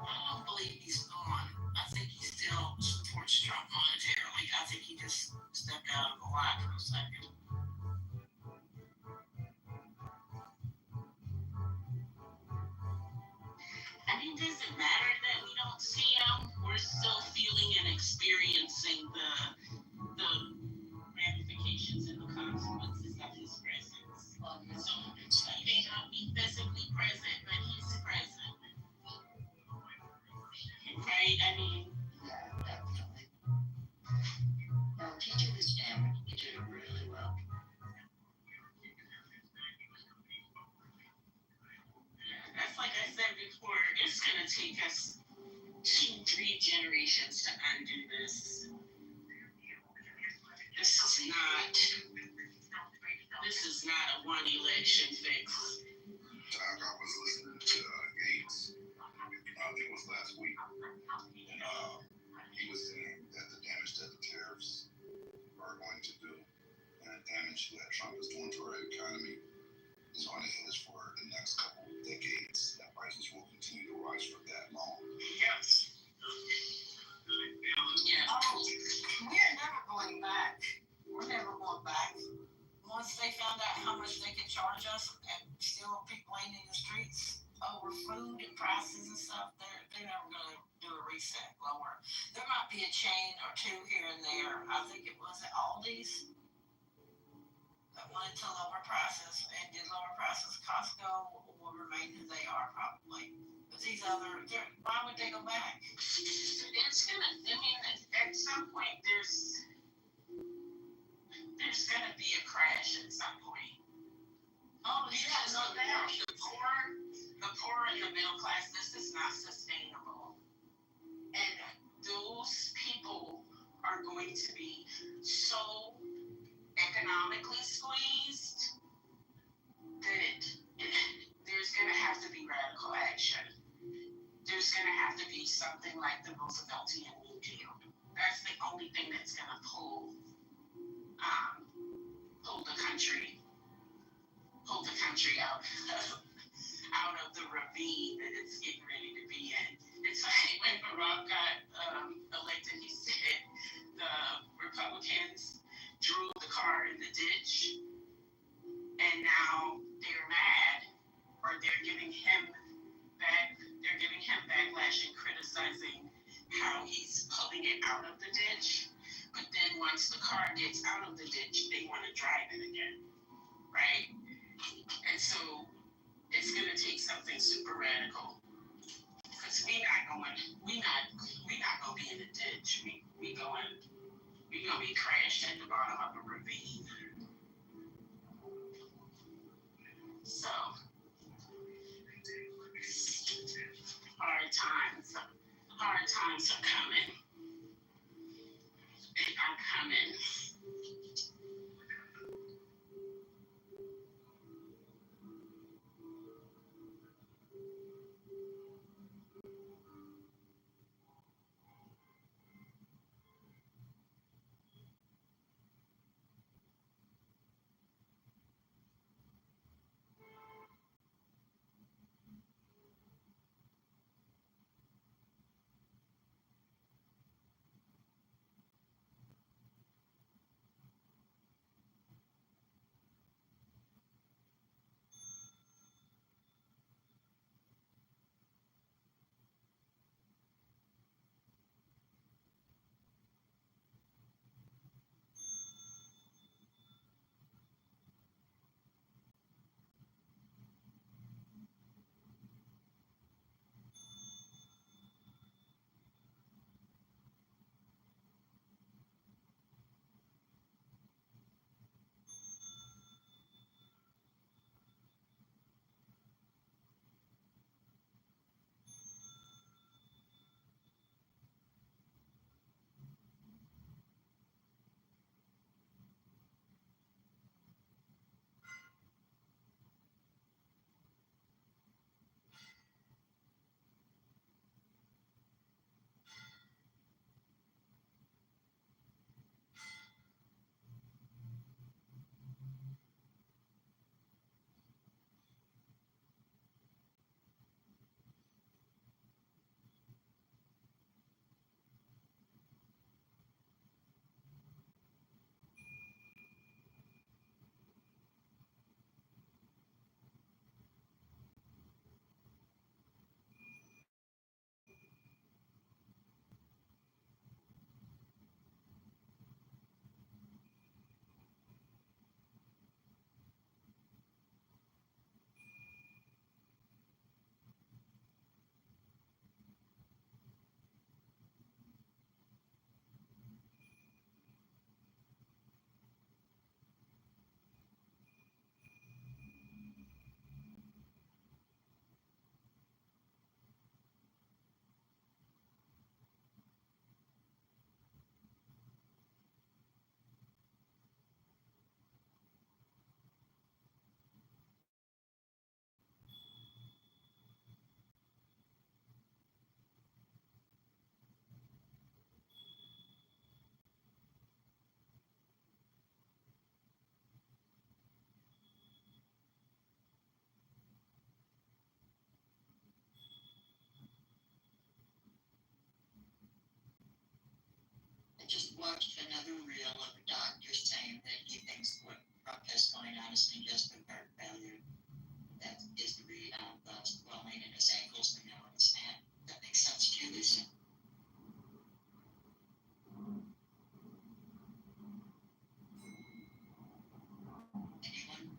I don't believe he's gone. I think he still supports Trump monetarily. I think he just stepped out of the lot for a second. I mean, does it matter that we don't see him? We're still feeling and experiencing the ramifications and the consequences of his presence. So he may not be physically present, but he's present. Right? I mean, Yeah, definitely. Well, he did his damage. He did it really well. that's like I said before, it's going to take us 2-3 generations to undo this. This is not a one election fix. I was listening to Gates, I think it was last week, and he was saying that the damage that the tariffs are going to do and the damage that Trump is doing to our economy is on the hills for the next couple of decades. That prices will continue to rise for that long. Yes. Yeah. We're never going back. We're never going back. Once they found out how much they could charge us and still people ain't in the streets over food and prices and stuff, they're never going to do a reset lower. There might be a chain or two here and there. I think it was at Aldi's that wanted to lower prices and did lower prices. Costco will remain who they are probably. But these other, why would they go back? It's gonna. I mean, at some point, there's gonna be a crash at some point. Oh, yeah, no doubt. The poor and the middle class. This is not sustainable, and those people are going to be so economically squeezed that there's gonna have to be radical action. There's going to have to be something like the Rooseveltian New Deal. That's the only thing that's going to pull the country out out of the ravine that it's getting ready to be in. It's funny when Barack got elected, he said the Republicans drew the car in the ditch, and now they're mad, or they're giving him backlash and criticizing how he's pulling it out of the ditch. But then once the car gets out of the ditch, they want to drive it again, right? And so it's gonna take something super radical, because we not gonna be in the ditch. We gonna be crashed at the bottom of a ravine. So hard times are coming. They are coming. I just watched another reel of a doctor saying that he thinks what Trump has going on is congestive heart failure. That is the swelling in his ankles and now in his hand. That makes sense to you, Lisa? Anyone?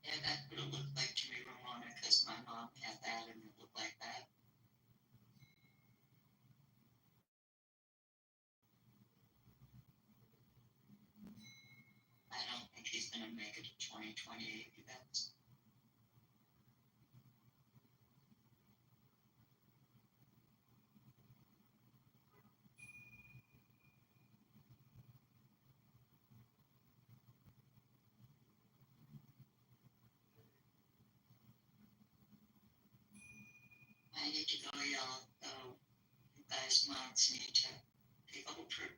Yeah, that would have looked like to me, Ramona, because my mom had that and it looked like that. I don't think he's going to make it to 2028 events. I need to go yell, you guys months need to take a whole trip.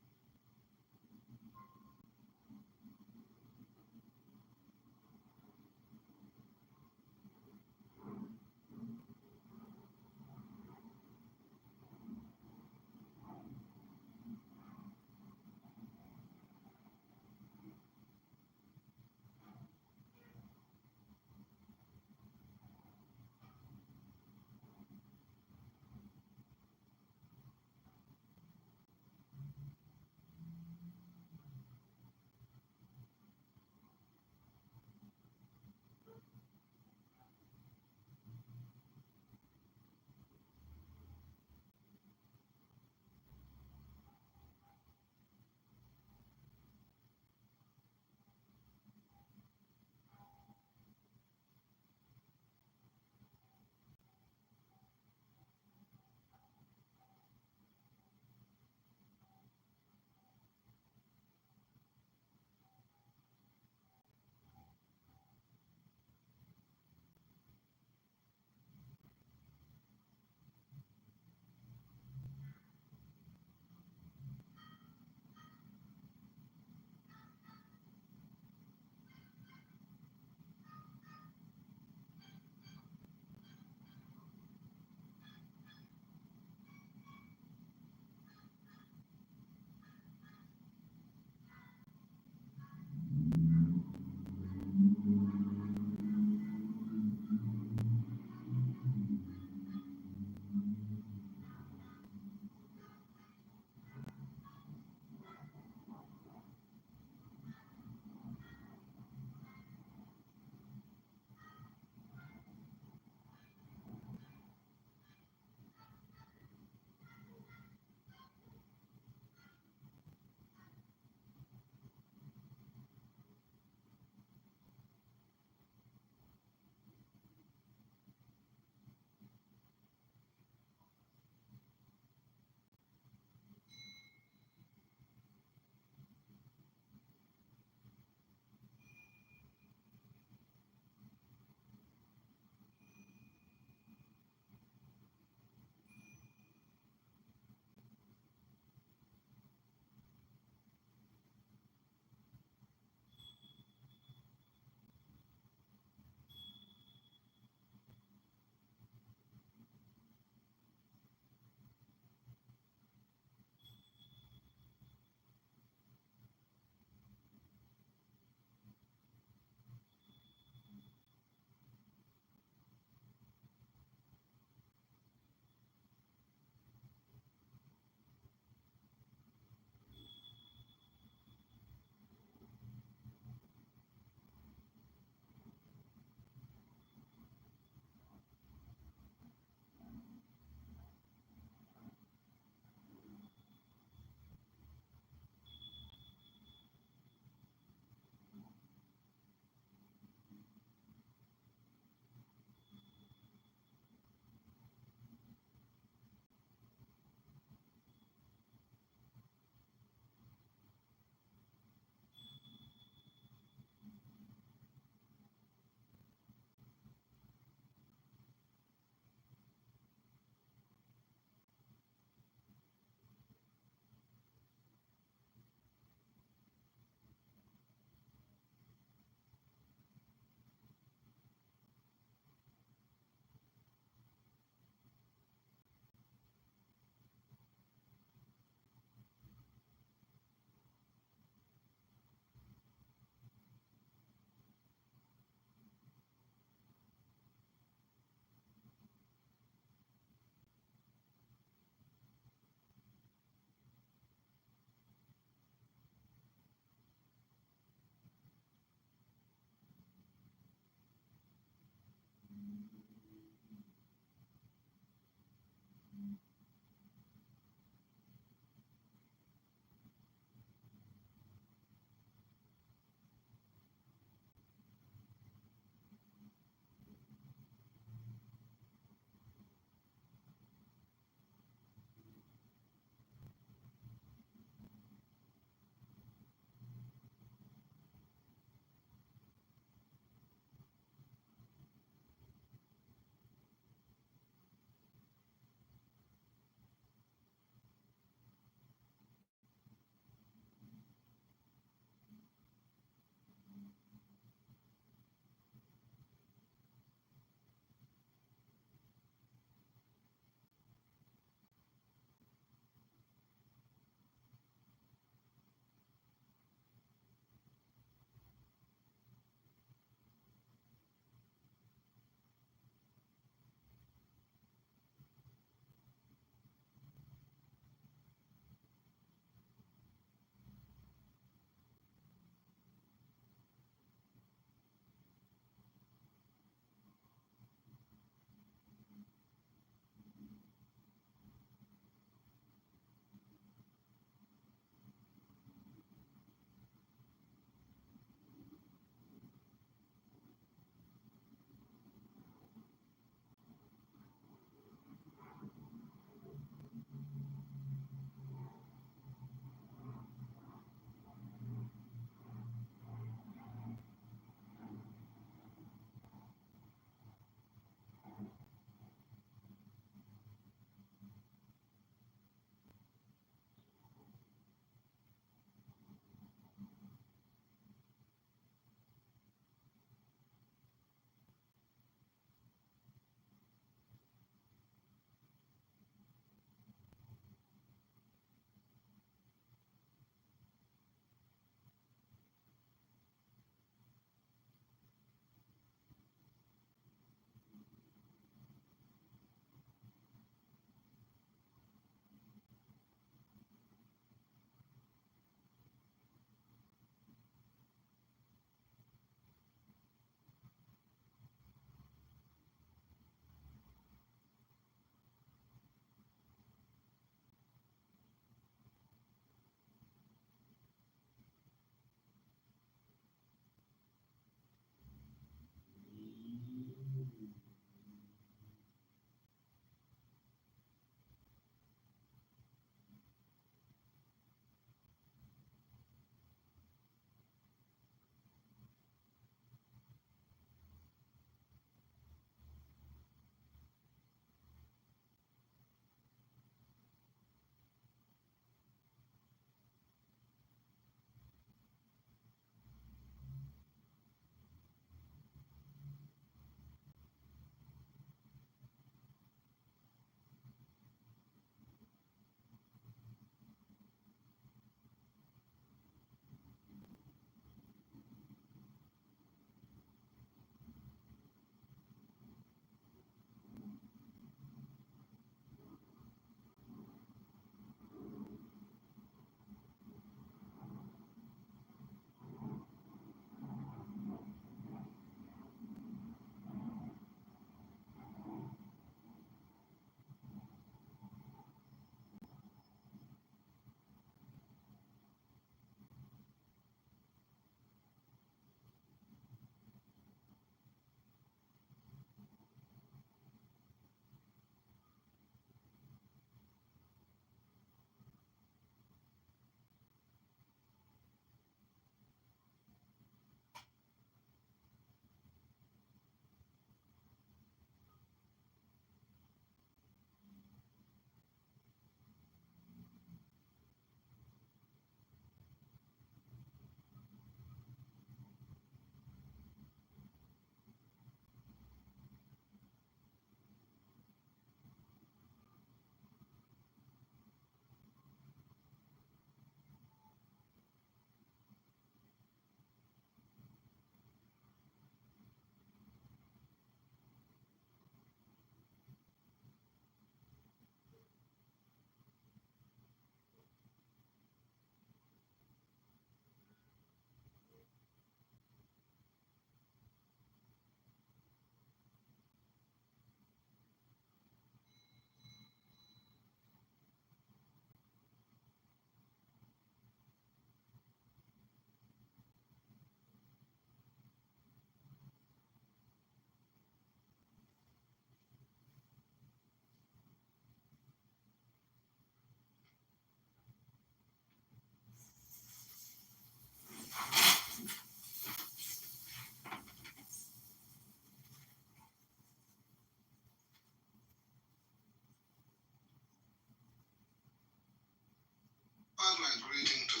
Parliament greeting to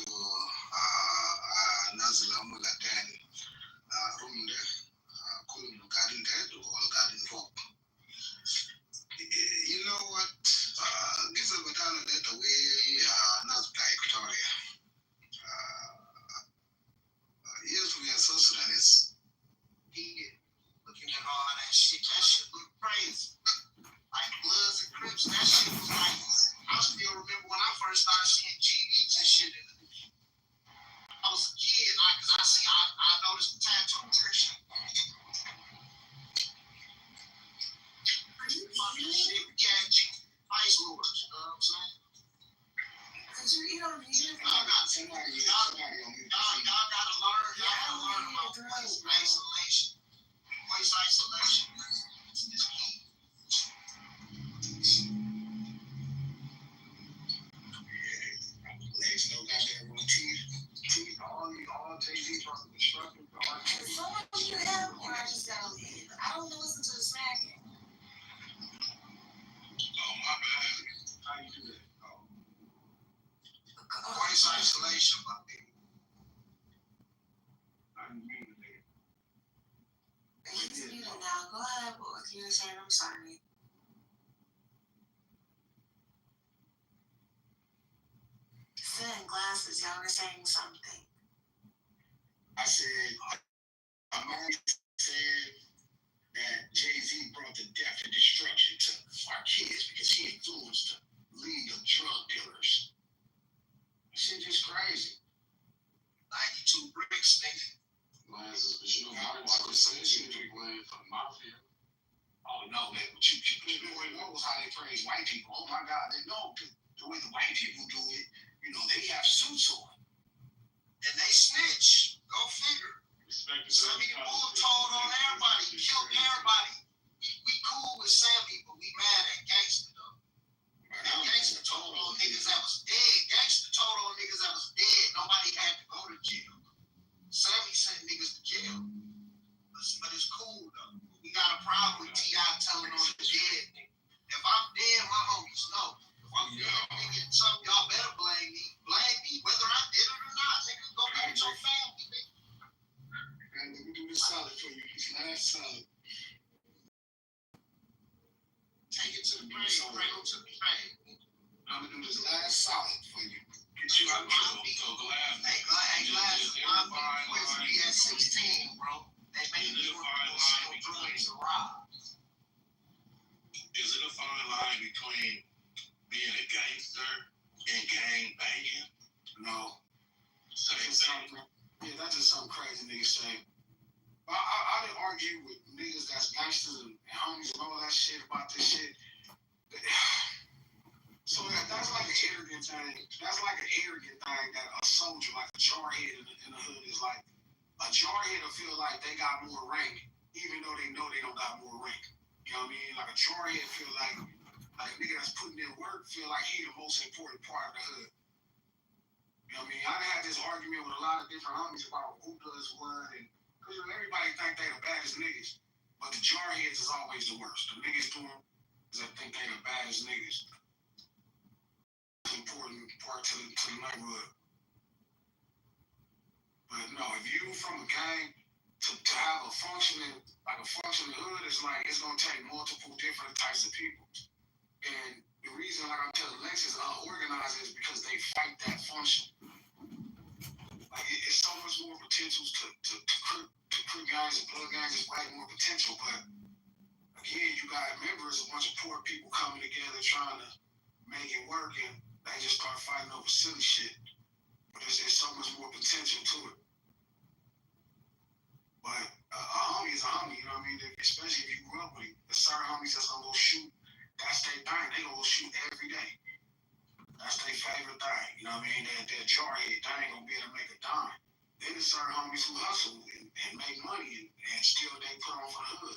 Nazila Mulatan Rumde Kulum Garden Ted or Garden Folk. You know what? Gives a batana that away Nazca Equatoria. Yes, we are so Sudanese. Looking at all that shit look crazy. Like Bloods and Crips, that shit was like, I still remember when I first started seeing GDs and shit in the I was a kid, I noticed the tattoo shit. Fucking shit, we can't ice lures, you know what I'm saying? Y'all gotta learn about voice isolation. Voice isolation is key. Legs no goddamn routine. All Jay-Z from the destructive to art. Someone you have, or I just gotta leave. I don't listen to the smacking. Oh, my bad. How you do that? Voice isolation, my baby. I didn't mean to do it. It's muted now. Go ahead, what was you saying? I'm sorry. Sit in glasses, y'all were saying something. I said, I'm always saying that Jay-Z brought the death and destruction to our kids because he influenced the league of drug dealers. Shit just crazy. 92 bricks, nigga. Glasses, but you know, Martin Scorsese should be playing for the mafia. Oh, no, man, what you knows how they praise white people. Oh, my God, they know the way the white people do it. You know, they have suits on. And they snitch. Go figure. Some nigga bullet told on everybody. Killed everybody. to do this on I'm gonna do this last solid for you. Get you out of trouble. Hey, Glass, my boys be at 16, bro. They made me want to sell drugs to rob. Is it a fine line between being a gangster and gang banging? No. Same That's just thing. something. Yeah, that's just something crazy niggas say. I didn't argue with niggas that's gangsters and homies and all that shit about this shit. So that's like an arrogant thing. That's like an arrogant thing that a soldier, like a jarhead in the hood, is like. A jarhead will feel like they got more rank, even though they know they don't got more rank. You know what I mean? Like a jarhead feel like a nigga that's putting in work feel like he the most important part of the hood. You know what I mean? I done had this argument with a lot of different homies about who does what, and because everybody think they the baddest niggas, but the jarheads is always the worst. The niggas doing is that think they the baddest niggas. It's an important part to the neighborhood. But no, if you from a gang to have a functioning hood, it's like it's gonna take multiple different types of people. And the reason, like I tell Alexis, unorganized is because they fight that function. Like it's so much more potential to crew gangs and blood gangs. It's way more potential, but again, you got members, a bunch of poor people coming together trying to make it work, and they just start fighting over silly shit. But there's so much more potential to it. But a homie is a homie, you know what I mean? Especially if you grew up with him. There's certain homies that's gonna go shoot. That's their thing. They gonna go shoot every day. That's their favorite thing. You know what I mean? They're jarhead. They ain't gonna be able to make a dime. Then there's certain homies who hustle and make money and still they put on for the hood.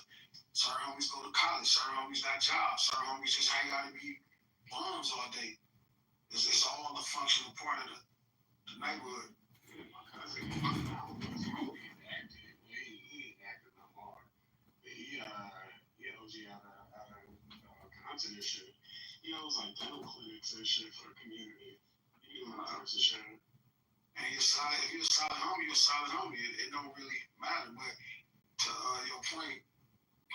Certain homies go to college. Certain homies got jobs. Certain homies just hang out and be bums all day. It's all a functional part of the neighborhood. My cousin, he ain't acting no more. He OG out of Compton and shit. He owns like dental clinics and shit for the community. He doing all types of shit. And if you're a solid homie, you're a solid homie. It don't really matter. But to your point,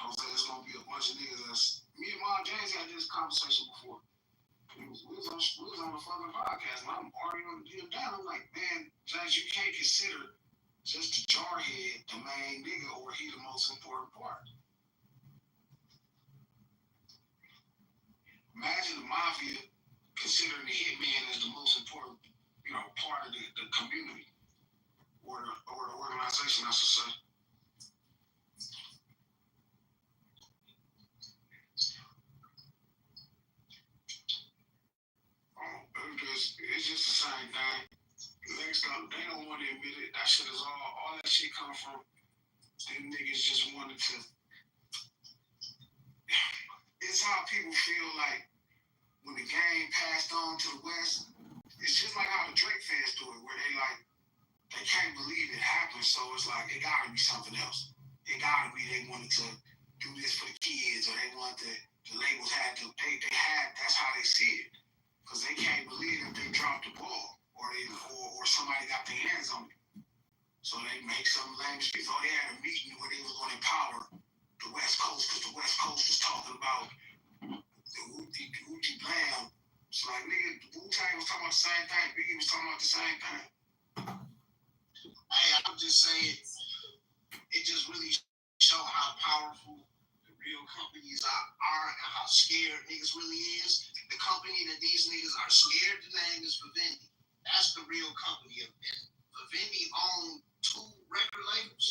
Jose, there's gonna be a bunch of niggas that's. Me and Mom James had this conversation before. We was on a fucking podcast, and I'm arguing with him down. I'm like, man, James, you can't consider just the jarhead the main nigga, or he the most important part. Imagine the mafia considering the hitman as the most important, part of the community or the organization, I should say. It's just the same thing. They don't want to admit it. That shit is all that shit come from. Them niggas just wanted to. It's how people feel like when the game passed on to the West. It's just like how the Drake fans do it, where they can't believe it happened. So it's like it gotta be something else. It gotta be they wanted to do this for the kids, or they wanted the labels had to. That's how they see it. Because they can't believe that they dropped the ball or somebody got their hands on it. So they make some lame speech. Oh, they had a meeting where they were going to empower the West Coast because the West Coast was talking about the Uchi Blam. It's like, nigga, the Wu-Tang was talking about the same thing. Biggie was talking about the same thing. Hey, I'm just saying, it just really show how powerful the real companies are and how scared niggas really is. The company that these niggas are scared to name is Vivendi. That's the real company. And Vivendi own 2 record labels.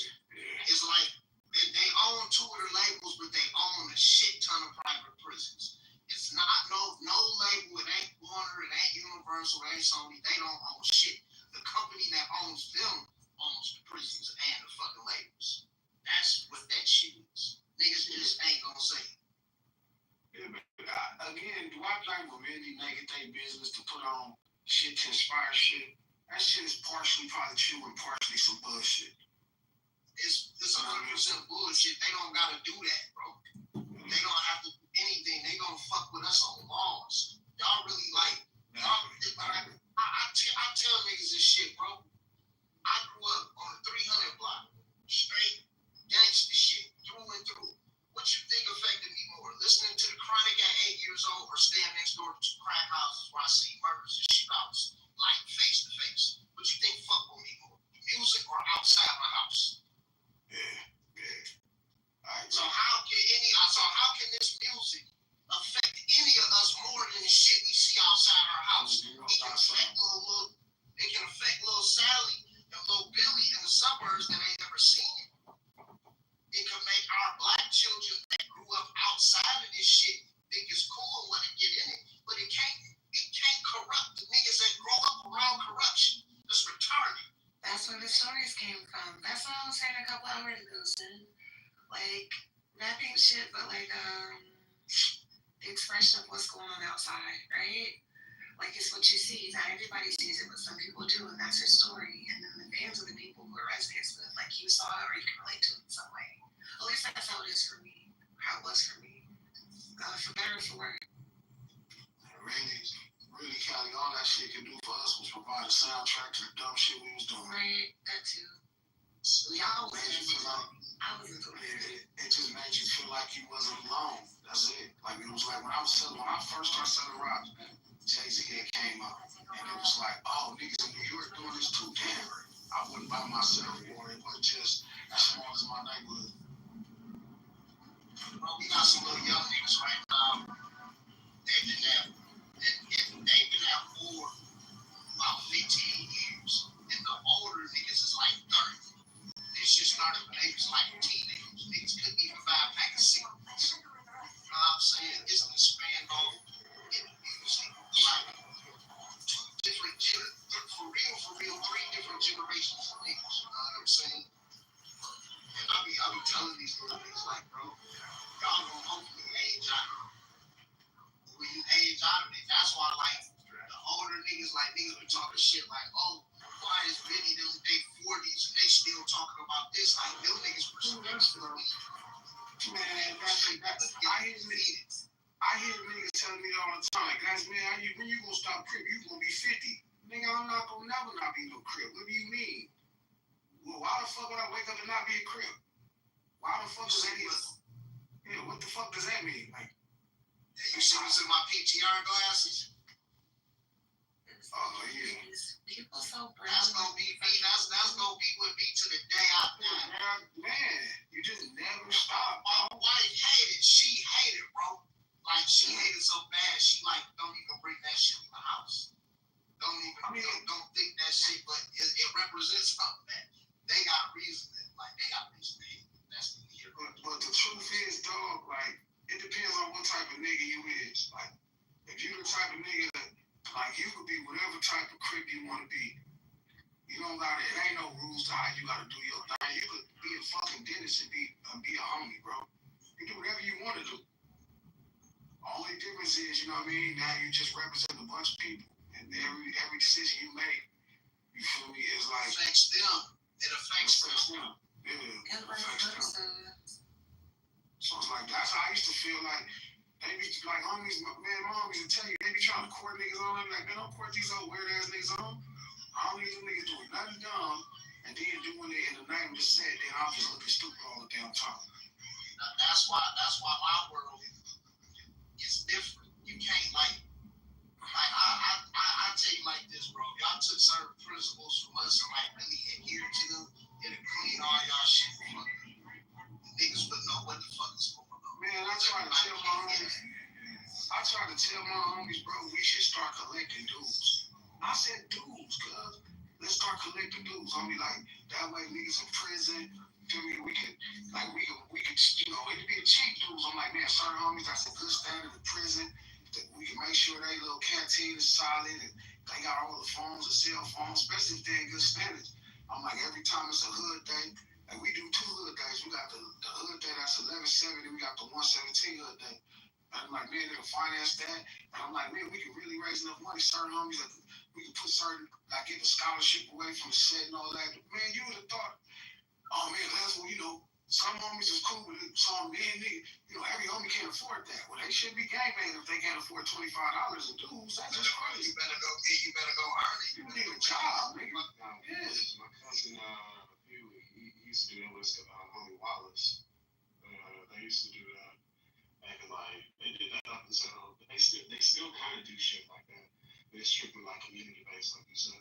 It's like they own 2 of the labels, but they own a shit ton of private prisons. It's not no label. It ain't Warner. It ain't Universal. It ain't Sony. They don't own shit. The company that owns them owns the prisons and the fucking labels. That's what that shit is. Niggas just ain't gonna say it. Yeah, but again, do I think Vivendi make it their business to put on shit to inspire shit? That shit is partially probably true and partially some bullshit. It's 100% bullshit. They don't gotta do that, bro. They don't have to do anything. They gonna fuck with us on laws. Y'all really like y'all. I tell niggas this shit, bro. I grew up on the 300 block, straight gangster shit, through and through. What you think affected me more? Listening to the Chronic at 8 years That ain't shit, but like the expression of what's going on outside, right? Like it's what you see. Not everybody sees it, but some people do, and that's their story. And then the fans are the people who it resonates with, like you saw it or you can relate to it in some way. At least that's how it is for me. How it was for me. For better or for worse. Really, Callie, all that shit could do for us was provide a soundtrack to the dumb shit we was doing. Right, that too. Y'all was made you feel like I was into it. It just made you feel like you wasn't alone. That's it. Like it was like when I first started selling rock, Jay-Z had came out, and it was like, oh, niggas in New York doing this too. Damn, I wasn't by myself, or it wasn't just as small as my neighborhood. Well, we got some little young niggas right now. They've been there for about 15 years, and the older niggas is like 30. This shit started when they was like teenagers. Niggas couldn't even buy a pack of cigarettes. You know what I'm saying? It's an expand off in the music. Like two different for real, 3 different generations of niggas. You know what I'm saying? And I be telling these little niggas like, bro, y'all gonna hopefully age out. When you age out of it, that's why like the older niggas be talking shit like, oh, why is Benny them they 40s and they still talking about this? Like them niggas were still Man, I hear niggas telling me all the time, like, guys, man, when you gonna stop crib? You gonna be 50. Nigga, I'm not gonna never not be no crib. What do you mean? Well, why the fuck would I wake up and not be a crib? Why the fuck does that mean? Yeah, what the fuck does that mean? Like, you see what's in my PTR glasses? Oh yeah. People so brown. That's gonna be me. That's gonna be with me to the day I die. Man, you just never stop. My wife hated. She hated, bro. Like she hated so bad. She like don't even bring that shit in the house. Don't think that shit. But it represents something that they got reason. They got reason to hate. That's the year. But the truth is, dog. Like it depends on what type of nigga you is. Like if you the type of nigga that. Like you could be whatever type of crib you want to be. You don't gotta. It ain't no rules to how you gotta do your thing. You could be a fucking dentist and be a homie, bro. You do whatever you want to do. Only difference is, you know what I mean. Now you just represent a bunch of people, and every decision you make, you feel me, is like affects them. It affects them. Yeah, it affects them. So it's like that's how I used to feel like. They be like homies, man, my homies will tell you, they be trying to court niggas on. They be like, man, don't court these old weird ass niggas on. All these niggas doing nothing dumb and then doing it in the name of the set, then I'm just looking stupid all the damn time. That's why my world is different. You can't like I tell you like this, bro. Y'all took certain principles from us and like really adhere to them, it'll clean all y'all shit from niggas wouldn't know what the fuck is going on. Man, I try to tell my homies, bro, we should start collecting dues. I said dues, cuz. Let's start collecting dues. I mean, like, that way niggas in prison, feel me, we could, you know, it'd be a cheap dues. I'm like, man, certain homies, that's a good standard in prison. That we can make sure they little canteen is solid and they got all the phones and cell phones, especially if they're in good standards. I'm like, every time it's a hood day, and we do 2 hood days. We got the hood day that's 11/7, and we got the 117 hood day. And I'm like, man, they can finance that. And I'm like, man, we can really raise enough money. Certain homies, like, we can put certain, like, get a scholarship away from the set and all that. Man, you would have thought, oh man, that's what, you know, some homies is cool with it. Some man, nigga, you know, every homie can't afford that. Well, they should be gangbanging if they can't afford $25 in dues. That's just crazy. You better go earn it. You need a job, nigga. Yeah. My cousin, he used to do that with homie Wallace. They used to do that. And like they did that up until they still kind of do shit like that. It's strictly like community based, like you said.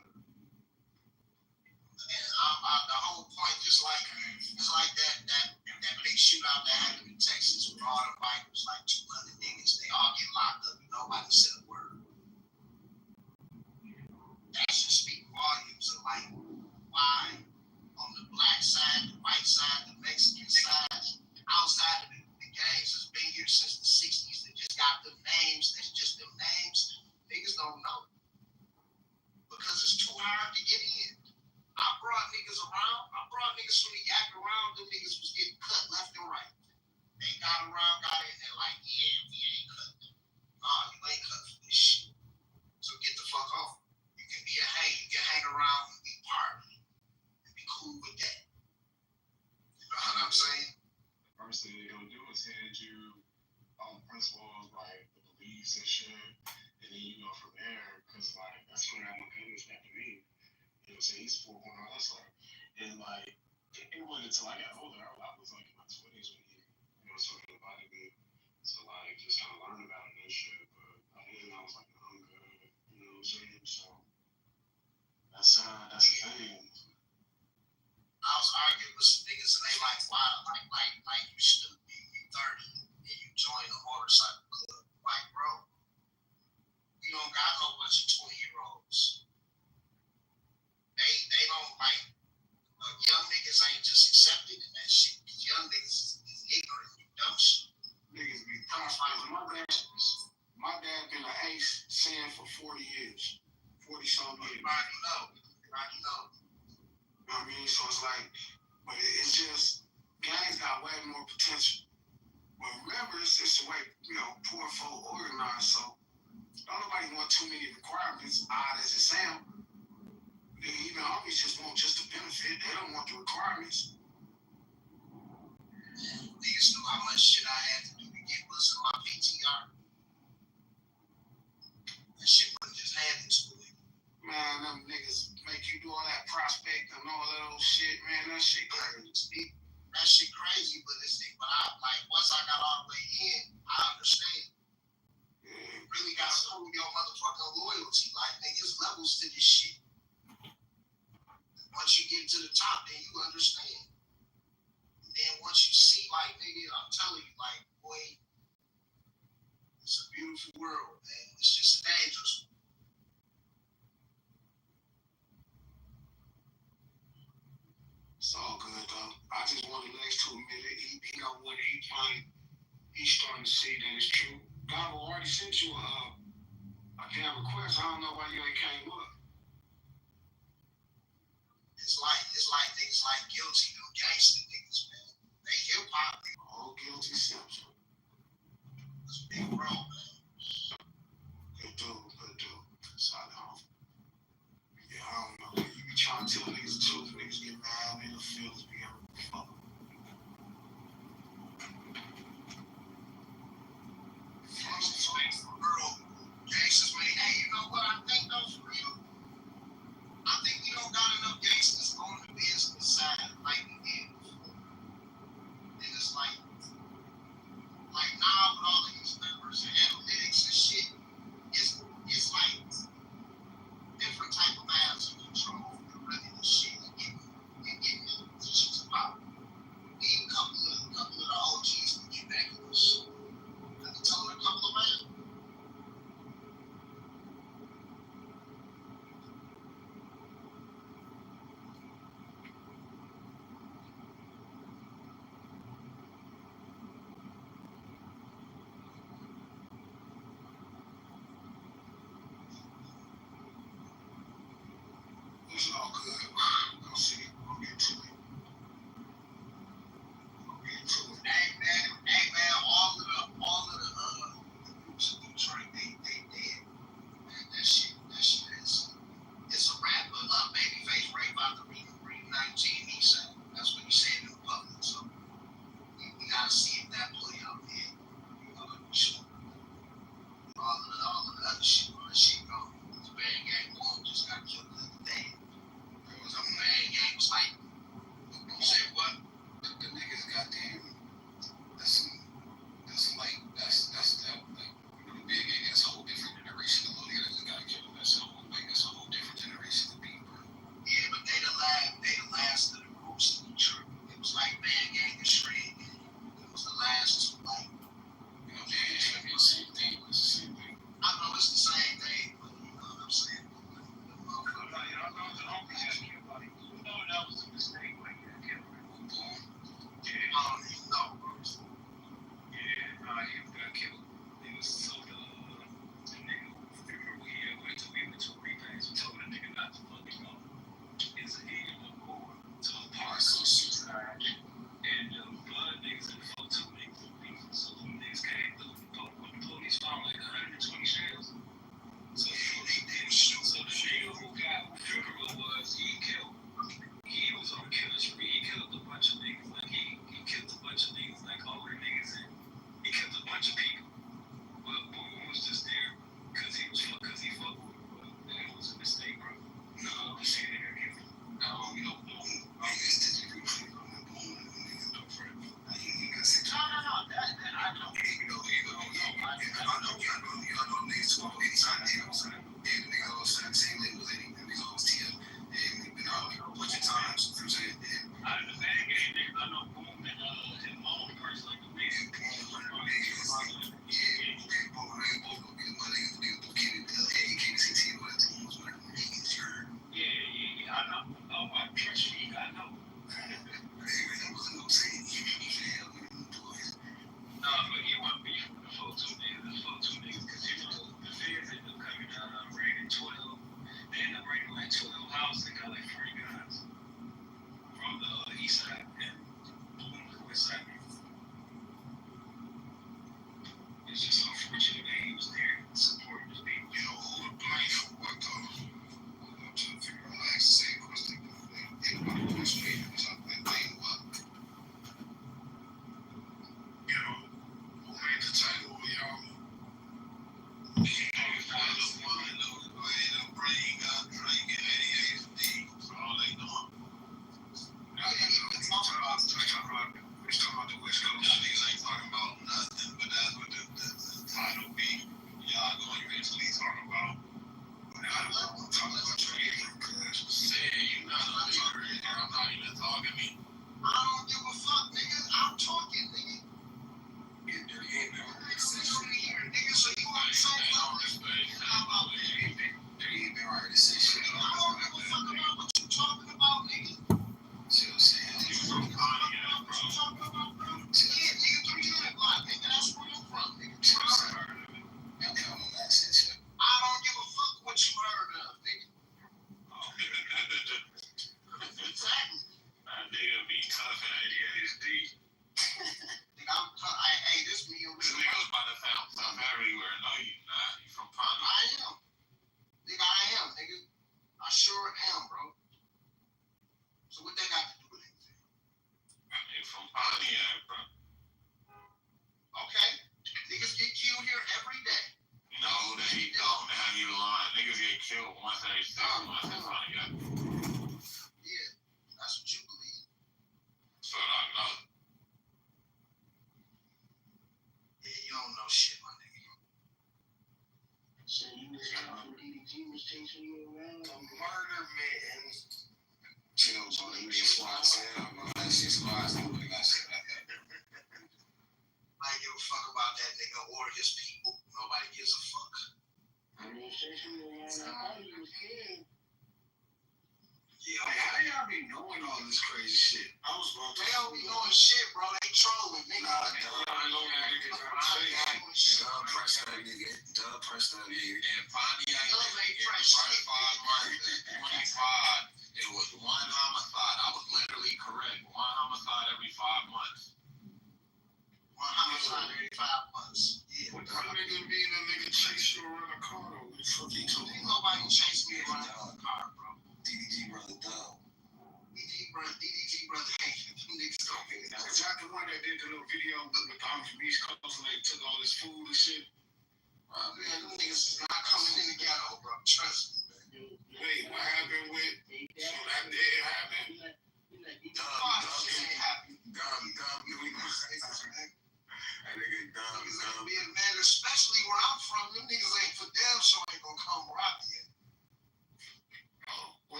And the whole point, just like that big shootout that happened in Texas with all the bikers, like 200 niggas, they all get locked up and nobody said a word. That should speak volumes of like why on the black side, the white side, the Mexican side, outside of the gangs that's been here since the 60s that just got them names, that's just them names, niggas don't know. Because it's too hard to get in. I brought niggas from the yak around, them niggas was getting cut left and right. They always had you on principles, like the beliefs and shit, and then you go from there, because like that's when I went Congressman to me. You know what I'm saying? He's a 4.0 hustler, and like it wasn't until I got older, I was like in my 20s when he, sort of invited me to like just kind of learn about it and shit. But by then I was like, no, I'm good. You know what I'm saying? So that's the thing. I was arguing with some niggas and they like, why, like you stupid, you 30 and you join a motorcycle club. Like, bro, you don't got no bunch of 20-year-olds. They don't like, young niggas ain't just accepting in that shit. Cause young niggas is ignorant, you dumb shit. Niggas be prospecting. My dad been an ace saying for 40 years. 40 some years. Everybody know. You know what I mean? So it's like, but it's just, gangs got way more potential. But remember, it's the way, poor folk organized. So don't nobody want too many requirements, odd as it sounds. Even homies just want just the benefit. They don't want the requirements. Niggas knew how much shit I had to do to get what's in my PTR. That shit wasn't just handed to me. Man, them niggas make you do all that prospect and all that old shit, man. That shit crazy. That shit crazy, but I like once I got all the way in, I understand. Yeah. You really gotta prove your motherfucking loyalty. Like, niggas levels to this shit. Once you get to the top, then you understand. And then once you see, like, nigga, I'm telling you, like, boy, it's a beautiful world, man. It's just a dangerous one. It's all good, though. I just want Lex to admit it. He know what he's starting to see that it's true. God already sent you a damn request. I don't know why you ain't came up. It's like niggas like guilty, them gangster niggas, man. They hip hop. All guilty Simpson. It's big bro, man. Good dude. Solid home. Yeah, I don't know. You be trying to tell niggas the truth, niggas get mad, they don't feel as be able to fuck. Gangsters, man. Hey, you know what I think though, for real? I think we don't got enough gangsters on the business side like we did before. Niggas like now with all of these numbers and analytics and shit, it's like different type of abs and control for running the shit and getting in positions of power.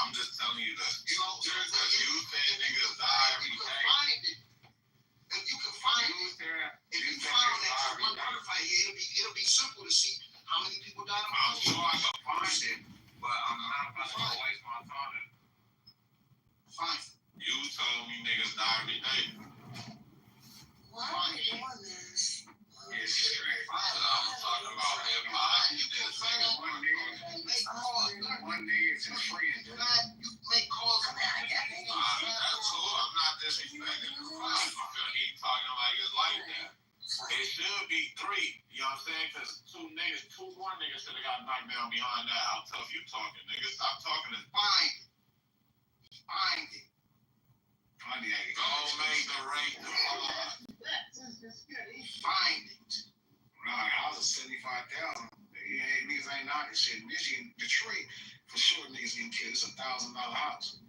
I'm just telling you that. You said niggas die every day. nigga should have got knocked down behind that. How tough you talking, nigga? Stop talking and find it. Find it. Find it. Go make the right find it. Nah, I was at 75,000. Yeah, niggas ain't knocking shit. Michigan, Detroit, for sure niggas getting killed. It's $1,000 house.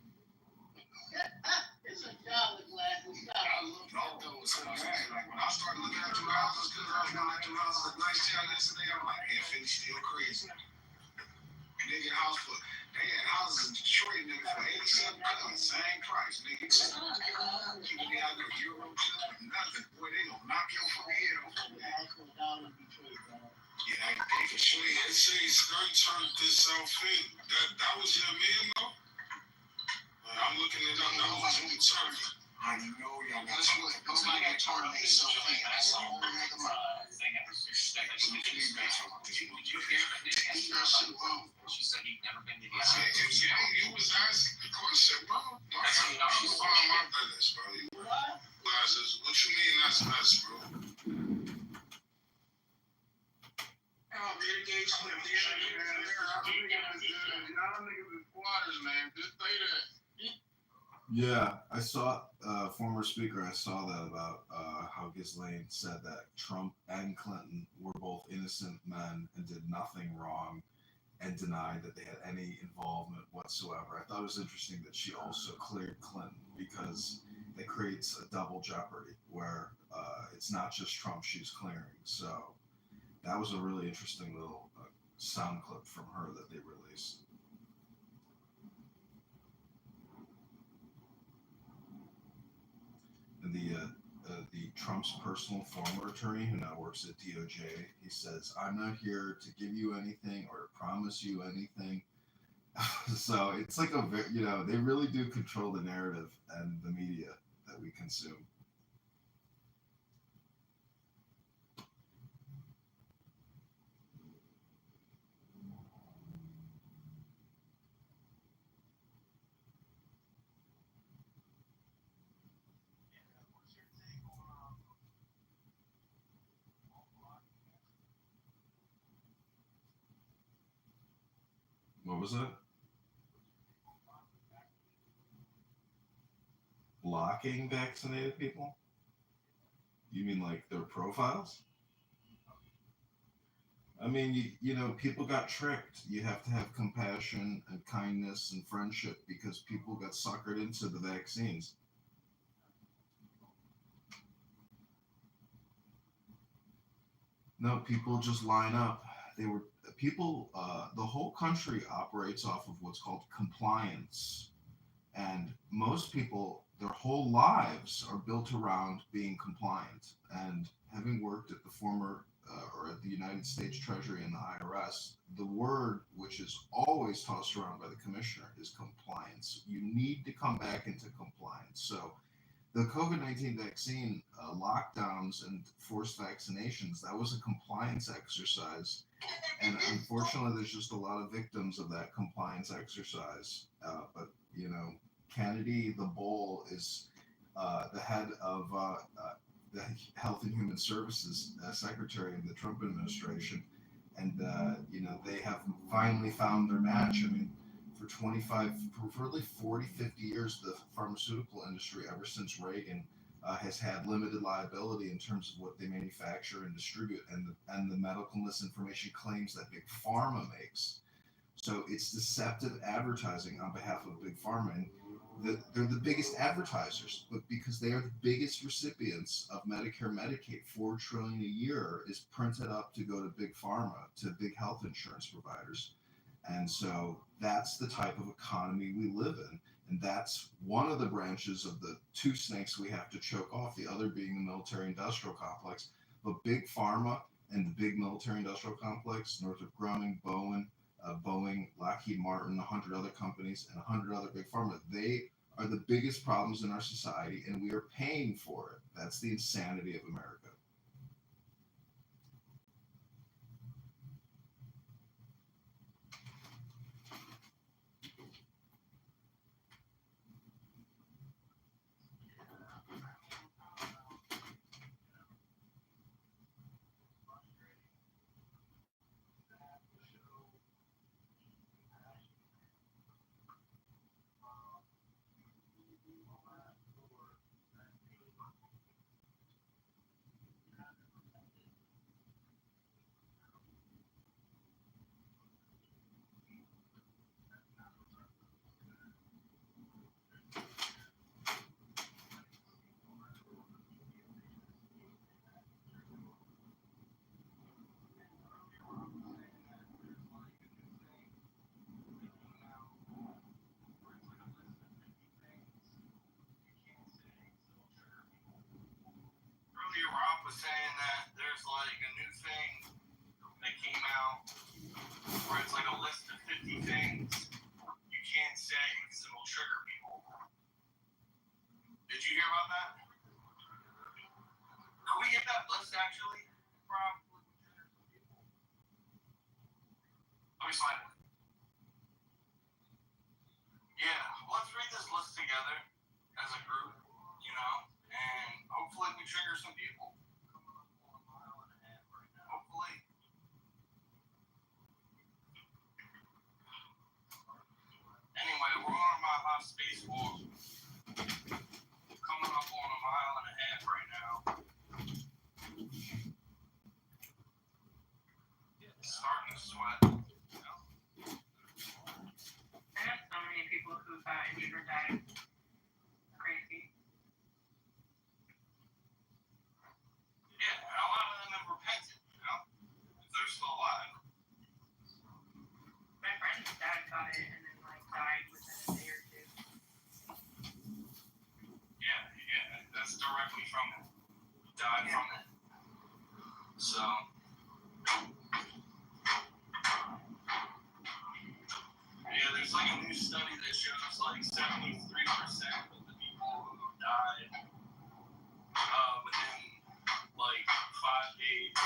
It's a dollar glass and stuff. I looked at those. Like when I started looking at two houses, because I was looking at two houses at Nice Town yesterday, I'm like, yeah, Philly's still crazy. And they get house for, they had houses in Detroit, nigga, for 87 cents, same price, nigga. People be out there, Euro chip, nothing. Boy, they gonna knock your fucking head off over there. Yeah, they for sure. They say Skirt turned this South Fig. That was your man, though? I'm looking it up. That was on the target. I know y'all got to what nobody got targeted so clean. That's a whole nother mind. She said he'd never been to the He was asking the question, bro. I'm fine my business, bro. What you mean that's us, bro? Mitigation of the y'all niggas is squatters, man. Just say that. Yeah, I saw former speaker. I saw that about how Ghislaine said that Trump and Clinton were both innocent men and did nothing wrong, and denied that they had any involvement whatsoever. I thought it was interesting that she also cleared Clinton, because it creates a double jeopardy where it's not just Trump she's clearing. So that was a really interesting little sound clip from her that they released. And the Trump's personal former attorney, who now works at DOJ, he says, "I'm not here to give you anything or to promise you anything." So it's like they really do control the narrative and the media that we consume. What was that? Blocking vaccinated people? You mean like their profiles? I mean, people got tricked. You have to have compassion and kindness and friendship because people got suckered into the vaccines. No, people just line up. The whole country operates off of what's called compliance. And most people, their whole lives are built around being compliant. And having worked at the former or at the United States Treasury and the IRS, the word which is always tossed around by the commissioner is compliance. You need to come back into compliance. So the COVID-19 vaccine lockdowns and forced vaccinations, that was a compliance exercise. And unfortunately, there's just a lot of victims of that compliance exercise. But Kennedy, the Bull, is the head of the Health and Human Services Secretary in the Trump administration. And, they have finally found their match. I mean, for really 40, 50 years, the pharmaceutical industry, ever since Reagan, has had limited liability in terms of what they manufacture and distribute, and the medical misinformation claims that Big Pharma makes. So it's deceptive advertising on behalf of Big Pharma. And they're the biggest advertisers, but because they are the biggest recipients of Medicare, Medicaid, $4 trillion a year is printed up to go to Big Pharma, to big health insurance providers. And so that's the type of economy we live in. And that's one of the branches of the two snakes we have to choke off, the other being the military-industrial complex. But Big Pharma and the big military-industrial complex, Northrop Grumman, Boeing, Lockheed Martin, 100 other companies, and 100 other Big Pharma, they are the biggest problems in our society, and we are paying for it. That's the insanity of America. was saying that there's like a new thing that came out where it's like a list of 50 things you can't say because it'll trigger people. Did you hear about that? Could we get that list actually, Rob? Let me slide it. Yeah, let's read this list together as a group, and hopefully we trigger some people. Hopefully. Anyway, we're on my hot space walk. Coming up on a mile and a half right now. Starting to sweat. I have so many people who got injured or died. Crazy. Yeah, and a lot of them have repented, if they're still alive. My friend's dad got it and then died within a day or two. Yeah, that's directly from it. Died from it. So. Yeah, there's like a new study that shows like 73% of the people who died within like 5 days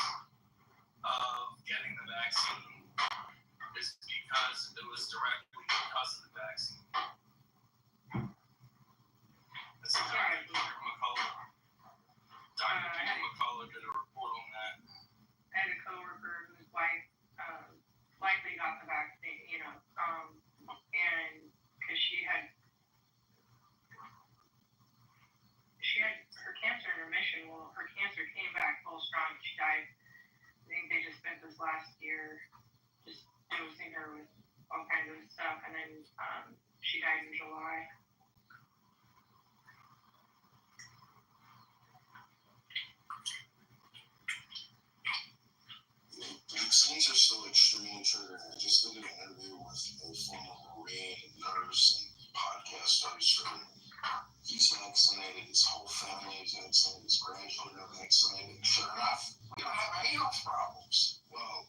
of getting the vaccine is because it was directly because of the vaccine. That's exactly Dr. McCullough. Dr. McCullough did a report on that. I had a coworker whose wife likely got the vaccine, and because she had her cancer in remission. Well, her cancer came back full strong. She died. I think they just spent this last year just dosing her with all kinds of stuff, and then she died in July. Vaccines are still extremely triggering. I just did an interview with a former Marine nurse and podcast host. He's vaccinated, his whole family is vaccinated, his grandchildren are vaccinated. Sure enough, we don't have any health problems. Well,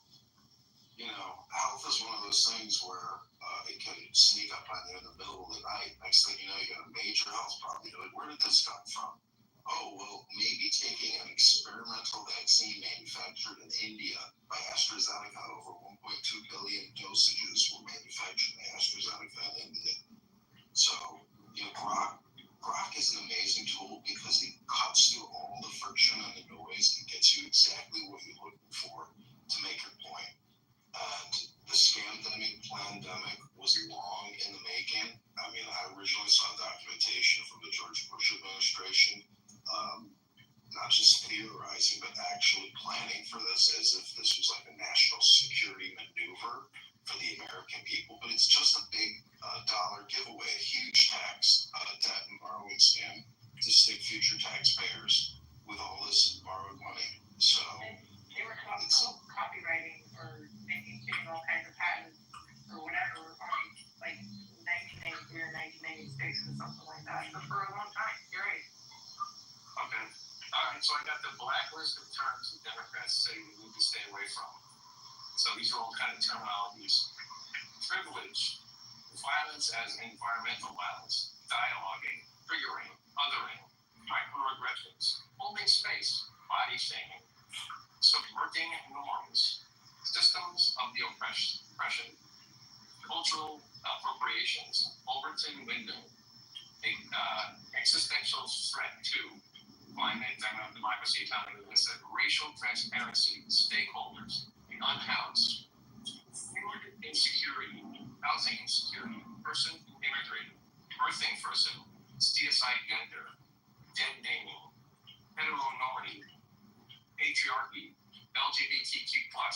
health is one of those things where it can sneak up on you in the middle of the night. Next thing you know, you got a major health problem. You're like, where did this come from? Oh, well, maybe taking an experimental vaccine manufactured in India by AstraZeneca, over 1.2 billion dosages were manufactured by AstraZeneca in India. So, Grok is an amazing tool because it cuts through all the friction and the noise and gets you exactly what you're looking for to make your point. And the scamdemic pandemic was long in the making. I mean, I originally saw documentation from the George Bush administration, not just theorizing, but actually planning for this as if this was like a national security maneuver for the American people. But it's just a big dollar giveaway, a huge tax, debt and borrowing scam to stick future taxpayers with all this borrowed money. So they were copywriting or getting all kinds of patents or whatever on like 1993 or 1996 or something like that. But for a long time, you're right. Okay. All right, so I got the blacklist of terms that Democrats say we need to stay away from. So these are all kind of terminologies. Privilege, violence as environmental violence, dialoguing, triggering, othering, microaggressions, holding space, body shaming, subverting norms, systems of the oppression, cultural appropriations, Overton window, existential threat to climate, democracy, autonomy, racial transparency, stakeholders, the unhoused, food insecurity, housing insecurity, person immigrant, birthing person, CSI gender, dead naming, heteronormity, patriarchy, LGBTQ+, I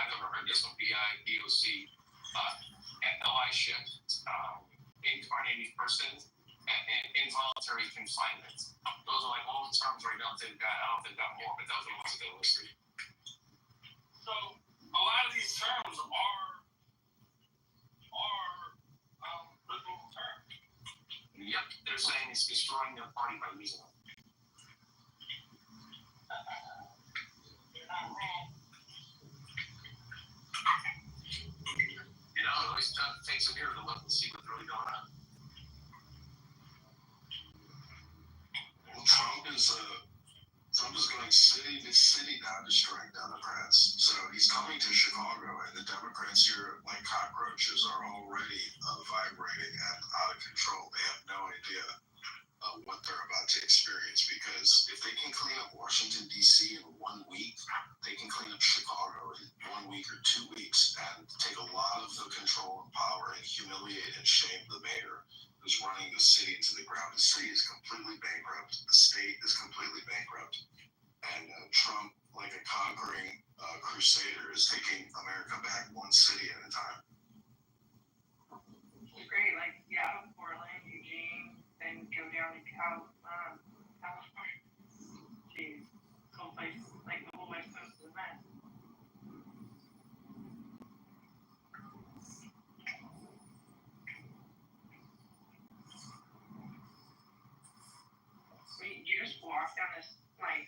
never heard this one, BIPOC, allyship, incarnating person, and involuntary confinement. Those are like all the terms right now. I don't think got more, but those are the ones that they listed. So a lot of these terms are liberal terms. Yep, they're saying it's destroying their party by using them. Trump is going city to city now to strike Democrats. So he's coming to Chicago, and the Democrats here, like cockroaches, are already vibrating and out of control. They have no idea what they're about to experience, because if they can clean up Washington, D.C. in 1 week, they can clean up Chicago in 1 week or 2 weeks and take a lot of the control and power and humiliate and shame the mayor who's running the city to the ground. The city is completely bankrupt. The state is completely bankrupt. And Trump, like a conquering crusader, is taking America back one city at a time. Great, like, yeah, Portland, Eugene, then go down to California. Jeez, whole place, like the whole West Coast is a mess. You just walk down this, like,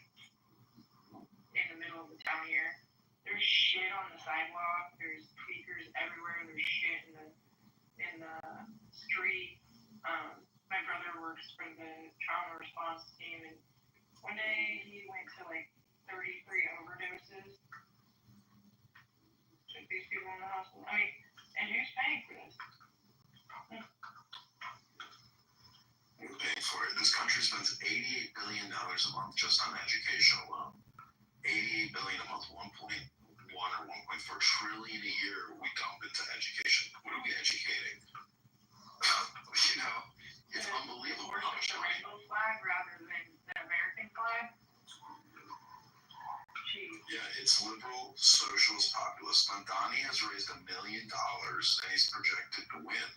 in the middle of the town here. There's shit on the sidewalk. There's tweakers everywhere. There's shit in the street. My brother works for the trauma response team, and one day he went to like 33 overdoses. Took these people in the hospital. I mean, and who's paying for this? We're paying for it. This country spends $88 billion a month just on education alone. $88 billion a month, 1.1 or 1.4 trillion a year we dump into education. What are we educating? It's unbelievable how much the money. rainbow flag rather than the American flag. Jeez. Yeah, it's liberal, socialist, populist. Mamdani has raised $1 million and he's projected to win.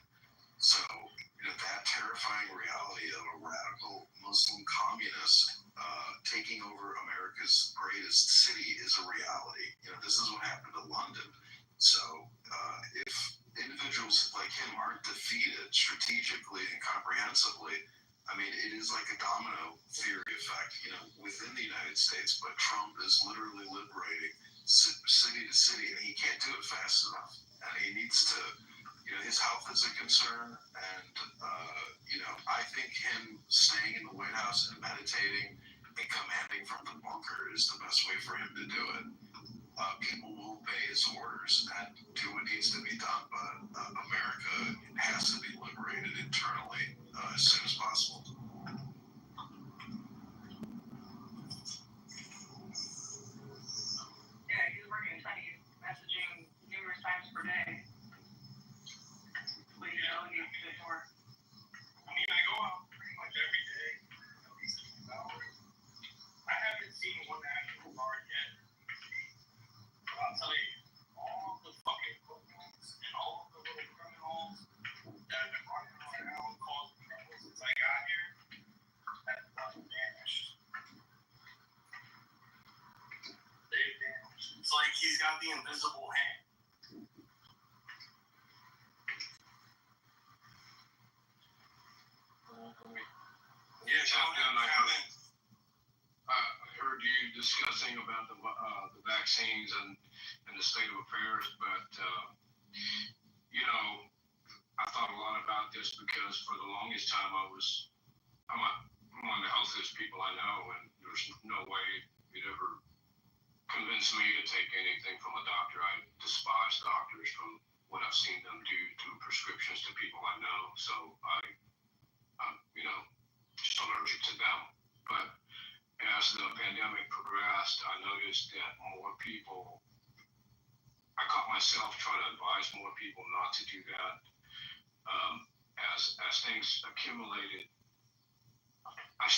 So, that terrifying reality of a radical Muslim communist taking over America's greatest city is a reality. This is what happened to London. So, if individuals like him aren't defeated strategically and comprehensively, it is like a domino theory effect, within the United States. But Trump is literally liberating city to city, and he can't do it fast enough. And he needs to, his health is a concern. And, I think him staying in the White House and meditating and commanding from the bunker is the best way for him to do it. People will obey his orders and do what needs to be done, but America has to be liberated internally as soon as possible. Yeah, he's working a ton. He's messaging numerous times per day. But he needs to do more. I go out pretty much every day, at least 2 hours. I haven't seen one actual guard yet. But I'll tell you, all the fucking criminals and all the little criminals that have been running around causing trouble since I got here have fucking vanished. They've vanished. It's like he's got the invisible hand. Yeah, Shotgun, I heard you discussing about the vaccines and the state of affairs, but I thought a lot about this because for the longest time I'm one of the healthiest people I know, and there's no way you'd ever convince me to take anything from a doctor. I despise doctors from what I've seen them do to prescriptions to people I know, so I'm just allergic to them. But as the pandemic progressed, I noticed that more people, I caught myself trying to advise more people not to do that. As things accumulated, I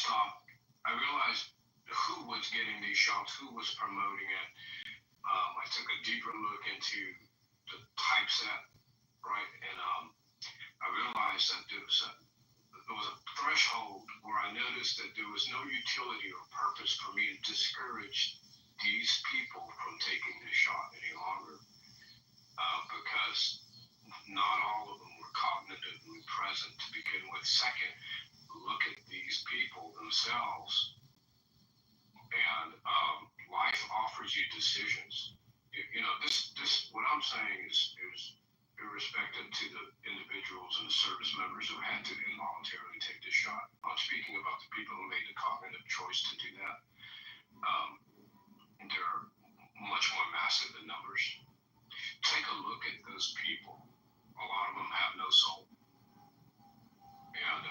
realized who was getting these shots, who was promoting it. I took a deeper look into the typeset, right? And I realized that there was a threshold where I noticed that there was no utility or purpose for me to discourage these people from taking this shot any longer, because not all of them were cognitively present to begin with. Second, look at these people themselves, and life offers you decisions. This what I'm saying is irrespective to the individuals and the service members who had to involuntarily take this shot. I'm speaking about the people who made the cognitive choice choice to do that. They're much more massive in numbers. Take a look at those people. A lot of them have no soul, and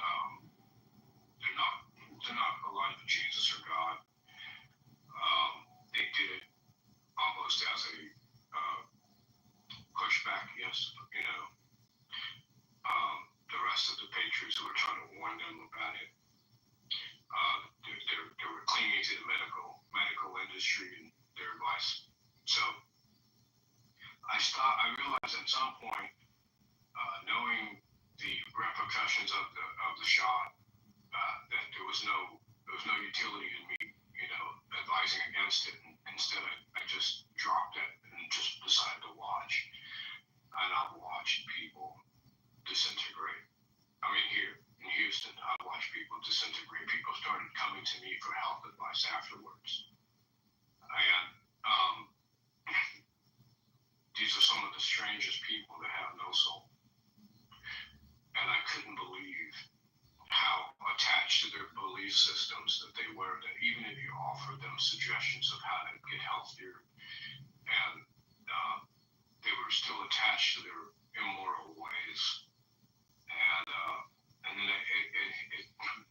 they're not aligned with Jesus or God. They did it almost as a pushback against, the rest of the patriots who were trying to warn them about it. They were clinging to the medical industry and their advice. So I realized at some point, knowing the repercussions of the shot, that there was no utility in me, advising against it. And instead, I just dropped it and just decided to watch. And I've watched people disintegrate. I mean, here in Houston, I watched people disintegrate. People started coming to me for health advice afterwards. And these are some of the strangest people that have no soul. And I couldn't believe how attached to their belief systems that they were, that even if you offered them suggestions of how to get healthier, and they were still attached to their immoral ways. And then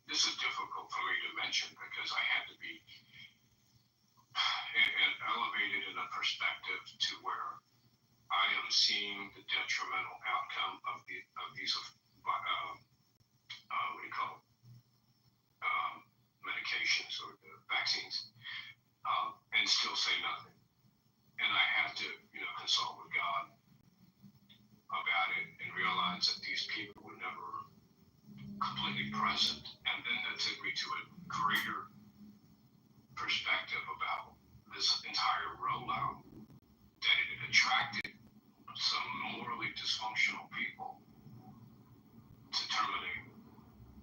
this is difficult for me to mention because I had to be elevated in a perspective to where I am seeing the detrimental outcome of these what do you call it, medications or the vaccines, and still say nothing. And I had to, consult with God about it and realize that these people were never completely present. And then that took me to a greater perspective about this entire rollout, that it attracted some morally dysfunctional people to terminate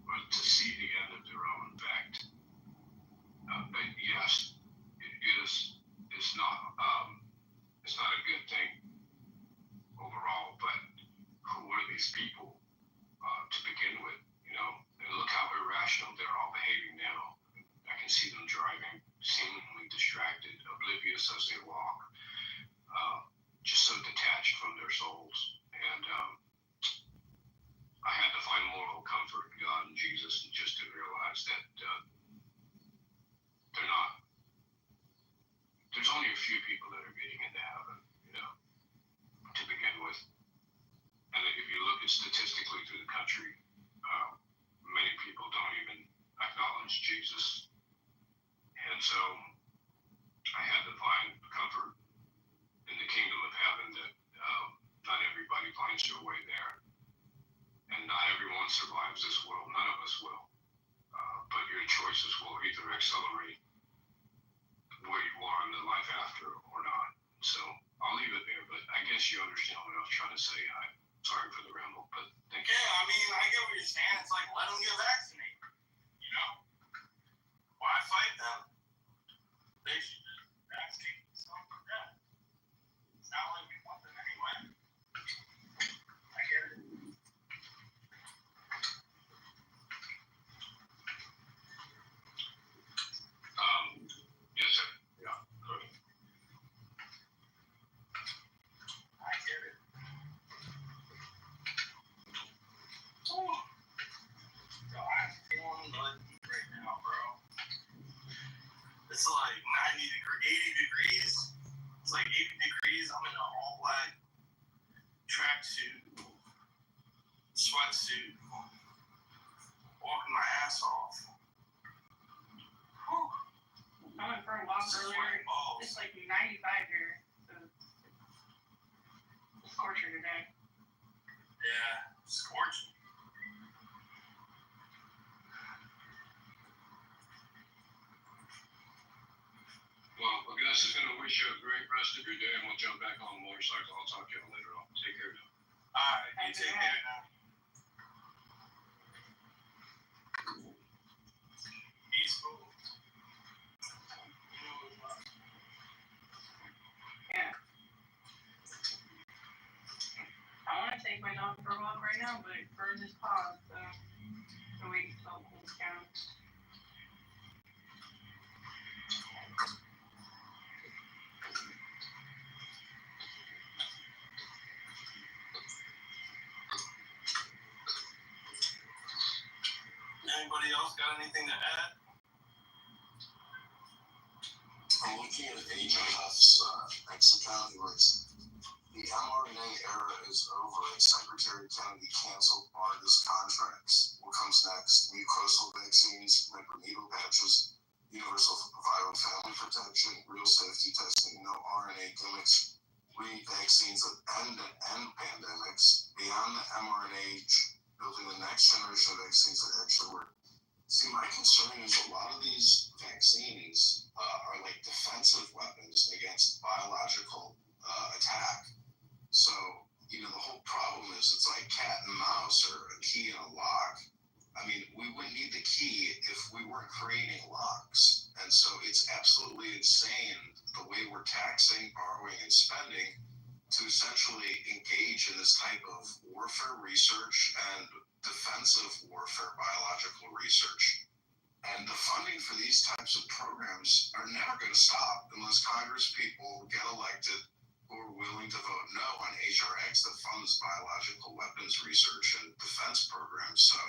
or to see the end of their own effect. Yes, it's not a good thing overall, but who are these people to begin with, and look how irrational they're all behaving now. I can see them driving, seemingly distracted, oblivious as they walk, just so detached from their souls. And I had to find moral comfort in God and Jesus, and just to realize that they're not. There's only a few people that are getting into heaven, to begin with. And if you look at statistically through the country, many people don't even acknowledge Jesus. And so I had to find comfort in the kingdom of heaven that not everybody finds their way there. And not everyone survives this world. None of us will. But your choices will either accelerate where you are in the life after or not. So I'll leave it there, but I guess you understand what I was trying to say. I'm sorry for the ramble, but thank you. Yeah, I mean, I get what you're saying. It's like, let them get vaccinated. Why fight them? They should just vaccinate themselves for that. It's not like we want them anyway. I get it. Yes, sir. Yeah, go ahead. I get it. So I'm feeling lucky right now, bro. It's like 80 degrees. It's like 80 degrees. I'm in an all black tracksuit, sweatsuit, walking my ass off. Whew. I went for a walk earlier. It's like 95 here. So it's scorcher today. Yeah, scorching. Well, Gus is going to wish you a great rest of your day, and we'll jump back on the motorcycle. I'll talk to you later on. Take care now. All right, you take care now. Peaceful. Yeah. I want to take my dog for a walk right now, but it burned his paws, so I'm waiting until things down. got anything to add? I'm looking at HRF's lexicon. The mRNA era is over and Secretary Kennedy canceled BARDA's contracts. What comes next? Mucosal vaccines, microneedle patches, universal viral family protection, real safety testing, no RNA gimmicks. We need vaccines that end pandemics. Beyond the mRNA age, building the next generation of vaccines that actually work. See, my concern is a lot of these vaccines are like defensive weapons against biological attack. So, the whole problem is it's like cat and mouse or a key and a lock. I mean, we wouldn't need the key if we weren't creating locks. And so it's absolutely insane the way we're taxing, borrowing, and spending to essentially engage in this type of warfare research and defensive warfare biological research. And the funding for these types of programs are never going to stop unless Congress people get elected who are willing to vote no on HRX that funds biological weapons research and defense programs. So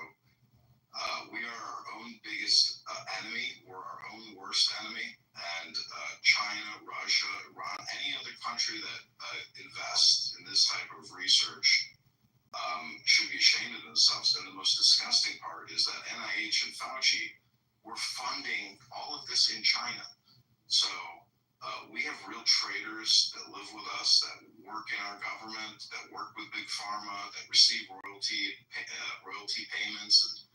we are our own biggest enemy. We're our own worst enemy. And China, Russia, Iran, any other country that invests in this type of research should be ashamed of themselves. And the most disgusting part is that NIH and Fauci were funding all of this in China. So we have real traders that live with us, that work in our government, that work with big pharma, that receive royalty payments, and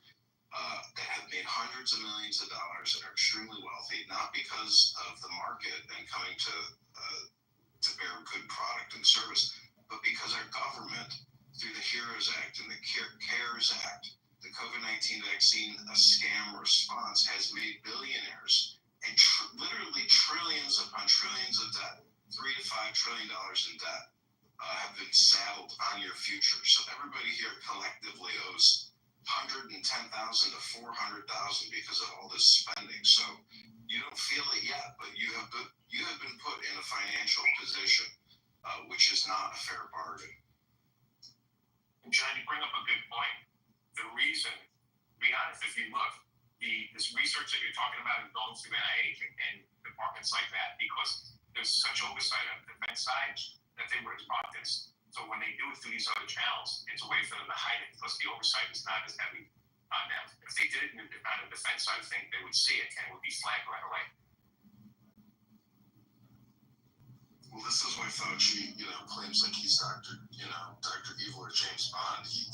that have made hundreds of millions of dollars and are extremely wealthy, not because of the market and coming to bear good product and service, but because our government, through the HEROES Act and the CARES Act, the COVID-19 vaccine scam response, has made billionaires and literally trillions upon trillions of debt, $3 to $5 trillion in debt, have been saddled on your future. So everybody here collectively owes $110,000 to $400,000 because of all this spending. So you don't feel it yet, but you have been put in a financial position, which is not a fair bargain. John, you bring up a good point. The reason, to be honest, if you look, this research that you're talking about is going through NIH and departments like that because there's such oversight on the defense side that they would have brought this. So when they do it through these other channels, it's a way for them to hide it because the oversight is not as heavy on them. If they did it on the defense side, I think they would see it and it would be flagged right away. Well, this is why Fauci, claims like he's Dr. Evil or James Bond. He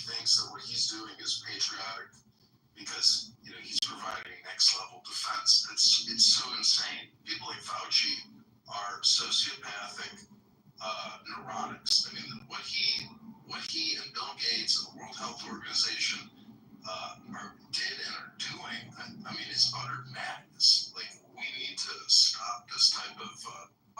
thinks that what he's doing is patriotic because he's providing next level defense. It's so insane. People like Fauci are sociopathic neurotics. I mean, what he and Bill Gates and the World Health Organization did and are doing, I mean, it's utter madness. Like, we need to stop this type of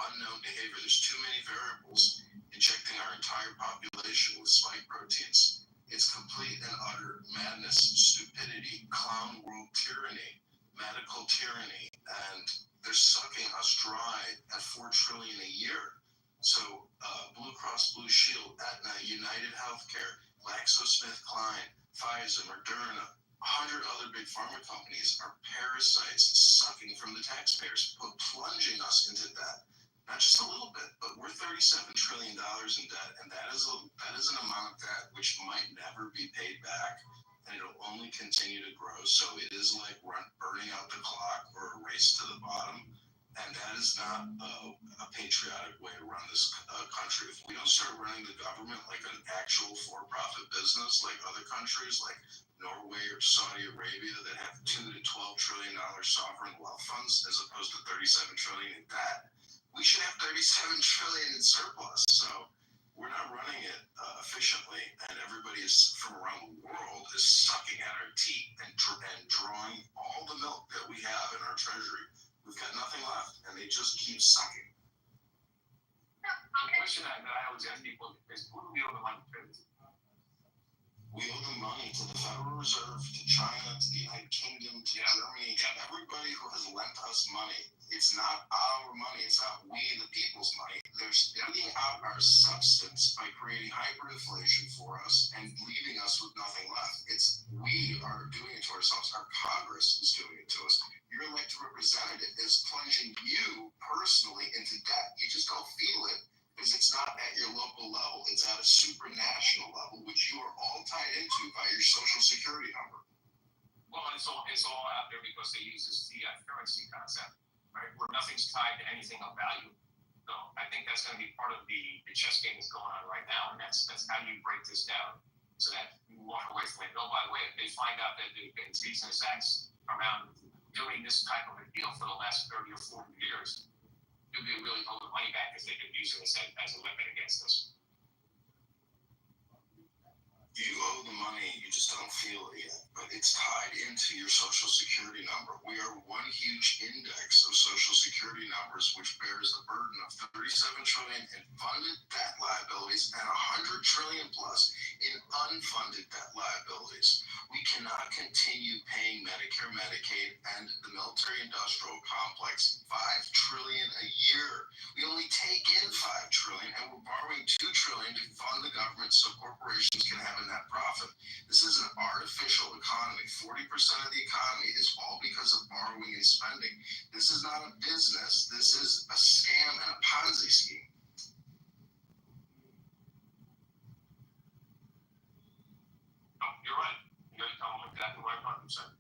unknown behavior. There's too many variables injecting our entire population with spike proteins. It's complete and utter madness, stupidity, clown world tyranny, medical tyranny, and they're sucking us dry at $4 trillion a year. So Blue Cross Blue Shield, Aetna, United Healthcare, GlaxoSmithKline, Pfizer, Moderna, 100 other big pharma companies are parasites sucking from the taxpayers, plunging us into debt. Not just a little bit, but we're $37 trillion in debt, and that is an amount of debt which might never be paid back, and it'll only continue to grow. So it is like burning out the clock or a race to the bottom, and that is not a patriotic way to run this country. If we don't start running the government like an actual for-profit business, like other countries like Norway or Saudi Arabia that have $2 to $12 trillion sovereign wealth funds as opposed to $37 trillion in debt, we should have $37 trillion in surplus. So we're not running it efficiently, and everybody from around the world is sucking at our teeth and drawing all the milk that we have in our treasury. We've got nothing left, and they just keep sucking. The question that I always ask people is, who do we owe the money to? We owe the money to the Federal Reserve, to China, to the United Kingdom, to Germany, to everybody who has lent us money. It's not our money. It's not we, the people's money. They're spending out our substance by creating hyperinflation for us and leaving us with nothing left. It's we are doing it to ourselves. Our Congress is doing it to us. Your elected representative is plunging you personally into debt. You just don't feel it because it's not at your local level. It's at a supranational level, which you are all tied into by your social security number. Well, and it's all out there because they use this fiat currency concept, right? Where nothing's tied to anything of value. So I think that's going to be part of the chess game that's going on right now, and that's how you break this down so that you walk away from it. Oh, by the way, if they find out that they've been treasonous acts around doing this type of a deal for the last 30 or 40 years, you'll be really owe the money back if they've been using this as a weapon against us. You owe the money, you just don't feel it yet. But it's tied into your social security number. We are one huge index of social security numbers, which bears the burden of $37 trillion in funded debt liabilities and $100 trillion plus in unfunded debt liabilities. We cannot continue paying Medicare, Medicaid, and the military-industrial complex $5 trillion a year. We only take in $5 trillion, and we're borrowing $2 trillion to fund the government so corporations can have a net profit. This is an artificial economy. 40% of the economy is all because of borrowing and spending. This is not a business. This is a scam and a Ponzi scheme. No, you're right. You're exactly right, 100%.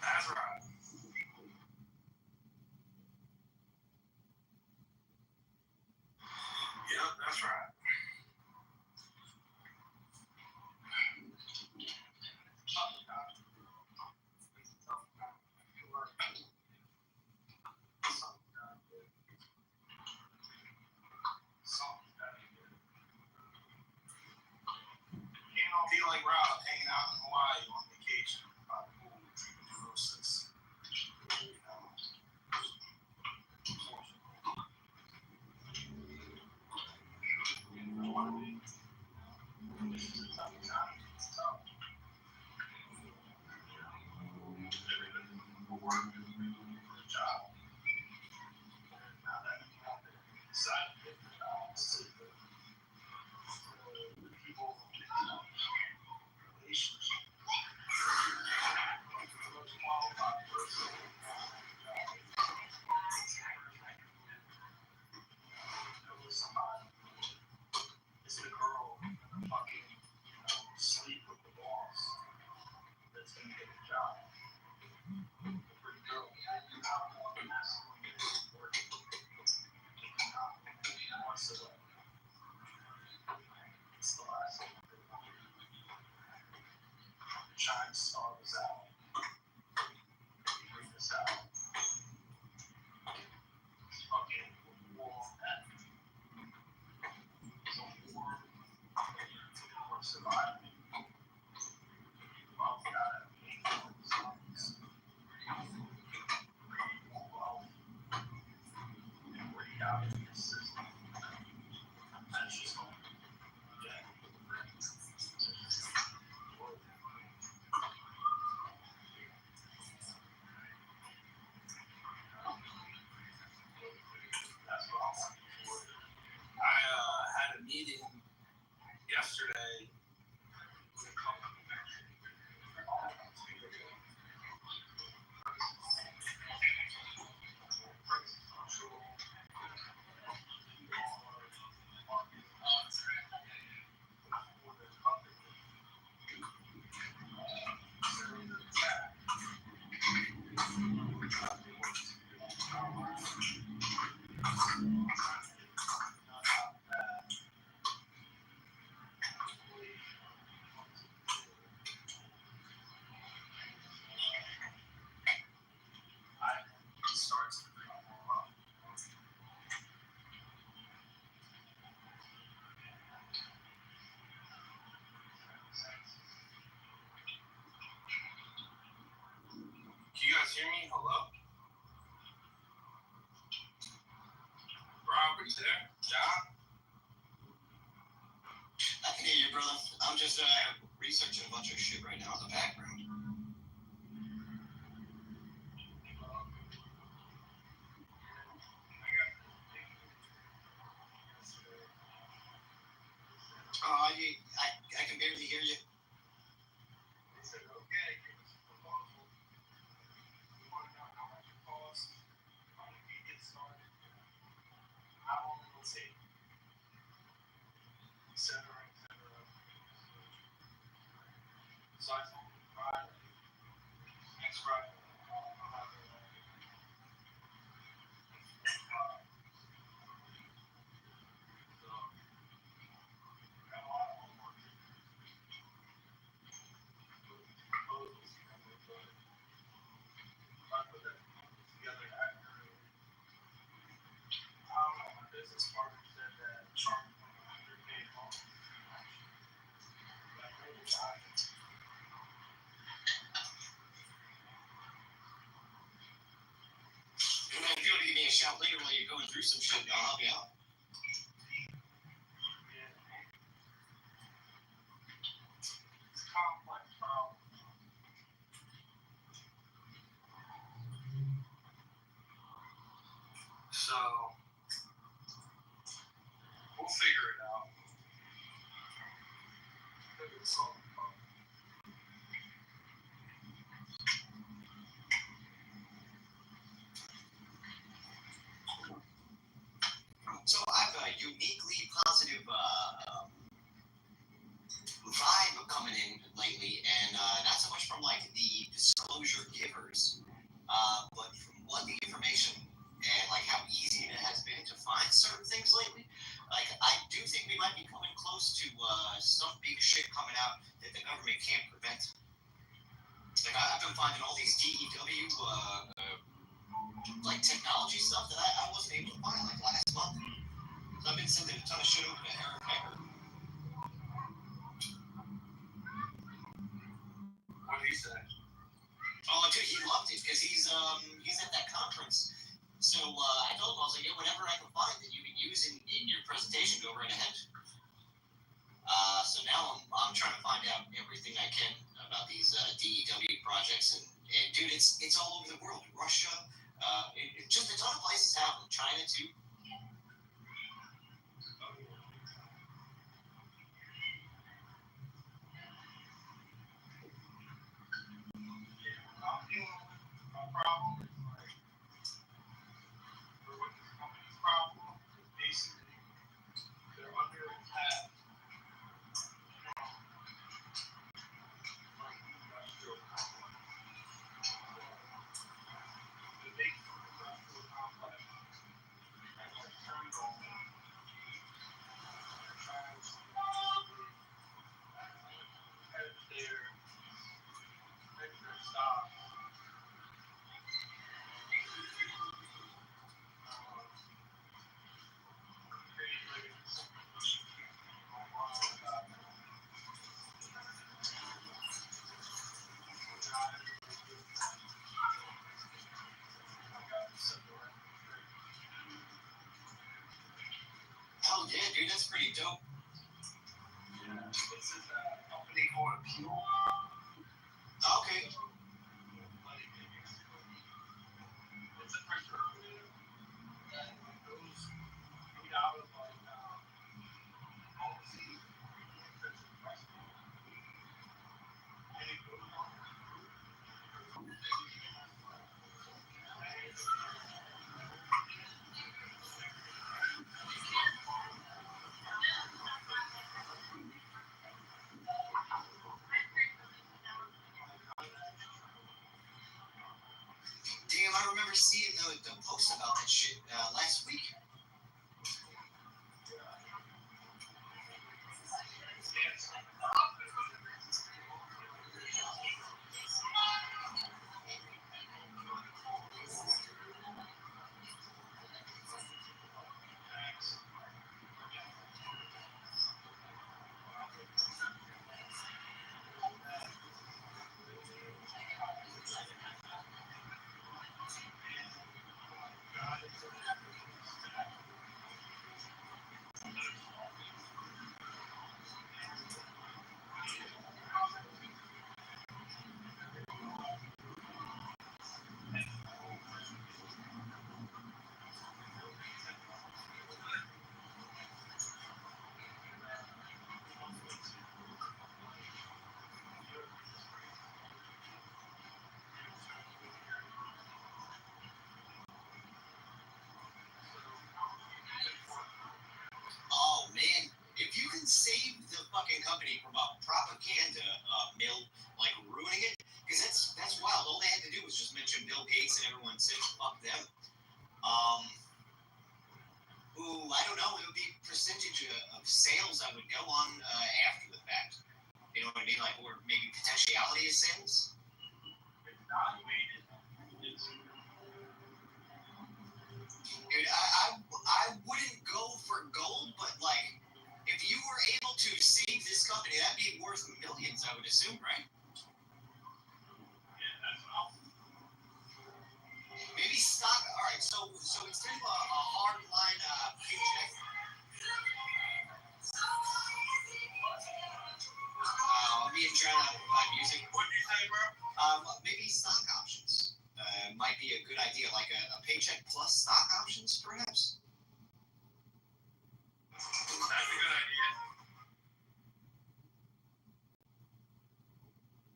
That's right. Yep, that's right. Feel like Rob hanging out in Hawaii on vacation. Pool, drinking neurosis. Is it a girl fucking sleep with the boss that's gonna get the job? Pretty girl. It's the last one. Shine stars out. Bring this out. Fucking war at for surviving. Well, God, out of the system. That's just going I had a meeting yesterday with a company. You guys guys hear me? Hello? Rob, are you there? John? I can hear you, brother. I'm just researching a bunch of shit right now in the background. Oh, I can barely hear you. They said, okay, give us a proposal. We want to know how much it costs, how we can get started, how long it will take, et cetera, et cetera. So I told them Friday, next Friday, I'll have it. So, got a lot of homework to do. Proposals, but if I put that proposal together accurately, I don't know, my business partner said that charge me $100K a month. Like, really high. If you want to give me a shout later while you're going through some shit, I'll help you out. Yeah. It's a complex problem. So, we'll figure it out. Figure this out. So I have a uniquely positive vibe coming in lately, and not so much from like the disclosure givers, but from what the information and like how easy it has been to find certain things lately. Like I do think we might be coming close to some big shit coming out that the government can't prevent. Like I've been finding all these DEW like technology stuff that I wasn't able to find like last month. So I've been sending a ton of shit over to Eric Becker. What did he say? Oh, dude, he loved it because he's at that conference. So I told him, I was like, yeah, whatever I can find that you can use in your presentation, go right ahead. So now I'm trying to find out everything I can about these DEW projects, and dude, it's all over the world. Russia, just a ton of places have them. China too. I'm dealing with a problem. It's like, what this company's problem is basically they're under attack from like the industrial complex. The big industrial complex has like turned on them. They're trying to hedge their stock. Hell yeah, dude, that's pretty dope. Yeah, this is a company called Appeal. Okay. It's a preservative that goes made out of like policy, and it goes on the fruit. Damn, I remember seeing the post about that shit last week. everyone says fuck them. I don't know. It would be percentage of sales I would go on after the fact. You know what I mean? Like, or maybe potentiality of sales. Dude, I wouldn't go for gold, but like, if you were able to save this company, that'd be worth millions, I would assume, right? Yeah, that's awesome. Maybe stock. All right, so instead of a hard line paycheck. Me and John on music. What did you say, bro? Maybe stock options might be a good idea, like a paycheck plus stock options, perhaps. That's a good idea.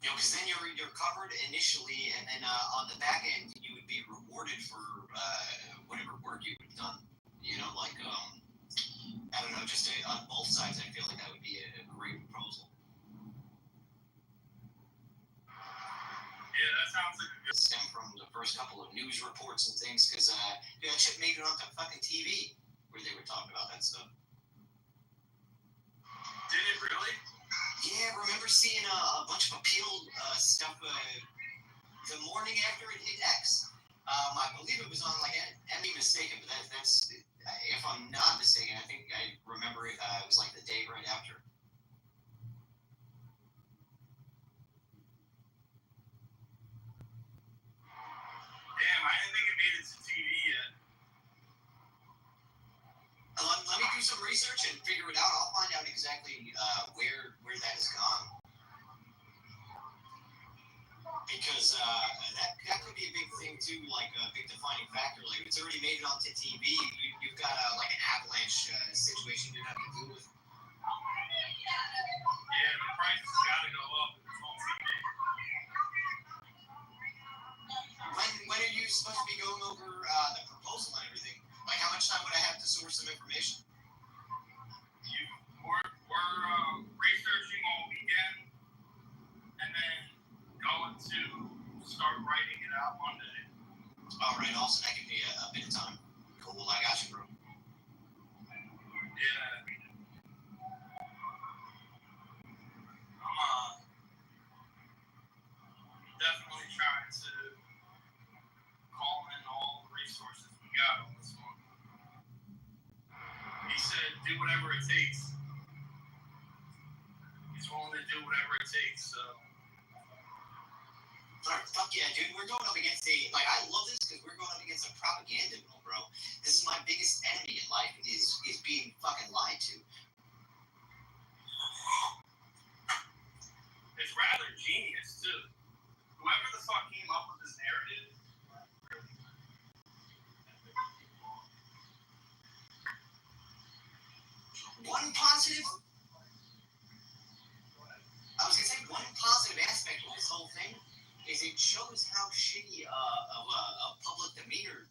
You know, because then you're covered initially, and then on the back end you would be rewarded for whatever work you've done. You know, like I don't know, just on both sides, I feel like that would be a great proposal. Yeah, that sounds like a good. Stem from the first couple of news reports and things, because that shit made it onto fucking TV where they were talking about that stuff. Did it really? Yeah, remember seeing a bunch of appeal stuff the morning after it hit X. I believe it was on like Emmy mistaken, but that's if I'm not mistaken, I think I remember it was like the day right after. Damn, I didn't think it made it to TV yet. Let me do some research and figure it out. I'll find out exactly where that has gone. Because that could be a big thing too, like a big defining factor. Like if it's already made it onto TV, you've got like an avalanche situation you have to deal with. Yeah, the price has got to go up if it's on TV. When are you supposed to be going over the proposal and everything? Like, how much time would I have to source some information? We're researching all weekend, and then going to start writing it out Monday. All right, awesome. That could be a bit of time. Cool, I got you, bro. Yeah. I'm definitely trying to call in all the resources we got on this one. He said, do whatever it takes. He's willing to do whatever it takes, so. Alright, fuck yeah, dude. We're going up against I love this because we're going up against a propaganda mill, bro. This is my biggest enemy in life, is being fucking lied to. It's rather genius, too. Whoever the fuck came up with this narrative, One positive aspect of this whole thing is it shows how shitty of a public demeanor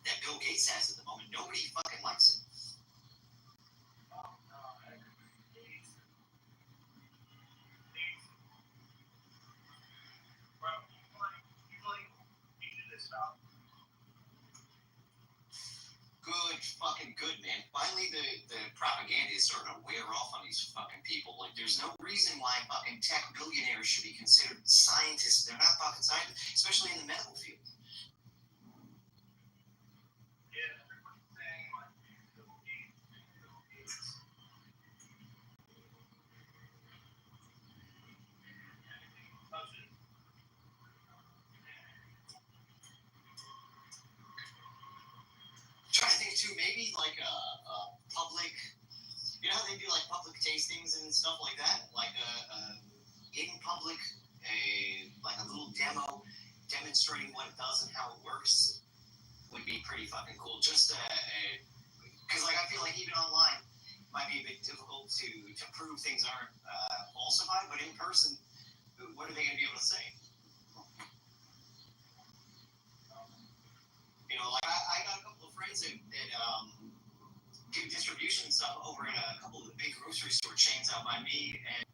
that Bill Gates has at the moment. Nobody fucking likes it. Good, man. Finally, the propaganda is starting to wear off on these fucking people. Like, there's no reason why fucking tech billionaires should be considered scientists. They're not fucking scientists, especially in the medical field. Trying to think too, maybe like a public, you know how they do like public tastings and stuff like that, like in public, like a little demo demonstrating what it does and how it works would be pretty fucking cool. Just because like I feel like even online it might be a bit difficult to prove things aren't falsified, but in person, what are they going to be able to say? You know, like I got a couple of friends that do distribution stuff over at a couple of the big grocery store chains out by me, and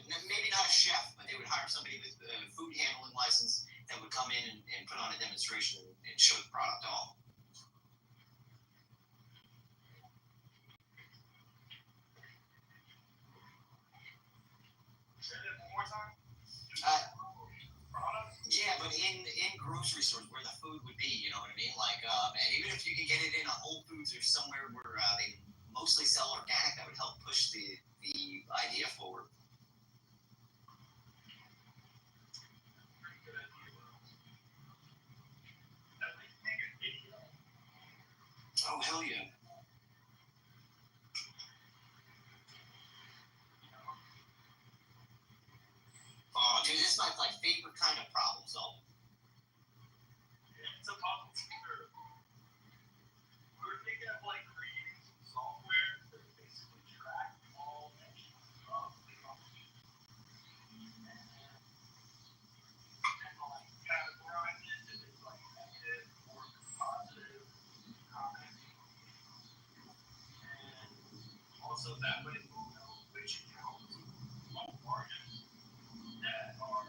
maybe not a chef, but they would hire somebody with a food handling license, that would come in and put on a demonstration and show the product off. Say that one more time. Yeah, but in grocery stores where the food would be, you know what I mean? Like, and even if you can get it in a Whole Foods or somewhere where they mostly sell organic, that would help push the idea forward. Oh, hell yeah. Oh, dude, this is my favorite kind of problem solving. It's a problem solver. We were thinking of creating some software that basically track all actions of the company and categorize it if it's negative or positive comments. And also that way we'll know which accounts on margins that are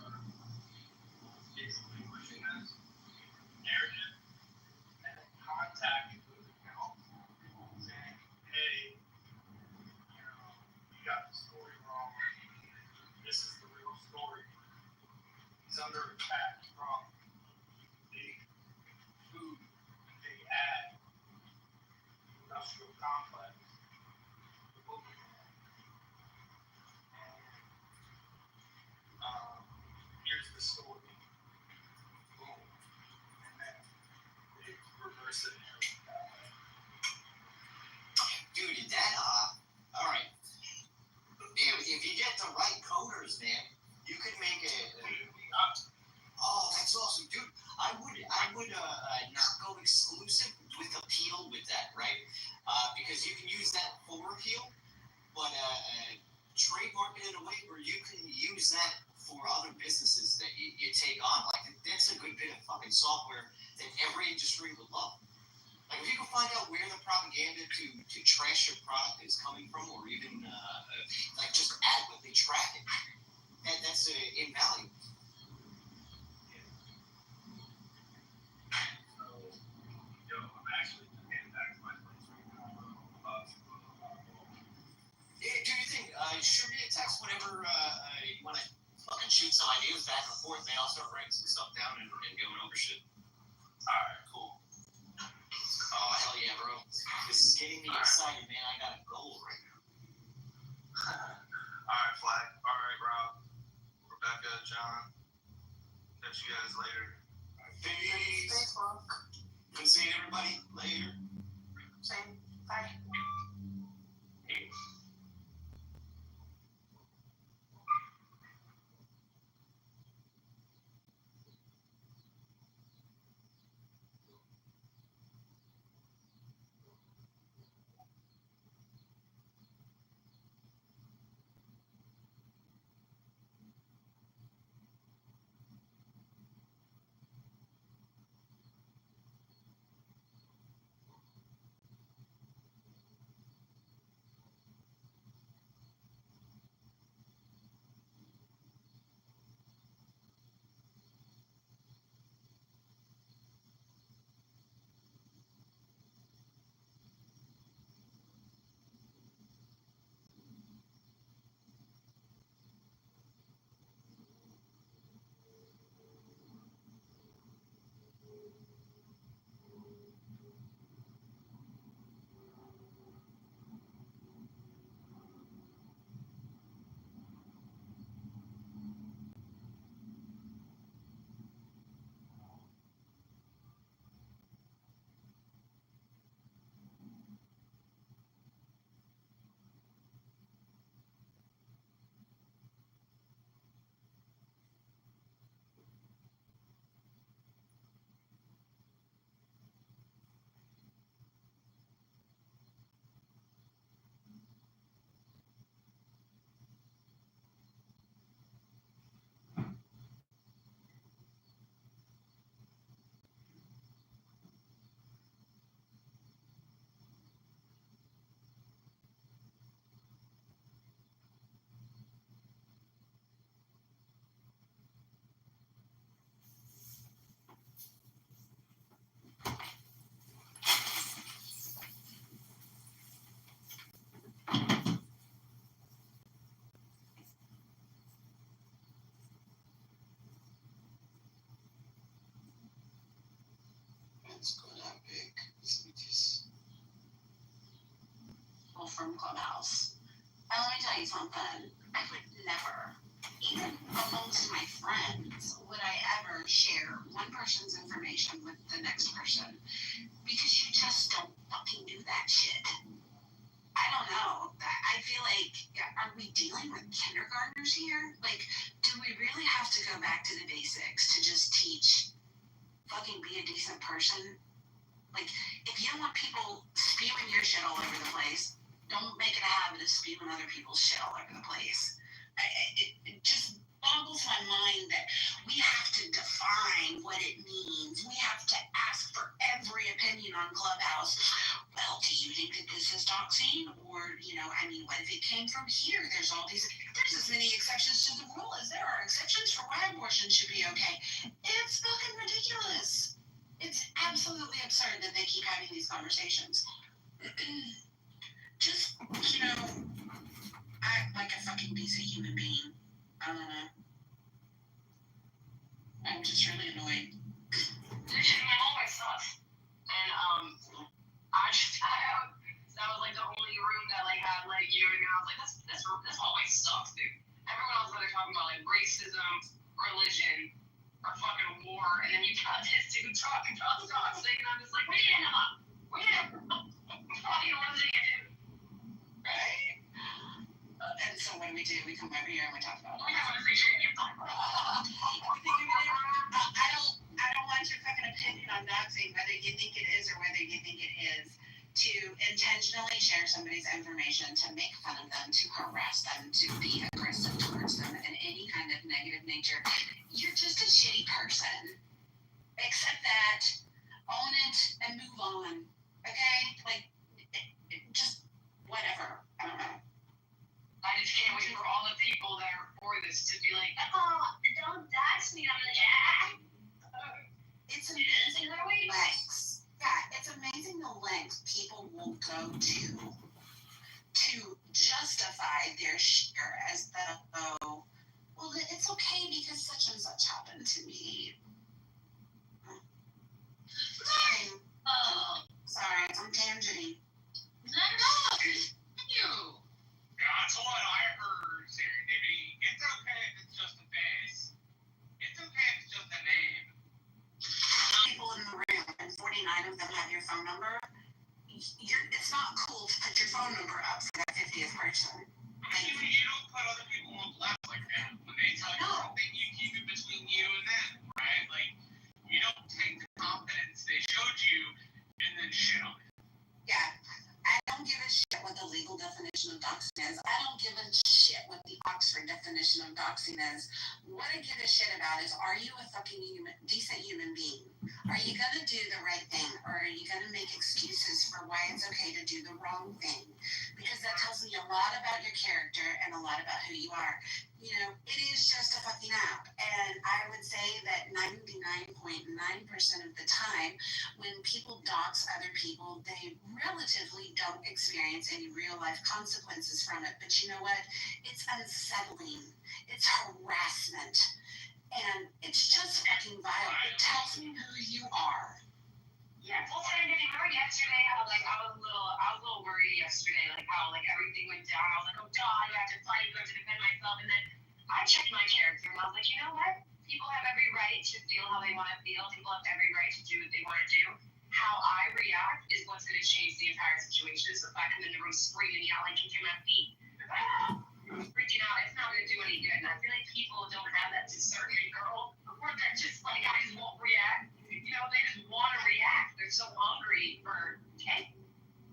basically pushing us narrative and then contacting those accounts saying, hey, you got the story wrong. This is the real story. He's under attack from the food, the ag, industrial complex. Here's the story. Boom. And then they reverse it. Dude, that, all right. If you get the right coders, man, you can make oh, that's awesome, dude. I would not go exclusive with appeal with that, right? Because you can use that for appeal, but trademark it in a way where you can use that for other businesses that you take on. Like, that's a good bit of fucking software that every industry would love. Like, if you can find out where the propaganda to trash your product is coming from, or even just adequately track it, that's invaluable. I'm actually getting back to my place right now. Yeah, do you think shoot me a text whenever you want to fucking shoot some ideas back and forth, man? I'll start writing some stuff down and going over shit. Alright, cool. Oh, hell yeah, bro. This is getting me excited, man. I got a goal right now. Alright, Flag. Alright, Rob. Rebecca, John. Catch you guys later. Peace. Facebook. Good seeing everybody. Later. Same. Bye. it's good that big. Well, from Clubhouse. And let me tell you something. I would never, even amongst my friends, would I ever share one person's information with the next person. Because you just don't fucking do that shit. I don't know. I feel like, are we dealing with kindergartners here? Like, do we really have to go back to the basics to just teach fucking be a decent person? Like, if you don't want people spewing your shit all over the place, don't make it a habit of spewing other people's shit all over the place. It just boggles my mind that we have to define what it means. We have to ask for every opinion on Clubhouse. Well, do you think that this is doxing? Or, what if it came from here? There's as many exceptions to the rule as there are exceptions for why abortion should be okay. It's fucking ridiculous. It's absolutely absurd that they keep having these conversations. Just, act like a fucking decent human being. I don't know. I'm just really annoyed. This shit always sucks. And that was like the only room that had you, and I was like, this always sucks, dude. Everyone else that are talking about racism, religion, or fucking war, and then you got this dude talking about toxic, and I'm just like, we didn't fucking eliminate it. Right? And so what do? We come over here and we talk about it. I don't want to say shit. I don't want your fucking opinion on doxing, whether you think it is or whether you think it is, to intentionally share somebody's information, to make fun of them, to harass them, to be aggressive towards them in any kind of negative nature. You're just a shitty person. Accept that, own it, and move on. Okay? Just whatever. I don't know. I just can't wait for all the people that are for this to be like, oh, don't dox me. I'm like, It's amazing the lengths. Yeah, it's amazing the lengths people will go to justify their share as though, well, it's okay because such and such happened to me. Sorry, I'm tangenting. Not at all. You. That's what I heard, Serendipity. It's okay if it's just a face. It's okay if it's just a name. People in the room, and 49 of them have your phone number. It's not cool to put your phone number up for that 50th person. You don't put other people on blast like that. When they tell you something, you keep it between you and them, right? You don't take the confidence they showed you and then shit on it. Yeah. I don't give a shit what the legal definition of doxing is. I don't give a shit what the Oxford definition of doxing is. What I give a shit about is, are you a fucking decent human being? Are you going to do the right thing? Or are you going to make excuses for why it's okay to do the wrong thing? Because that tells me a lot about your character and a lot about who you are. It is just a fucking app. And I would say that 99.9% of the time, when people dox other people, they relatively don't experience any real life consequences from it. But you know what? It's unsettling. It's harassment. And it's just fucking vile. It tells me who you are. Yeah. Well, I didn't know yesterday how I was a little worried yesterday, how everything went down. I was like, oh God, I have to fight, I have to defend myself. And then I checked my character and I was like, you know what? People have every right to feel how they want to feel. People have every right to do what they want to do. How I react is what's going to change the entire situation. So if I come in the room screaming, yelling, kicking my feet, freaking out, it's not going to do any good. And I feel like people don't have that discernment, girl, or they're just I just won't react. They just want to react. They're so hungry for, okay.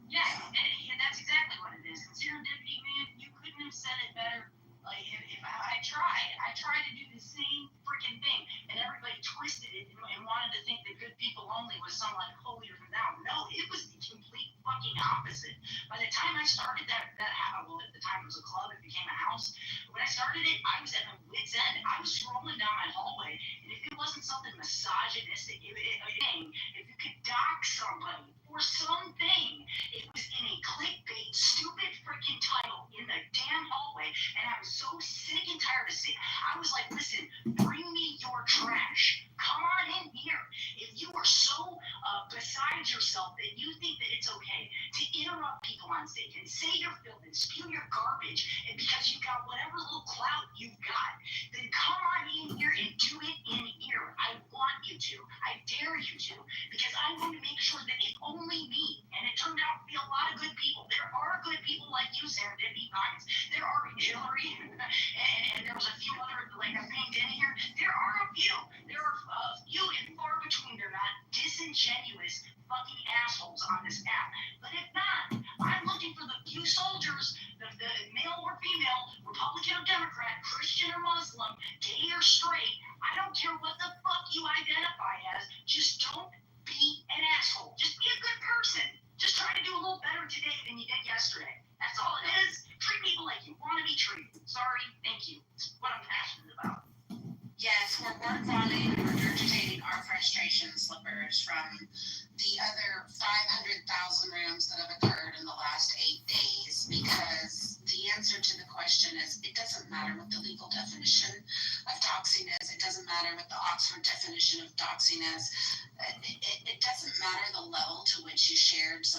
Yeah, and that's exactly what it is. Serendipity, man, you couldn't have said it better. If I tried to do the same freaking thing, and everybody twisted it and wanted to think that good people only was some holier than thou. No, it was the complete fucking opposite. By the time I started that at the time it was a club, it became a house. When I started it, I was at my wit's end. I was scrolling down my hallway, and if it wasn't something misogynistic, if you could dock somebody for something, it was in a clickbait, stupid freaking title in the damn hallway, and I was so sick and tired of seeing. I was like, listen, bring me your trash. Come on in here. If you are so pride yourself that you think that it's okay to interrupt people on stage and say your filth and spew your garbage, and because you've got whatever little clout you've got, then come on in here and do it in here. I want you to. I dare you to, because I want to make sure that it's only me, and it turned out to be a lot of good people. There are good people like you, Sarah Debbie Vines. There are Hillary, and there was a few other, like I pinged in here. There are a few. There are few and far between. They're not disingenuous fucking assholes on this app. But if not, I'm looking for the few soldiers, the male or female, Republican or Democrat, Christian or Muslim, gay or straight. I don't care what the fuck you identify as. Just don't be an asshole. Just be a good person. Just try to do a little better today than you did yesterday. That's all it is. Treat people like you want to be treated. Sorry, thank you. It's what I'm passionate about. Yes, we're word vomiting and regurgitating our frustration slippers from the other 500,000 rooms that have occurred in the last 8 days, because the answer to the question is it doesn't matter what the legal definition of doxing is. It doesn't matter what the Oxford definition of doxing is. It doesn't matter the level to which you shared some